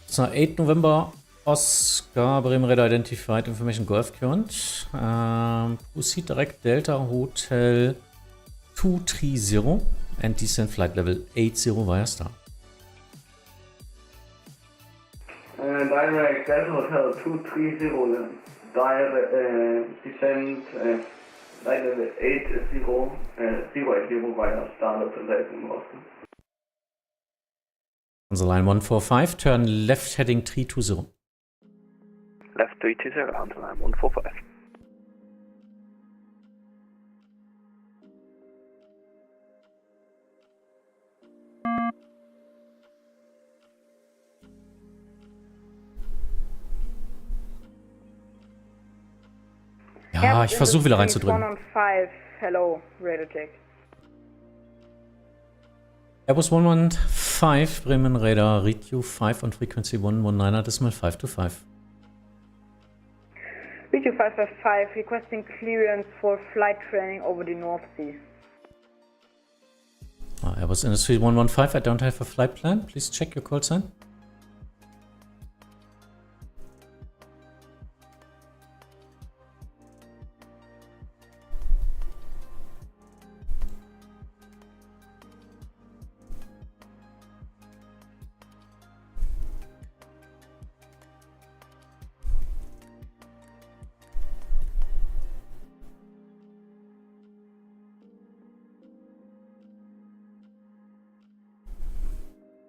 So 8 November Oscar, Bremen Radar identified, information Golf current. Proceed direct Delta Hotel 230 and descend flight level 80 via star. Direct Delta Hotel 230, direct descend flight level 80, 080 via star, Lufthansa 8 November Oscar. On the line 145, turn left heading 320. Left 320, Hunter line 145. Ja, ich versuche wieder reinzudrücken. 1 on 5, hello, radar check. Airbus 115, Bremen Radar, read you 5 on frequency 119.525. Read you 555, requesting clearance for flight training over the North Sea. Airbus Industry 115, I don't have a flight plan. Please check your call sign.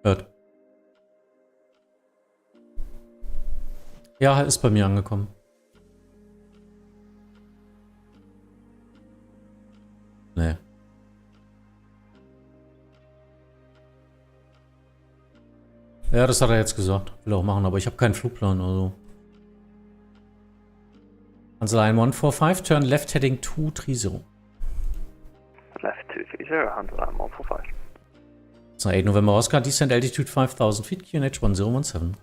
Hört. Ja, ist bei mir angekommen. Nee. Ja, das hat er jetzt gesagt. Will auch machen, aber ich habe keinen Flugplan, also. Hansa 145, turn left heading 230. Left 230, Hansa 145. So, 8 November Oscar, descent altitude 5,000 feet, QNH 1017.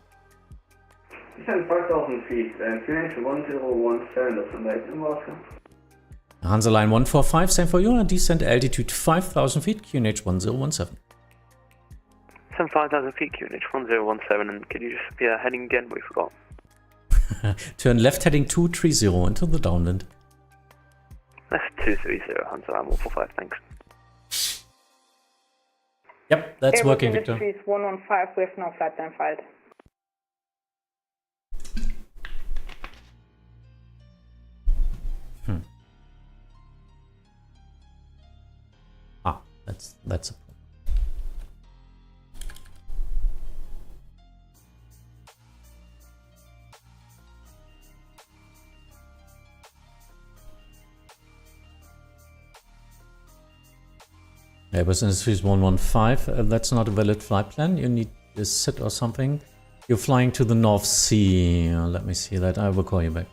Descent 5,000 feet, and QNH 1017, that's the 8 November Oscar. Hansa Line 145, same for you, descent altitude 5,000 feet, QNH 1017. Descent 5,000 feet, QNH 1017, and could you just be heading again? We forgot. Turn left heading 230 into the downwind. Left 230, Hansa Line 145, thanks. Yep, that's working, Victor. Industries 115, we have no flight plan filed. That's a problem. Airbus Industries 115, that's not a valid flight plan. You need a SIT or something. You're flying to the North Sea. Let me see that. I will call you back.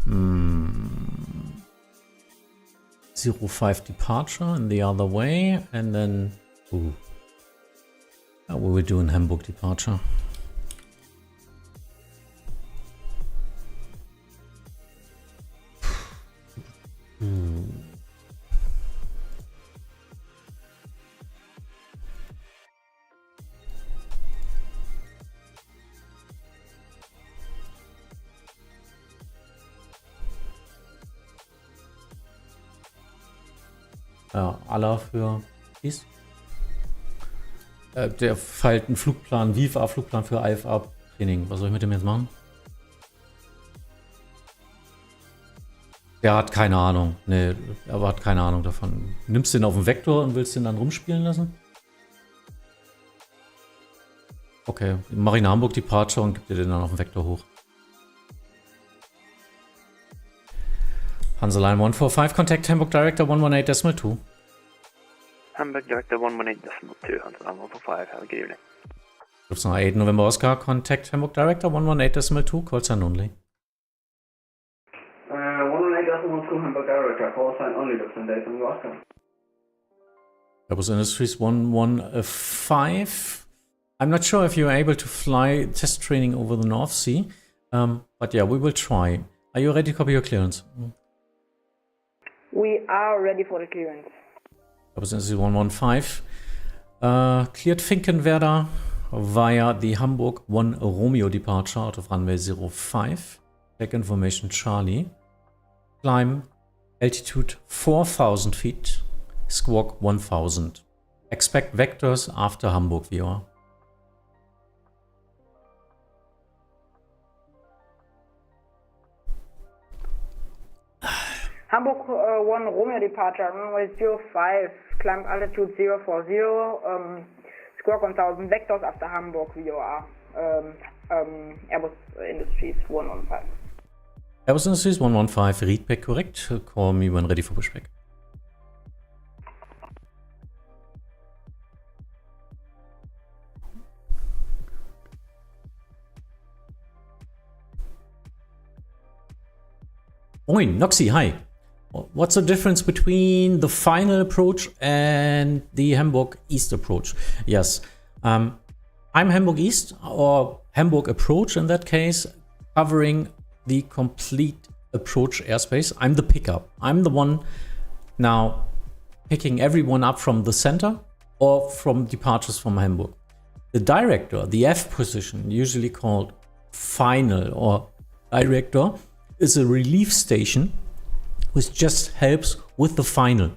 Hmm. 05 departure in the other way, and then we will do in Hamburg departure. Ja, aller für dies. Der feilt einen Flugplan, VFA-Flugplan für IFA-Training. Was soll ich mit dem jetzt machen? Der hat keine Ahnung. Nee, er hat keine Ahnung davon. Nimmst den auf den Vektor und willst den dann rumspielen lassen? Okay, mach ihn Hamburg Departure und gib dir den dann auf den Vektor hoch. Hansa Line 145, contact Hamburg Director 118.2. Hamburg Director 118.2, Hansa Line 145, have a good evening. Lufthansa 8 November Oscar, contact Hamburg Director 118.2, call sign only. 118.2, Hamburg Director, call sign only, Lufthansa 8 November Oscar. Airbus Industries 115. I'm not sure if you're able to fly test training over the North Sea, but yeah, we will try. Are you ready to copy your clearance? We are ready for the clearance. Airbus Industries 115. Cleared Finkenwerder via the Hamburg 1 Romeo departure out of runway 05. Take information Charlie. Climb altitude 4,000 feet. Squawk 1000. Expect vectors after Hamburg viewer. Hamburg 1 Romeo departure, runway 05, climb altitude 040, squawk 1000 vectors after Hamburg VOR. Airbus Industries 115. Airbus Industries 115, read back correct. Call me when ready for pushback. Moin, Noxy, hi. What's the difference between the final approach and the Hamburg East approach? Yes, I'm Hamburg East, or Hamburg approach in that case, covering the complete approach airspace. I'm the pickup. I'm the one now picking everyone up from the center or from departures from Hamburg. The director, the F position, usually called final or director, is a relief station which just helps with the final,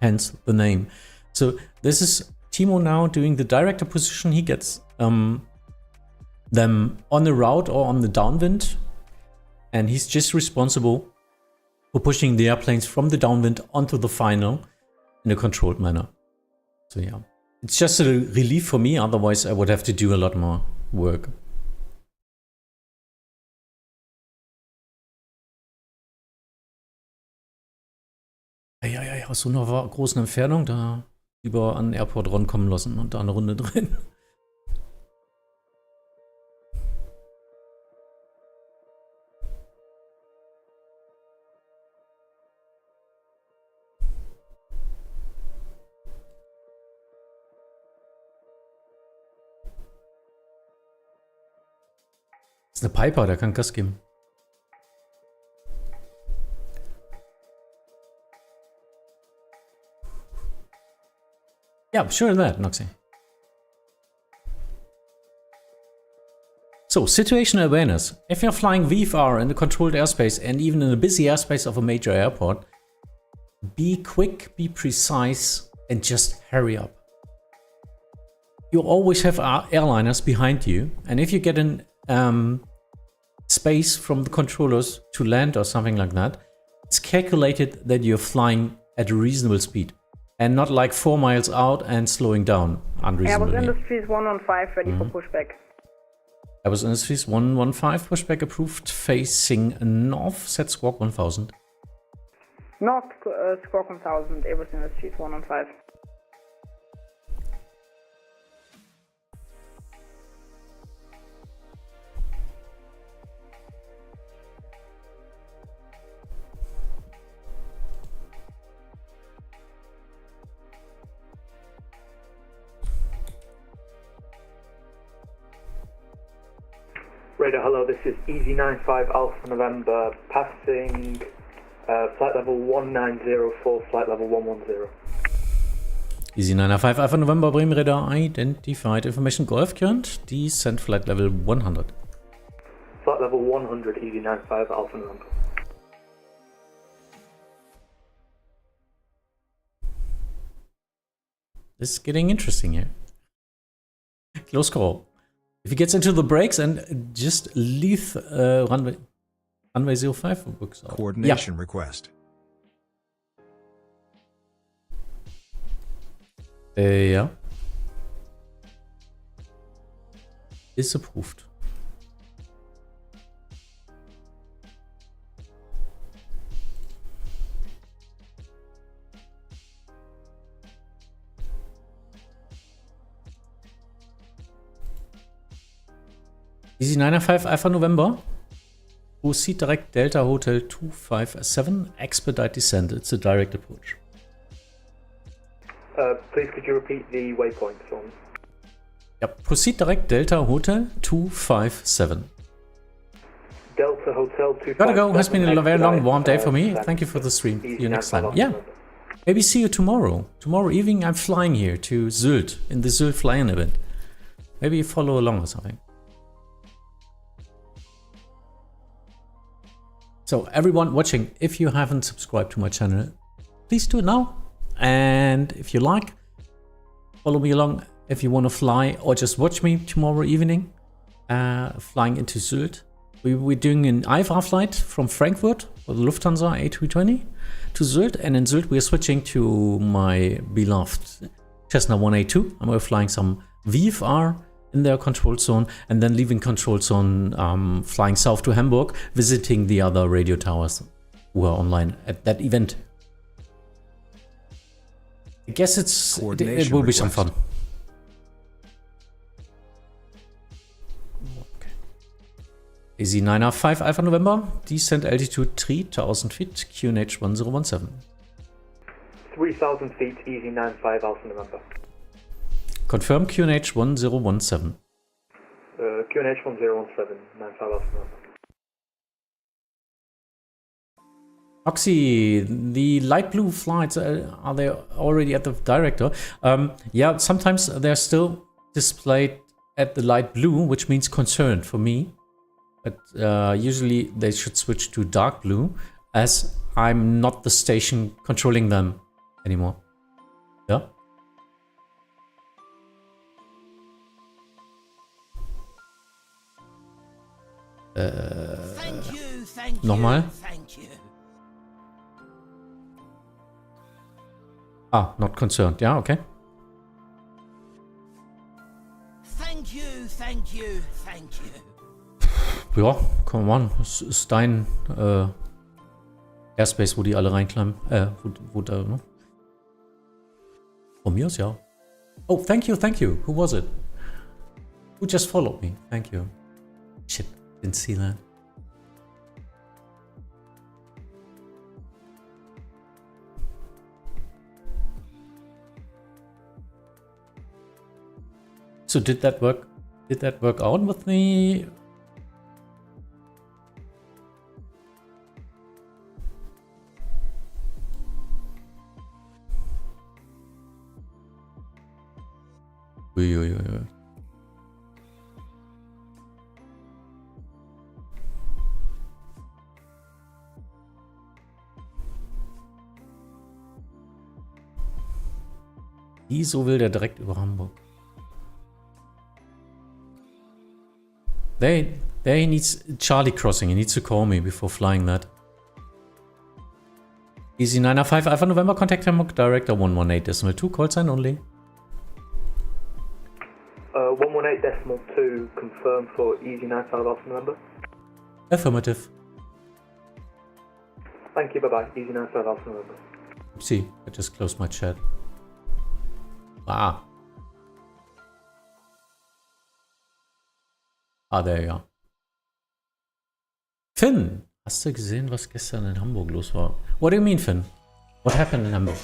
hence the name. So this is Timo now doing the director position. He gets them on the route or on the downwind, and he's just responsible for pushing the airplanes from the downwind onto the final in a controlled manner. So yeah, it's just a relief for me, otherwise I would have to do a lot more work. Ja, aus so einer großen Entfernung da lieber an den Airport rankommen lassen und da eine Runde drehen. Das ist eine Piper, der kann Gas geben. Yeah, sure that, Noxy. So, situational awareness. If you're flying VFR in the controlled airspace and even in a busy airspace of a major airport, be quick, be precise, and just hurry up. You always have airliners behind you, and if you get in space from the controllers to land or something like that, it's calculated that you're flying at a reasonable speed. And not like 4 miles out and slowing down unreasonably. Airbus Industries 115 ready for pushback. Airbus Industries 115 pushback approved, facing north, set squawk 1000. North squawk 1000, Airbus Industries 115. Radar, hello, this is Easy 95 Alpha November, passing flight level 190 flight level 110. Easy 95 Alpha November, Bremen Radar identified, information Golf current, descent flight level 100. Flight level 100, Easy 95 Alpha November. This is getting interesting here. Close call. If he gets into the brakes and just leave runway 05 works out. Coordination request. Yeah. Is approved. Easy 95 Alpha November. Proceed direct Delta Hotel 257. Expedite descent. It's a direct approach. Please could you repeat the waypoint for me? Yep. Proceed direct Delta Hotel 257. Delta Hotel 257. Gotta go. Has been a very long, warm day for me. Thank you for the stream. See you next time. Yeah. Maybe see you tomorrow. Tomorrow evening I'm flying here to Sylt in the Sylt flying event. Maybe you follow along or something. So everyone watching, if you haven't subscribed to my channel, please do it now. And if you like, follow me along if you want to fly or just watch me tomorrow evening flying into Sylt. We're doing an IFR flight from Frankfurt with Lufthansa A320 to Sylt, and in Sylt we're switching to my beloved Cessna 182 and we're flying some VFR in their control zone, and then leaving control zone, flying south to Hamburg, visiting the other radio towers who are online at that event. I guess it will be some fun. AZ9R5 Alpha November, descent altitude 3000 feet, QNH 1017. 3,000 feet, EZ95 Alpha November. Confirm QNH 1017. QNH 1017, 95 Alpha November. Oxy, the light blue flights, are they already at the director? Yeah, sometimes they're still displayed at the light blue, which means concerned for me. But usually they should switch to dark blue, as I'm not the station controlling them anymore. Yeah? Nochmal? Ah, not concerned. Ja, okay. Thank you. Ja, come on. Das ist dein Airspace, wo die alle reinklemmen. Wo da, ne? Von mir aus, ja. Oh, thank you. Who was it? Who just followed me? Thank you. Shit, didn't see that. So did that work? Did that work out with me? Ui. Wieso will der direkt über Hamburg? There he needs Charlie crossing. He needs to call me before flying that. EZ9R5 Alpha November, contact Hamburg Director 118.2, call sign only. 118.2 confirmed for EZ95 Alpha November. Affirmative. Thank you, bye-bye. EZ95 Alpha November. See, I just closed my chat. There you are. Finn, hast du gesehen, was gestern in Hamburg los war? What do you mean, Finn? What happened in Hamburg?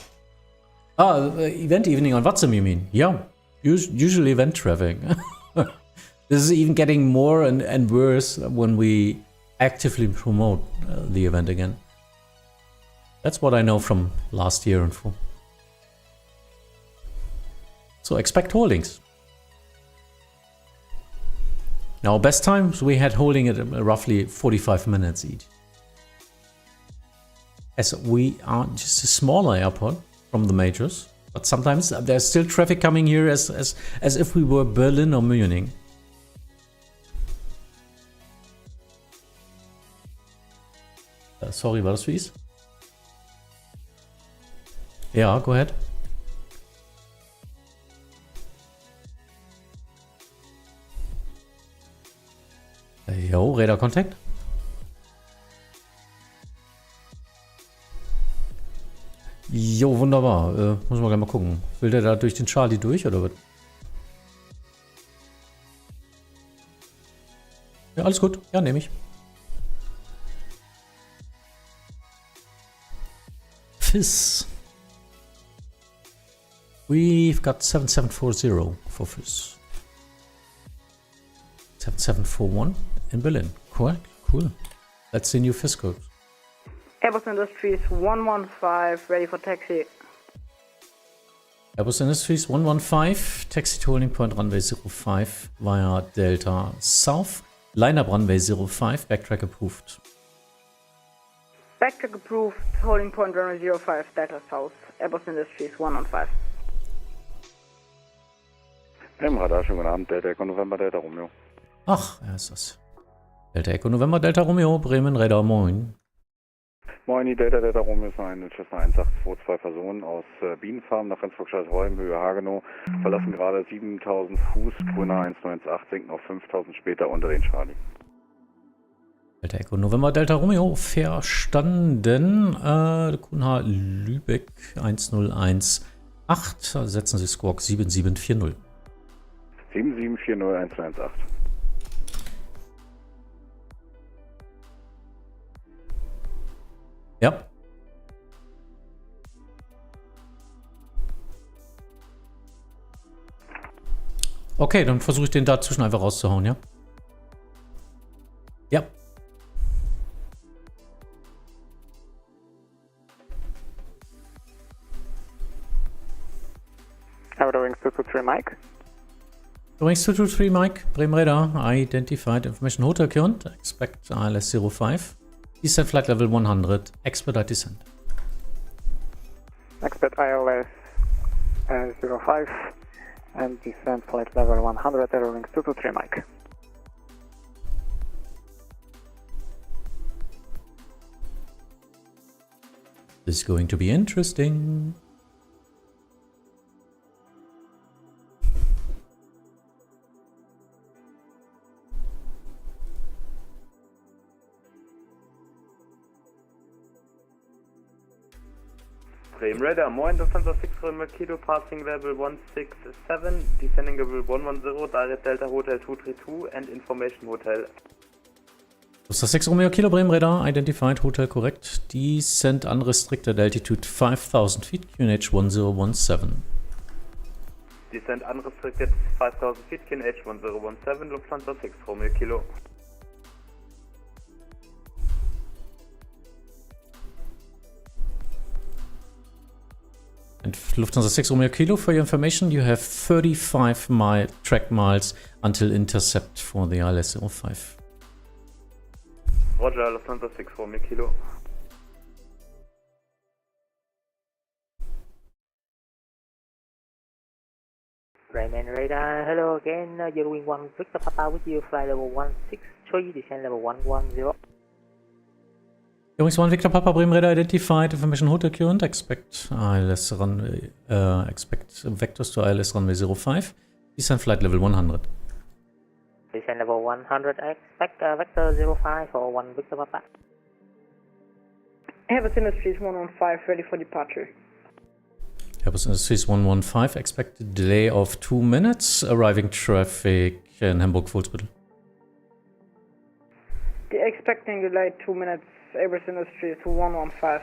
Event evening on Vatsim, you mean? Yeah, usually event traffic. This is even getting more and worse when we actively promote the event again. That's what I know from last year and full. So expect holdings. Now, best times we had holding at roughly 45 minutes each. As we are just a smaller airport from the majors, but sometimes there's still traffic coming here as if we were Berlin or Munich. Sorry, war das fies? Ja, go ahead. Jo, Radar Contact. Jo, wunderbar. Muss man gleich mal gucken. Will der da durch den Charlie durch oder was? Ja, alles gut. Ja, nehme ich. FIS. We've got 7740 for FIS. 7741 in Berlin. Cool. That's the new FIS code. Airbus Industries 115, ready for taxi. Airbus Industries 115, taxi to holding point runway 05 via Delta South. Line-up runway 05, backtrack approved. Backtrack approved, holding point runway 05, Delta South. Airbus Industries 115. Im Radar, schönen guten Abend, Delta Echo November, Delta Romeo. Ach, er ist das. Delta Echo November, Delta Romeo, Bremen, Radar, moin. Moin, die Delta Romeo ist eine Cessna 1822 Personen aus Bienenfarm nach Rendsburg-Scheißholm, Höhe Hagenow, verlassen gerade 7000 Fuß, Grüner 198, sinken auf 5000 später unter den Charlie. Delta Echo November Delta Romeo verstanden. QNH Lübeck 1018. Setzen Sie Squawk 7740. 7740 118. Ja. Okay, dann versuche ich den dazwischen einfach rauszuhauen, ja? Ja. Eurowings 223 Mike. Eurowings 223 Mike, Bremen Radar, identified information hotel current, expect ILS 05. Descent flight level 100, expedite descent. Expect ILS 05 and descent flight level 100, Eurowings 223 Mike. This is going to be interesting. Bremen Radar, moin, Lufthansa 6 Kilo, passing level 167, descending level 110, direct Delta Hotel 232 and information hotel. Lufthansa 6 Romeo Kilo, Bremen Radar, identified hotel correct, descent unrestricted altitude 5000 feet, QNH 1017. Descent unrestricted 5000 feet, QNH 1017, Lufthansa 6 Romeo Kilo. And Lufthansa 6 Romeo Kilo, for your information, you have 35 track miles until intercept for the ILS 05. Roger, Lufthansa 6 Romeo Kilo. Bremen Radar, hello again, Eurowing 1 Victor Papa with you, flight level 163, descent level 110. Eurowings 1 Victor Papa, Bremen Radar, identified information hotel current, expect ILS runway, expect vectors to ILS runway 05, descent flight level 100. Descent level 100, expect vector 05 or 1 Victor Papa. Airbus Industries 115, ready for departure. Airbus Industries 115, expected delay of 2 minutes, arriving traffic in Hamburg Fuhlsbüttel. Expecting delay 2 minutes, Airbus Industries 115.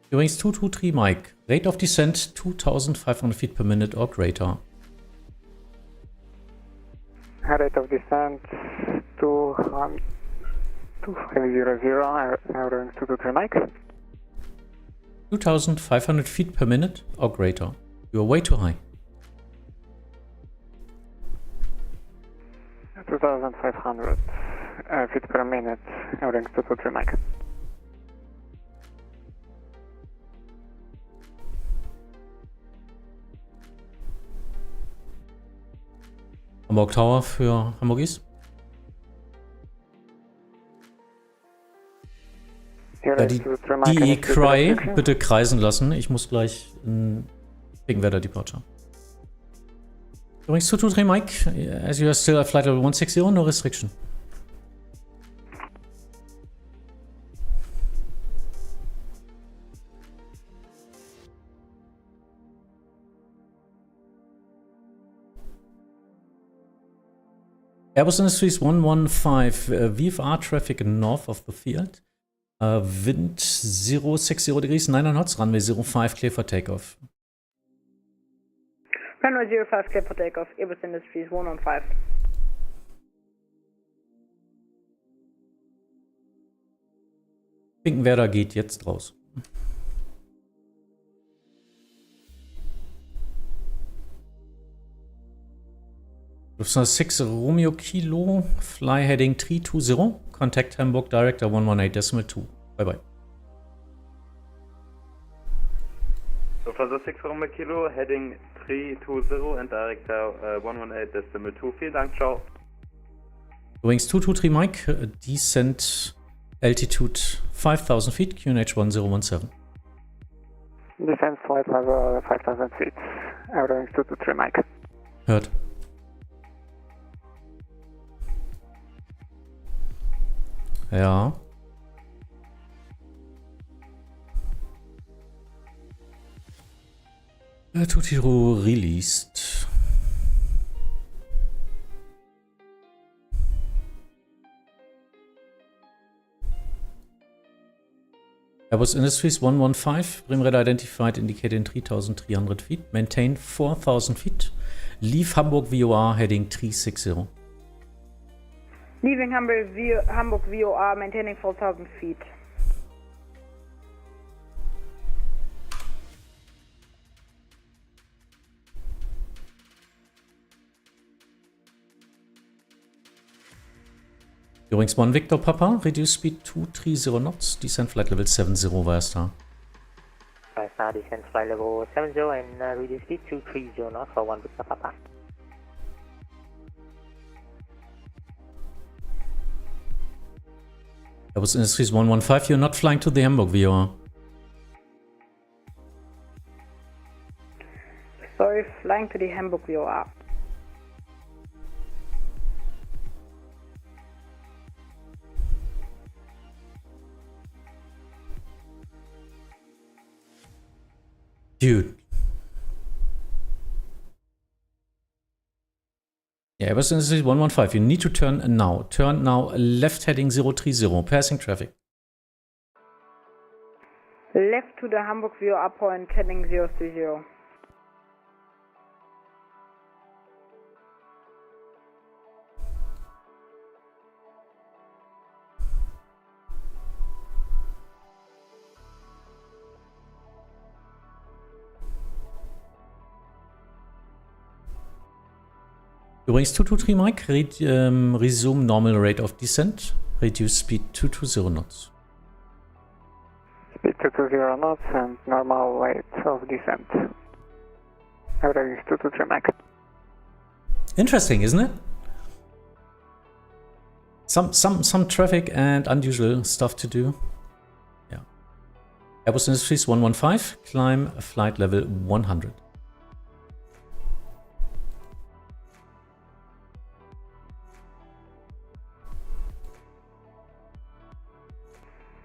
Eurowings 223 Mike, rate of descent 2500 feet per minute or greater. Rate of descent 2500, Eurowings 223 Mike. 2500 feet per minute or greater. You are way too high. 2500 feet per minute, Eurowings 223 Mike. Hamburg Tower für Hamburg East. Ja, die DE-Cry bitte kreisen lassen. Ich muss gleich wegen Weather Departure. Übrigens 223 Mike, as you are still at flight level 160, no restriction. Airbus Industries 115, VFR traffic north of the field. Wind 060 degrees, 9 knots, runway 05 clear for takeoff. Runway 05 clear for takeoff, Airbus Industries 115. Finkenwerder geht jetzt raus. Lufthansa 6 Romeo Kilo, fly heading 320, contact Hamburg Director 118.2. Bye bye. Further 6 Romeo Kilo, heading 320 and direct 118.2. Vielen Dank, ciao. Wings 223 Mike, descent altitude 5,000 feet, QNH 1017. Descent flight level 5,000 feet. Eurowings 223 Mike. Hört. Ja. Tutiro released. Airbus Industries 115, Bremen radar identified, indicating 3,300 feet, maintain 4,000 feet, leave Hamburg VOR heading 360. Leaving Hamburg VOR, maintaining 4,000 feet. Eurowings 1 Victor Papa, reduce speed 230 knots, descent flight level 70 via star. 5 star, descent flight level 70 and reduce speed 230 knots for 1 Victor Papa. Airbus Industries 115, you're not flying to the Hamburg VOR. Sorry, flying to the Hamburg VOR. Dude. Yeah, Airbus Industries 115, you need to turn now. Turn now, left heading 030, passing traffic. Left to the Hamburg VOR point, heading 030. Übrigens 223 Mike, resume normal rate of descent, reduce speed 220 knots. Speed 220 knots and normal rate of descent. Eurowings 223 Mike. Interesting, isn't it? Some traffic and unusual stuff to do. Yeah. Airbus Industries 115, climb flight level 100.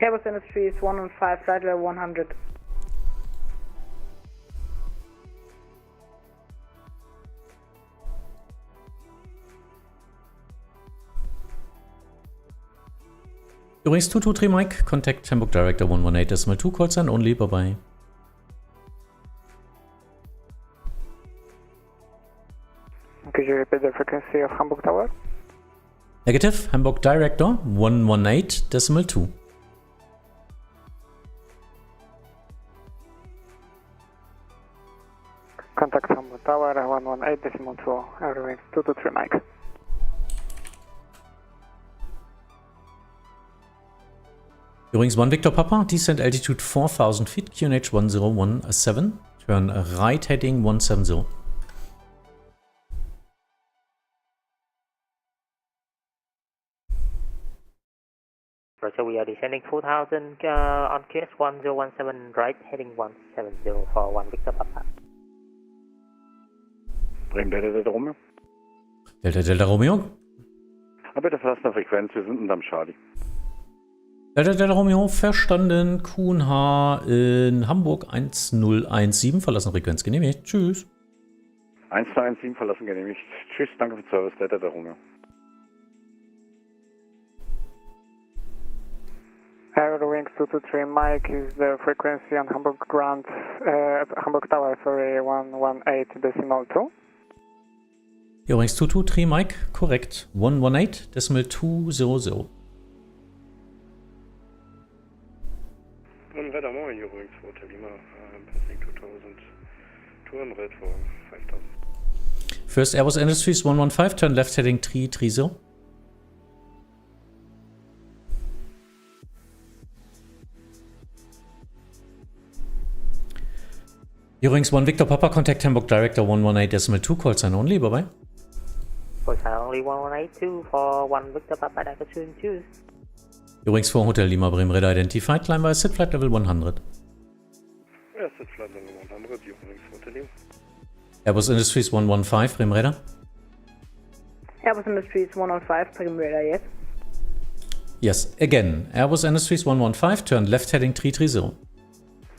Airbus Industries 115, flight level 100. Übrigens 223 Mike, contact Hamburg Director 118.2, call sign only, bye bye. Could you repeat the frequency of Hamburg Tower? Negative, Hamburg Director 118.2. Contact Hamburg Tower 118.2, Eurowings 223 Mike. Übrigens 1 Victor Papa, descent altitude 4,000 feet, QNH 1017, turn right heading 170. Roger, we are descending 4,000 on QNH 1017, right heading 170 for 1 Victor Papa. Bremen Delta Delta Romeo. Delta Delta Romeo. Bitte verlassene Frequenz, wir sind unterm Charlie. Delta Delta Romeo, verstanden. QNH in Hamburg 1017, verlassen Frequenz genehmigt. Tschüss. 1017, verlassen genehmigt. Tschüss, danke für den Service, Delta Delta Romeo. Eurowings 223 Mike is the frequency on Hamburg Ground, Hamburg Tower, sorry, 118.2. Übrigens 223 Mike, korrekt. 118.200. One weather more, Eurowings 4 Lima, passing 2,200 for 5,000. First Airbus Industries 115, turn left heading 330. Eurings 1 Victor Papa, contact Hamburg Director 118.2, call sign only, bye bye. Call sign only 1182 for 1 Victor Papa, Delta 2 and 2. Eurings 4 Hotel Lima Bremen Radar identified, climb by SID flight level 100. Ja, SID flight level 100, Eurings Hotel Lima. Airbus Industries 115, Bremen Radar. Airbus Industries 115, Bremen Radar, yes. Yes, again, Airbus Industries 115, turn left heading 330.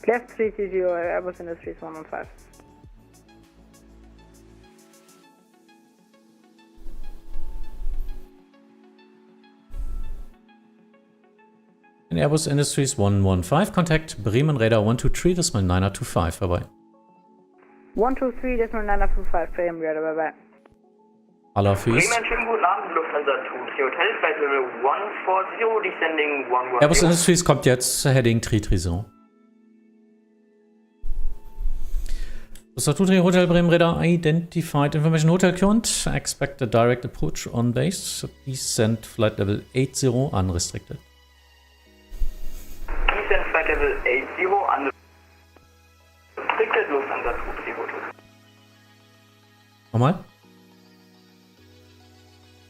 Left 330, Airbus Industries 115. In Airbus Industries 115, contact Bremen Radar 123.925, bye bye. 123.925, Bremen Radar, bye bye. Allah Hafiz. Bremen, schönen guten Abend, Lufthansa 23 Hotel, Flight Level 140, descending 110. Airbus Industries kommt jetzt, heading 330. Lufthansa Hotel Bremen Radar identified information hotel current, expect a direct approach on base, descent flight level 80 unrestricted. Descent Flight Level 80 unrestricted, Lufthansa 23 Hotel. Nochmal?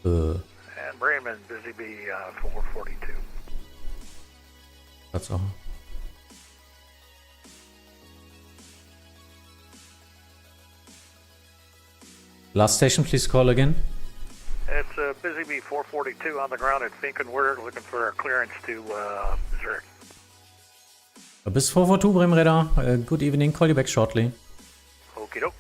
And Bremen, busy bee 442. That's all. Last station, please call again. It's busy bee 442 on the ground at Finkenwerder, looking for a clearance to Zurich. Bis 442 Bremen Radar. Good evening, call you back shortly. Okie doke.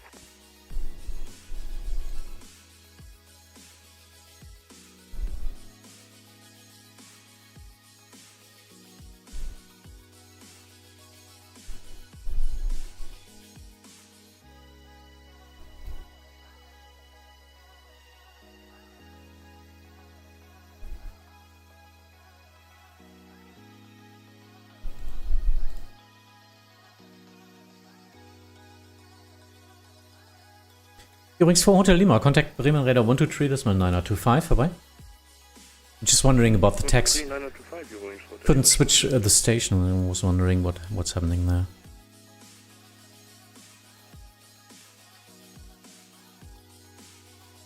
Übrigens 4 Hotel Lima, contact Bremen Radar 123.925, bye. Just wondering about the tax. Couldn't switch the station, I was wondering what's happening there.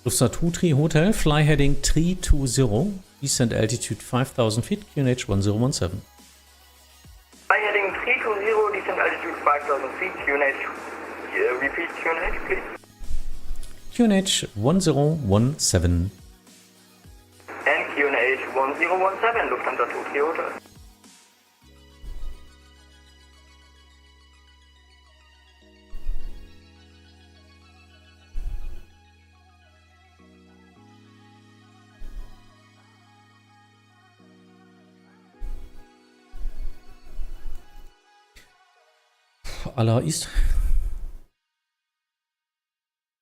Lufthansa 23 Hotel, fly heading 320, descent altitude 5000 feet, QNH 1017. Fly heading 320, descent altitude 5000 feet, QNH, repeat QNH please. QNH 1017. And QNH 1017, Lufthansa 23 Hotel. Allah East.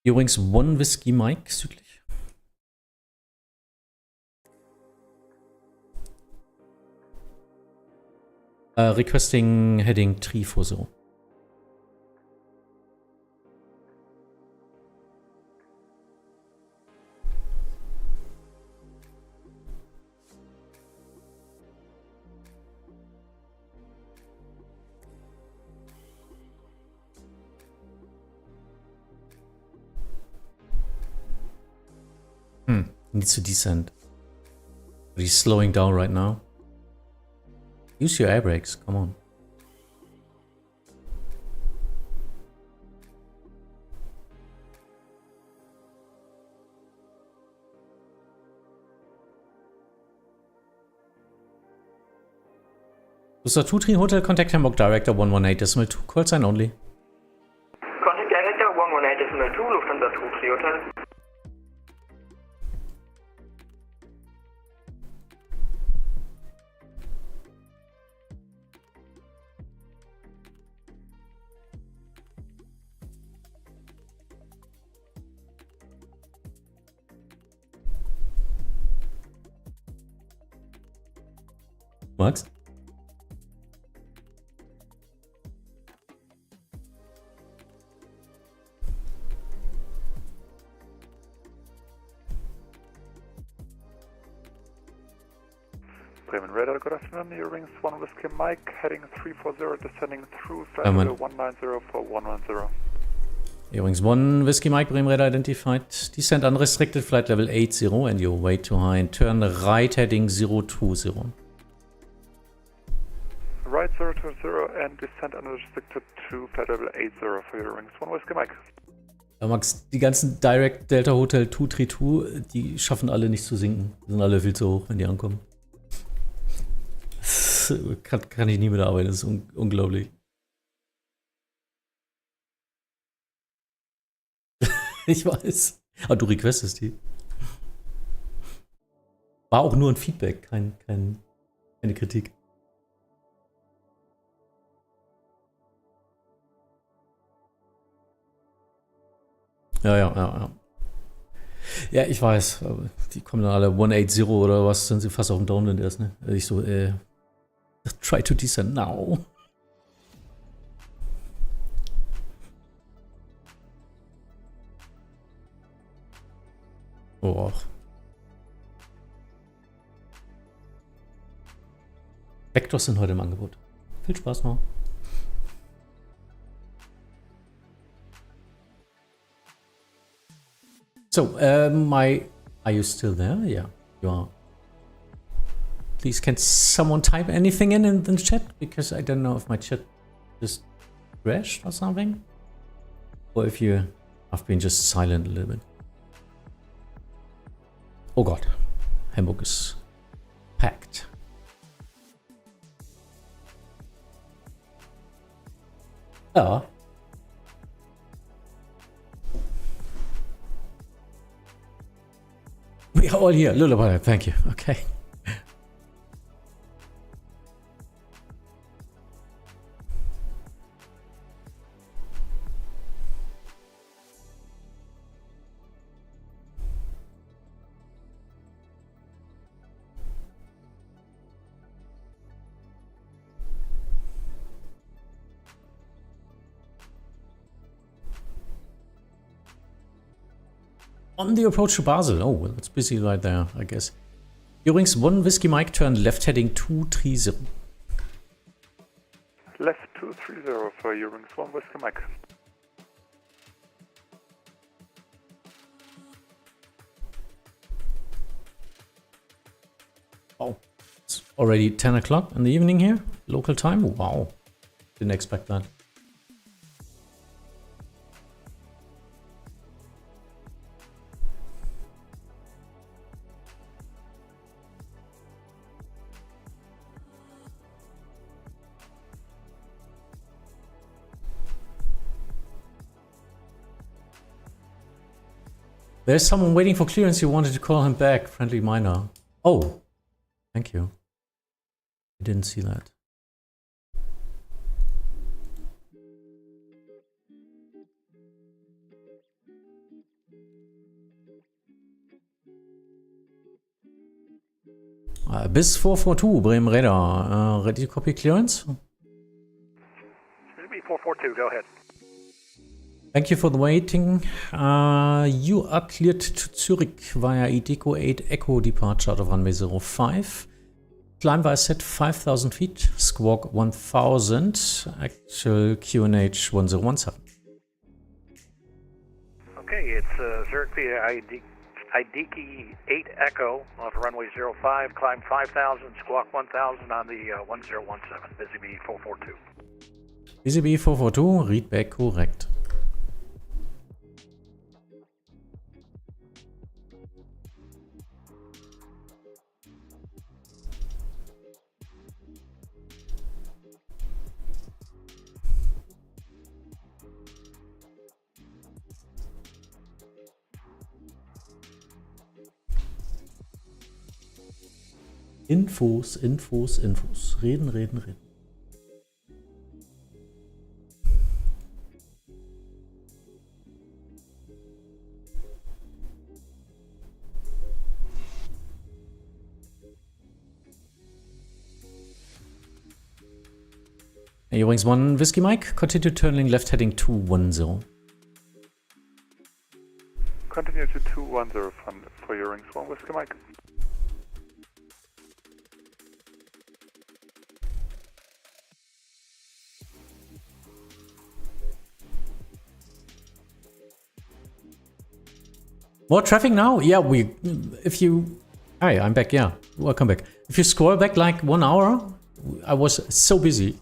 Übrigens 1 Whiskey Mike südlich. Requesting heading 340. Needs to descend. But he's slowing down right now. Use your air brakes, come on. Lufthansa 23 Hotel, contact Hamburg Director 118.2, call sign only. Contact Director 118.2, Lufthansa 23 Hotel. Max? Bremen Radar, good afternoon. Eurowings 1 Whiskey Mike, heading 340, descending through flight level 190 for 110. Eurowings 1 Whiskey Mike, Bremen Radar identified. Descent unrestricted, flight level 80 and your way too high. And turn right heading 020. Right 020 and descent unrestricted to flight level 80 for Eurowings 1 Whiskey Mike. Max, die ganzen Direct Delta Hotel 232, die schaffen alle nicht zu sinken. Die sind alle viel zu hoch, wenn die ankommen. Das kann ich nie mit arbeiten, das ist unglaublich. Ich weiß. Aber du requestest die. War auch nur ein Feedback, keine Kritik. Ja. Ja, ich weiß. Die kommen dann alle 180 oder was, sind sie fast auf dem Downwind erst, ne? Ich so, try to descend now. Oh. Vectors sind heute im Angebot. Viel Spaß noch. So, are you still there? Yeah, you are. Please, can someone type anything in the chat? Because I don't know if my chat just crashed or something. Or if you have been just silent a little bit. Oh God, Hamburg is packed. Ja. We are all here. Lullaby, thank you. Okay. On the approach to Basel. Oh, well, it's busy right there, I guess. Eurowings 1 Whiskey Mike, turn left heading 230. Left 230 for Eurowings 1 Whiskey Mike. Oh, it's already 10 o'clock in the evening here, local time. Wow, didn't expect that. There's someone waiting for clearance. You wanted to call him back. Friendly minor. Oh, thank you. I didn't see that. Bis 442, Bremen Radar. Ready to copy clearance? It'll be 442, go ahead. Thank you for the waiting. You are cleared to Zurich via EDDH 8 Echo departure out of runway 05. Climb via set 5,000 feet, squawk 1,000, actual QNH 1017. Okay, it's Zurich via EDDH 8 Echo off runway 05, climb 5,000, squawk 1,000 on the 1017, Busy Bee 442. Busy Bee 442, read back correct. Infos. Reden. Eurowings 1 Whiskey Mike, continue turning left heading 210. Continue to 210 for Eurowings 1 Whiskey Mike. More traffic now? Yeah, if you... Hi, I'm back, yeah. Welcome back. If you scroll back like 1 hour, I was so busy.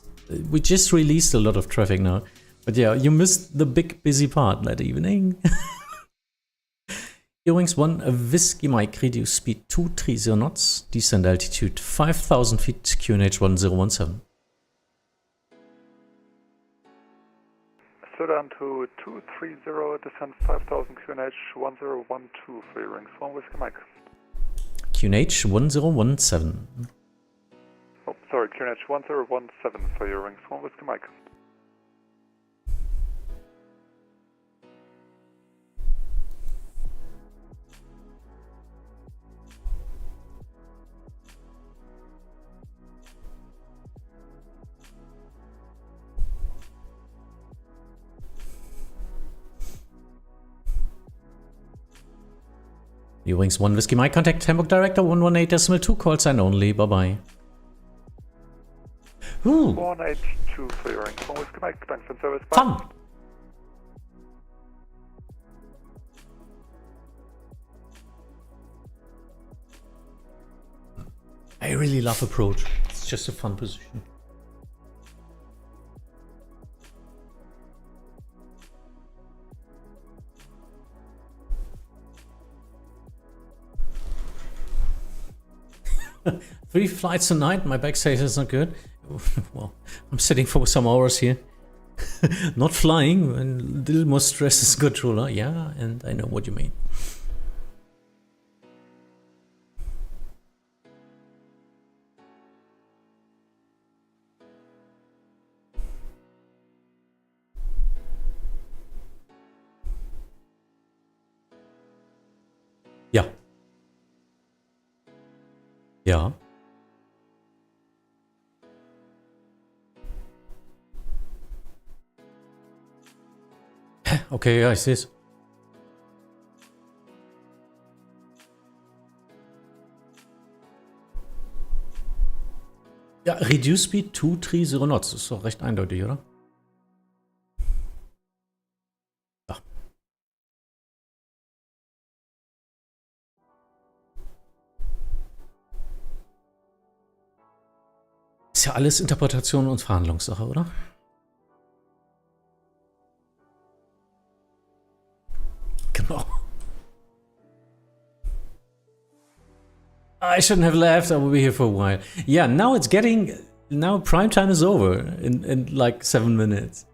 We just released a lot of traffic now. But yeah, you missed the big busy part that evening. Eurowings 1 Whiskey Mike, reduce speed 230 knots, descend altitude 5,000 feet, QNH 1017. Slow down to 230, descend 5,000, QNH 1012 for Eurowings 1 Whiskey Mike. QNH 1017. Oh, sorry, QNH 1017 for Eurowings 1 Whiskey Mike. Eurowings 1 Whiskey Mike, contact Hamburg Director 118.2, call sign only, bye bye. 182 for Eurowings 1 Whiskey Mike, thanks for service, bye. Fun! I really love approach, it's just a fun position. Three flights a night, my back says it's not good. Well, I'm sitting for some hours here. Not flying, and a little more stress as controller. Yeah, and I know what you mean. Ja. Ja. Okay, yeah, I see it. Ja, reduce speed 230 knots. Das ist doch recht eindeutig, oder? Ja. Ist ja alles Interpretation und Verhandlungssache, oder? Genau. I shouldn't have left, I will be here for a while. Yeah, now it's getting... Now prime time is over in like 7 minutes.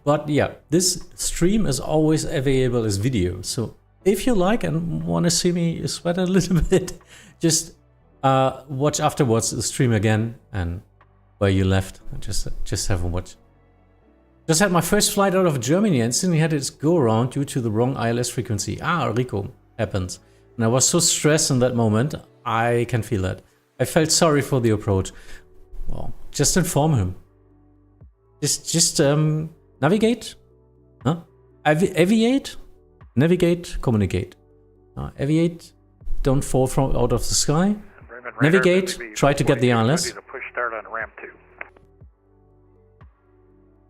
But yeah, this stream is always available as video. So if you like and want to see me sweat a little bit, just watch afterwards the stream again and where you left. Just have a watch. Just had my first flight out of Germany and suddenly had it go around due to the wrong ILS frequency. Ah, Rico, happens. And I was so stressed in that moment, I can feel that. I felt sorry for the approach. Well, just inform him. Just navigate. Huh? Aviate? Navigate, communicate. Aviate, don't fall from out of the sky. Navigate, try to get the ILS. Push start on ramp 2.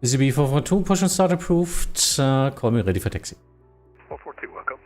ZB 442, push and start approved. Call me ready for taxi. 442, welcome.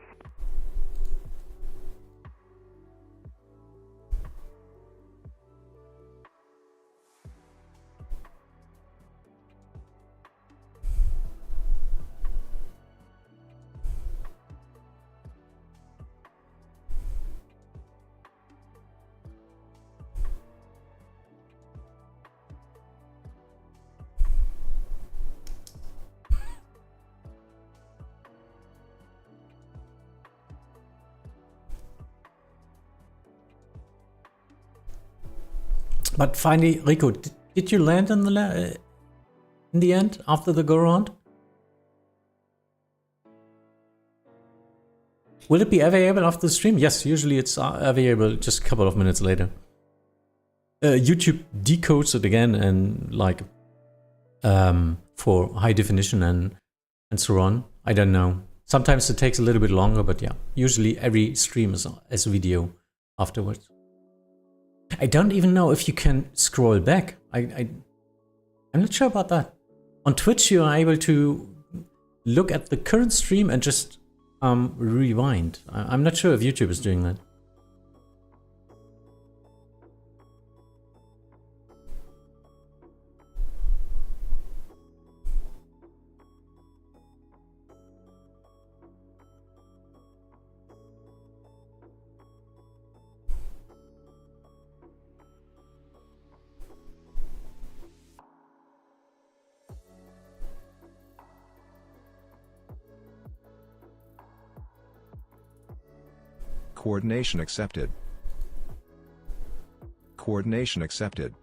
But finally, Rico, did you land in the end after the go round? Will it be available after the stream? Yes, usually it's available just a couple of minutes later. YouTube decodes it again and like for high definition and so on. I don't know. Sometimes it takes a little bit longer, but yeah, usually every stream is as a video afterwards. I don't even know if you can scroll back. I'm not sure about that. On Twitch, you are able to look at the current stream and just rewind. I'm not sure if YouTube is doing that. Coordination accepted. Coordination accepted.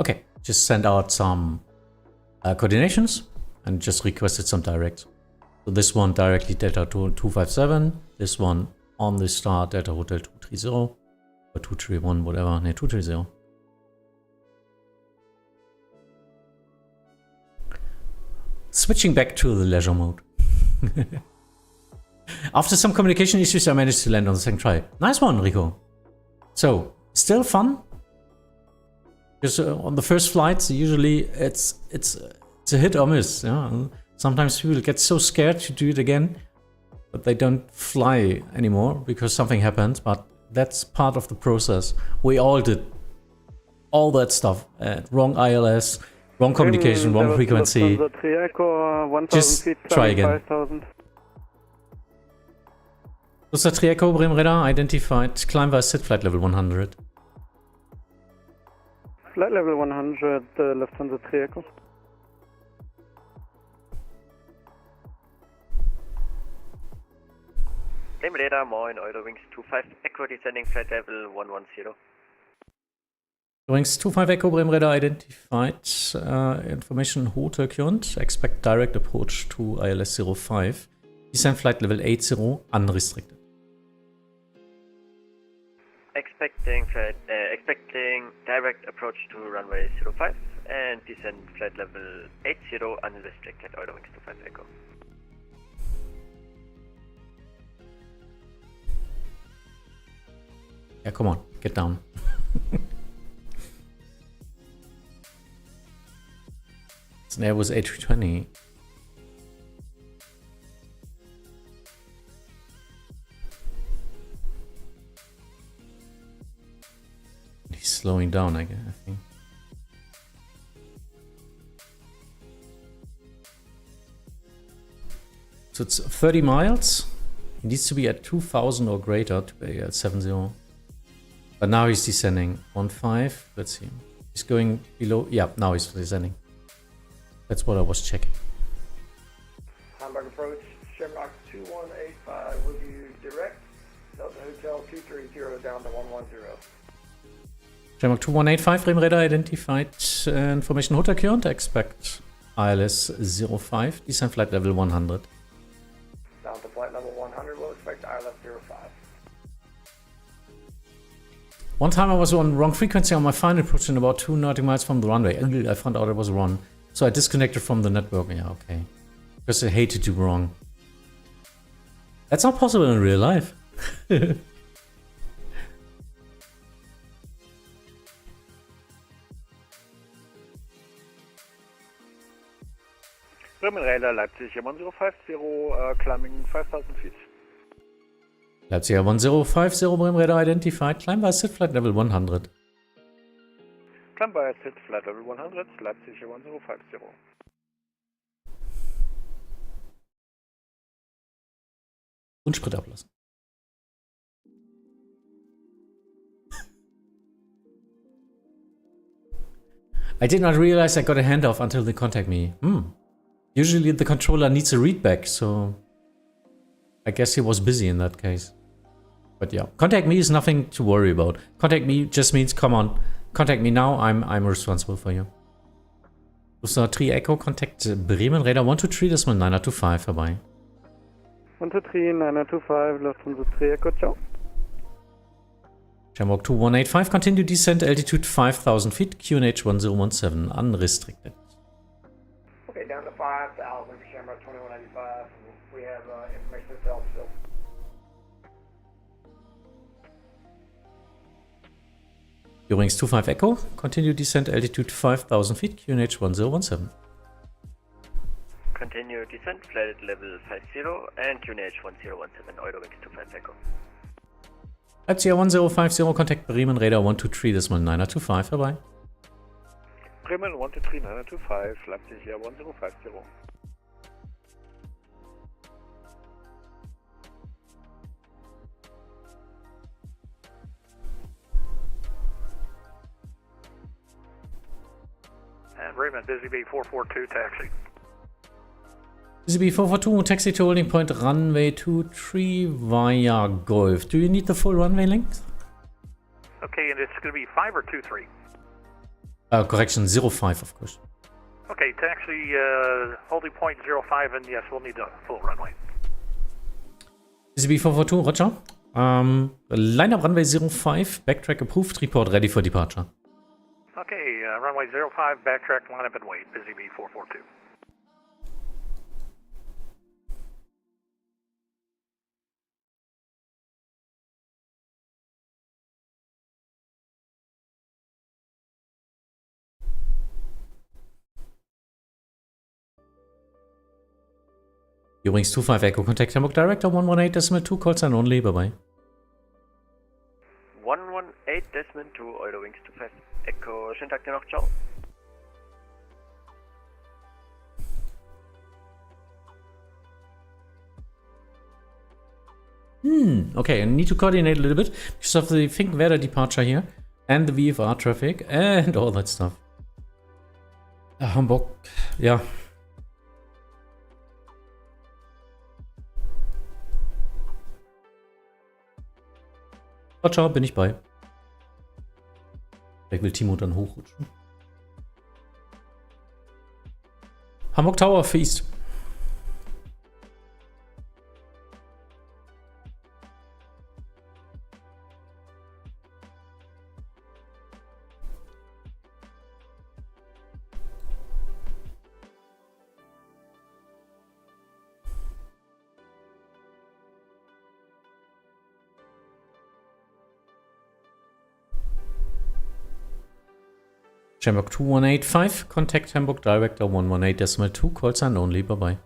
Okay, just send out some coordinations and just requested some directs. So this one directly Delta 257, this one on the start Delta Hotel 230 or 231, whatever, no, 230. Switching back to the leisure mode. After some communication issues, I managed to land on the second try. Nice one, Rico. So, still fun. Because on the first flights, usually it's a hit or miss. Yeah? Sometimes people get so scared to do it again, but they don't fly anymore because something happened. But that's part of the process. We all did all that stuff. Wrong ILS, wrong communication, wrong frequency. Just try again. Lufthansa Triaco, Bremen Radar identified, climb via SID flight level 100. Flight level 100, Lufthansa Triaco. Bremen Radar, moin, Eurowings 25 Echo, descending flight level 110. Eurowings 25 Echo, Bremen Radar identified, information Hotel current, expect direct approach to ILS 05. Descend flight level 80, unrestricted. Expecting direct approach to runway 05 and descend flight level 80 unrestricted Eurowings 25 Echo. Yeah, come on, get down. It's an Airbus A320. He's slowing down, I think. So it's 30 miles. He needs to be at 2,000 or greater to be at 70. But now he's descending. 15. Let's see. He's going below. Yeah, now he's descending. That's what I was checking. Hamburg approach, Shamrock 2185 with you direct. Delta Hotel 230 down to 110. Shamrock 2185, Bremen Radar identified, information Hotel current, expect ILS 05, descend flight level 100. Down to flight level 100, we'll expect ILS 05. One time I was on wrong frequency on my final approach and about 2 nautical miles from the runway. I found out it was wrong. So I disconnected from the network. Yeah, okay. Because I hate to do wrong. That's not possible in real life. Bremen Radar, Leipzig 1050, climbing 5000 feet. Leipzig 1050, Bremen Radar identified, climb by SID flight level 100. Climb by SID flight level 100, Leipzig 1050. Und Sprit ablassen. I did not realize I got a handoff until they contact me. Usually the controller needs a readback, so I guess he was busy in that case. But yeah, contact me is nothing to worry about. Contact me just means, come on, contact me now, I'm responsible for you. Lufthansa 3 Echo, contact Bremen Radar 123, das ist mal 925 vorbei. 123, 925, Lufthansa 3 Echo, ciao. Shamrock 2185, continue descent, altitude 5000 feet, QNH 1017, unrestricted. Okay, down to 5,000 for Shamrock 2185. We have information itself still. Eurowings 25 Echo, continue descent, altitude 5000 feet, QNH 1017. Continue descent, flight level 50 and QNH 1017, Eurowings 25 Echo. Leipzig 1050, contact Bremen, Radar 123.925, bye-bye. Bremen 123.925, Leipzig 1050. And Bremen, Busy Bee 442 taxi. ZB 442, taxi to holding point runway 23 via Golf. Do you need the full runway length? Okay, and it's going to be 5 or 23? Correction, 05 of course. Okay, taxi holding point 05, and yes, we'll need a full runway. ZB 442, roger. Line up runway 05, backtrack approved, report ready for departure. Okay, runway 05, backtrack, line up and wait, Busy Bee 442. Eurowings 25 Echo, contact Hamburg Director 118.2, call sign only, bye-bye. 118.2, Eurowings 25 Echo, schönen Tag dir noch, ciao. Okay, I need to coordinate a little bit because of the Finkenwerder departure here and the VFR traffic and all that stuff. Hamburg, ja. Ciao, bin ich bei. Vielleicht will Timo dann hochrutschen. Hamburg Tower für East. Hamburg 2185, contact Hamburg Director 118.2, call sign only, bye-bye.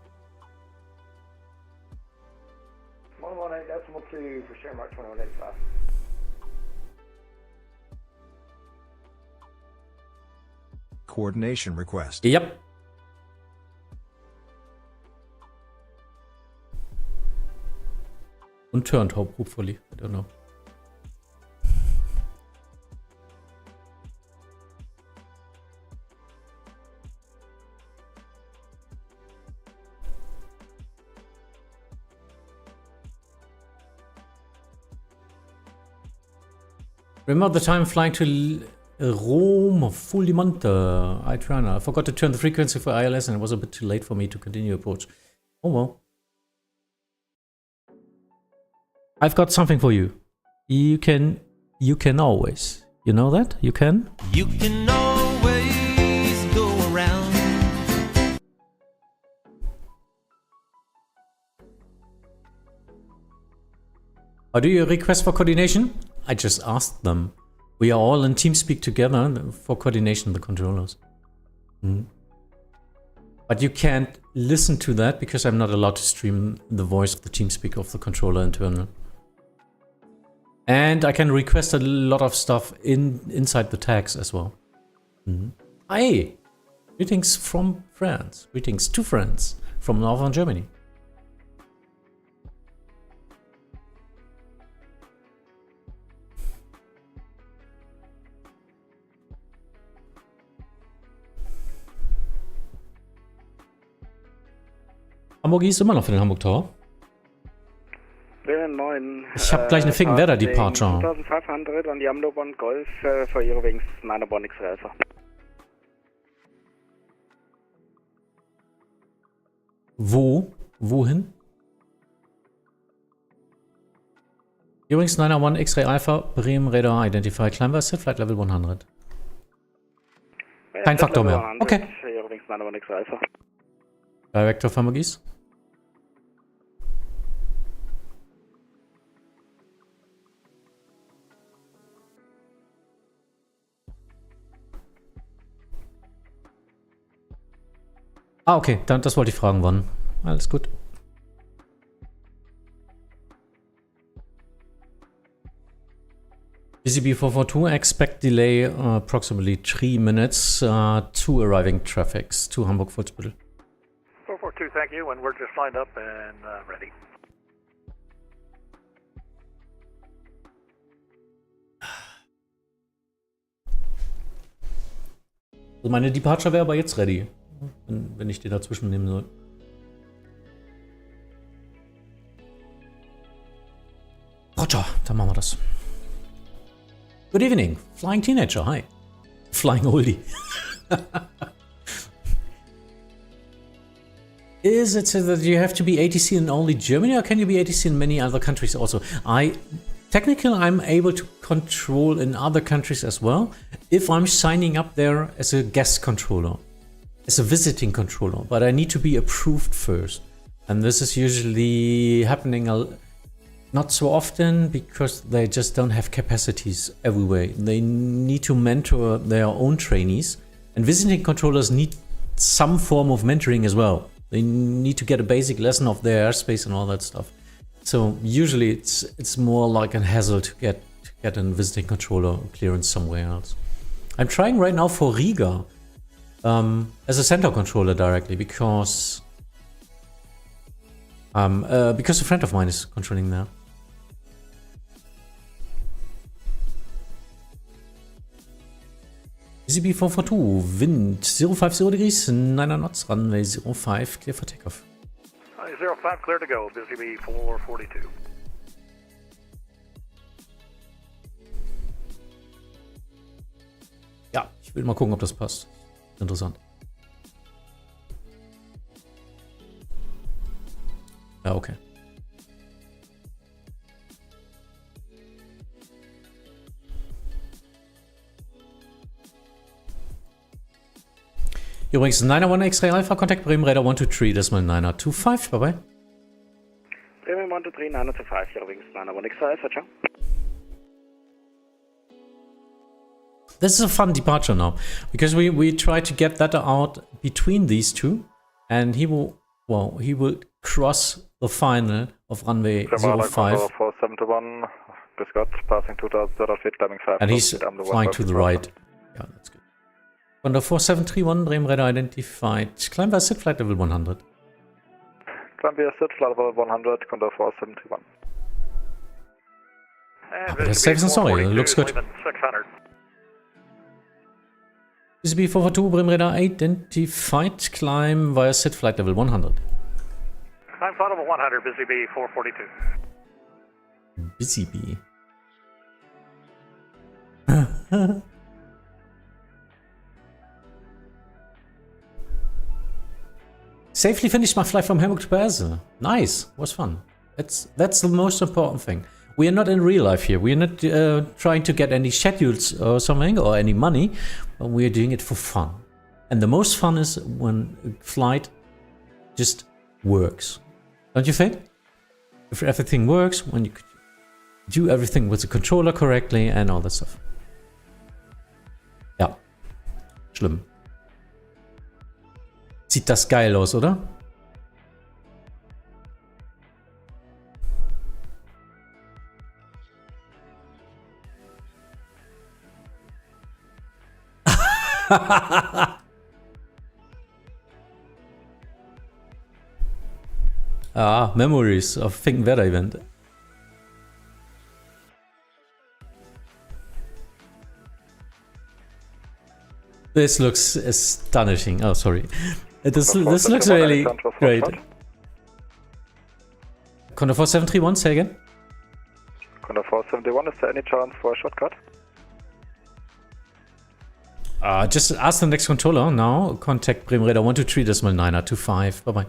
118.2 for Shamrock 2185. Coordination request. Yep. Und turned, hopefully, I don't know. Remember the time flying to Rome, Fullimonte, I forgot to turn the frequency for ILS and it was a bit too late for me to continue approach. Oh well. I've got something for you. You can always. You know that? You can? You can always go around. Or do you request for coordination? I just asked them. We are all in TeamSpeak together for coordination, the controllers. But you can't listen to that because I'm not allowed to stream the voice of the TeamSpeak of the controller internal. And I can request a lot of stuff inside the tags as well. Hi! Greetings from France. Greetings to France from Northern Germany. Hamburg ist immer noch für den Hamburg Tower. Bremen 9. Ich habe gleich eine Finkenwerder Departure. 2500 on the Amdo-Bond Golf for Eurowings 9 X-Ray Alpha. Wohin? Eurowings 901 X-Ray Alpha, Bremen Radar Identify, climb set flight level 100. Kein Faktor mehr. Okay. Eurowings 901 X-Ray Alpha. Director of Hamburg East. Ah, okay, das wollte ich fragen, wann. alles gut. BCB 442, expect delay approximately 3 minutes to arriving traffics to Hamburg Fußbüttel. 442, thank you, and we're just lined up and ready. Also meine Departure wäre aber jetzt ready, wenn ich den dazwischen nehmen soll. Roger, dann machen wir das. Good evening, Flying Teenager, hi. Flying Oldie. Is it so that you have to be ATC in only Germany, or can you be ATC in many other countries also? Technically, I'm able to control in other countries as well, if I'm signing up there as a guest controller, as a visiting controller, but I need to be approved first. And this is usually happening not so often because they just don't have capacities everywhere. They need to mentor their own trainees, and visiting controllers need some form of mentoring as well. They need to get a basic lesson of their airspace and all that stuff. So usually it's more like a hassle to get a visiting controller clearance somewhere else. I'm trying right now for Riga as a center controller directly because a friend of mine is controlling there. BCB 442, wind 050 degrees, 9 knots, runway 05, clear for takeoff. 05, clear to go, BCB 442. Ja, ich will mal gucken, ob das passt. Interessant. Ja, okay. Übrigens, 901 X-Ray Alpha, Contact Bremen Radar 123, decimal 925, bye bye. Bremen 123, 925, übrigens 901 X-Ray Alpha, ciao. This is a fun departure now, because we try to get that out between these two, and he will cross the final of runway 05. 471, Biscott, passing 2000 feet, climbing 5. And he's flying to the right. Yeah, that's good. Under 4731, Bremen radar identified. Climb via SID flight level 100. Climb via SID flight level 100, Condor 4731. Aber das safe and sorry, looks good. 600. BCB 442, Bremen radar identified. Climb via SID flight level 100. Climb flight level 100, BCB 442. BCB. Safely finished my flight from Hamburg to Basel. Nice, was fun. That's the most important thing. We are not in real life here. We are not trying to get any schedules or something or any money, but we are doing it for fun. And the most fun is when a flight just works. Don't you think? If everything works, when you do everything with the controller correctly and all that stuff. Ja, schlimm. Sieht das geil aus, oder? Memories of Finkenwerder event. This looks astonishing. Oh, sorry. This looks really great. Condor 4731, say again. Condor 471, is there any chance for a shortcut? Just ask the next controller now. Contact Bremen Radar 123, decimal 925. Bye bye.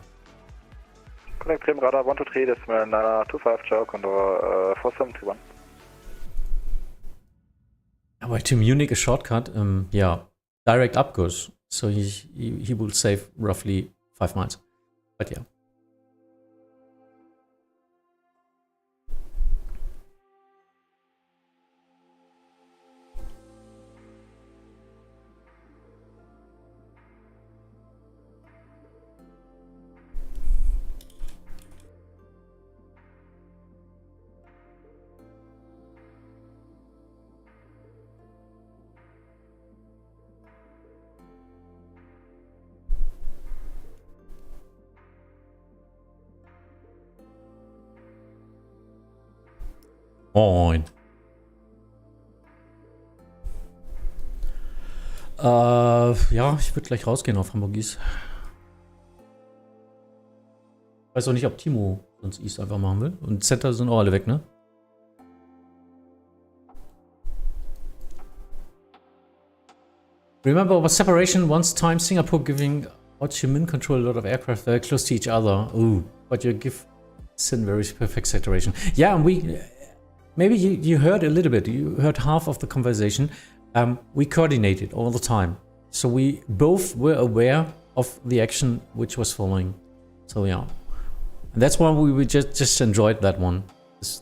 Connect Bremen Radar 123, decimal 925. Ciao, Condor 4731. Aber to Munich a shortcut, yeah, direct up goes. So he will save roughly 5 miles. But yeah. Moin. Ja, ich würde gleich rausgehen auf Hamburg East. Weiß auch nicht, ob Timo sonst East einfach machen will. Und Center sind auch alle weg, ne? Remember our separation once time Singapore giving Ho Chi Minh control a lot of aircraft very close to each other. Ooh, but you give Sin very perfect saturation. Yeah, and we maybe you heard a little bit. You heard half of the conversation. We coordinated all the time, so we both were aware of the action which was following. So yeah, and that's why we just enjoyed that one.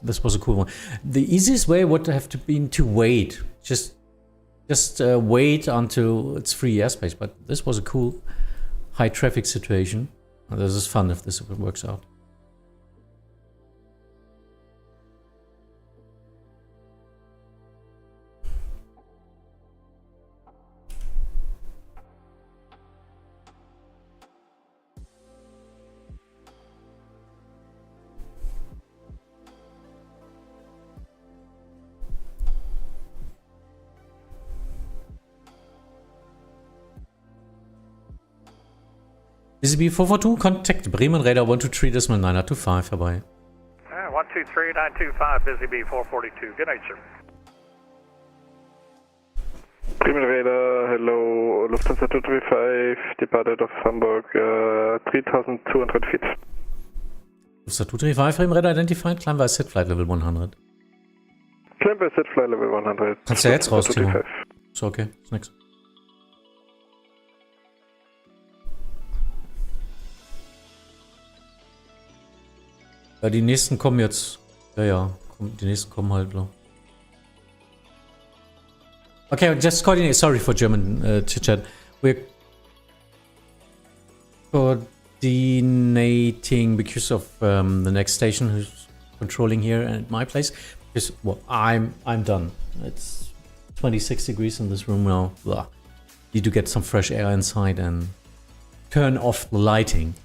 This was a cool one. The easiest way would have to been to wait. Just wait until it's free airspace, but this was a cool high traffic situation. This is fun if this works out. BCB 442, contact Bremen Radar 123 Decimal 925 vorbei. 123 925, Busy B 442. Good night, sir. Bremen Radar, hello, Lufthansa 235, departed of Hamburg, 3,200 feet. Lufthansa 235, Bremen Radar identified, climb by set flight level 100. Climb by set flight level 100. Kannst du ja jetzt raus, Timo. Ist okay, ist nix. Ja, die nächsten kommen jetzt. Ja, die nächsten kommen halt noch. Okay, just coordinate. Sorry for German chit-chat. We're coordinating because of the next station who's controlling here at my place. Because, well, I'm done. It's 26 degrees in this room now. Blah. Need to get some fresh air inside and turn off the lighting.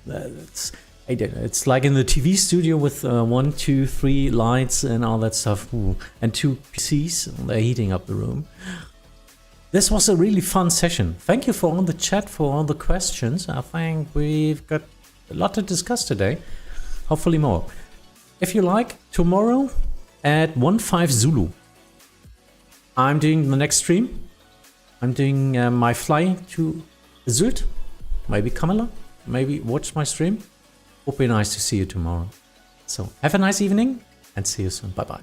It's like in the TV studio with 1, 2, 3 lights and all that stuff. Ooh. And 2 PCs. They're heating up the room. This was a really fun session. Thank you for all the chat, for all the questions. I think we've got a lot to discuss today. Hopefully more. If you like, tomorrow at 15 Zulu, I'm doing the next stream. I'm doing my fly to Sylt. Maybe Kamala. Maybe watch my stream. Would be nice to see you tomorrow. So have a nice evening and see you soon. Bye bye.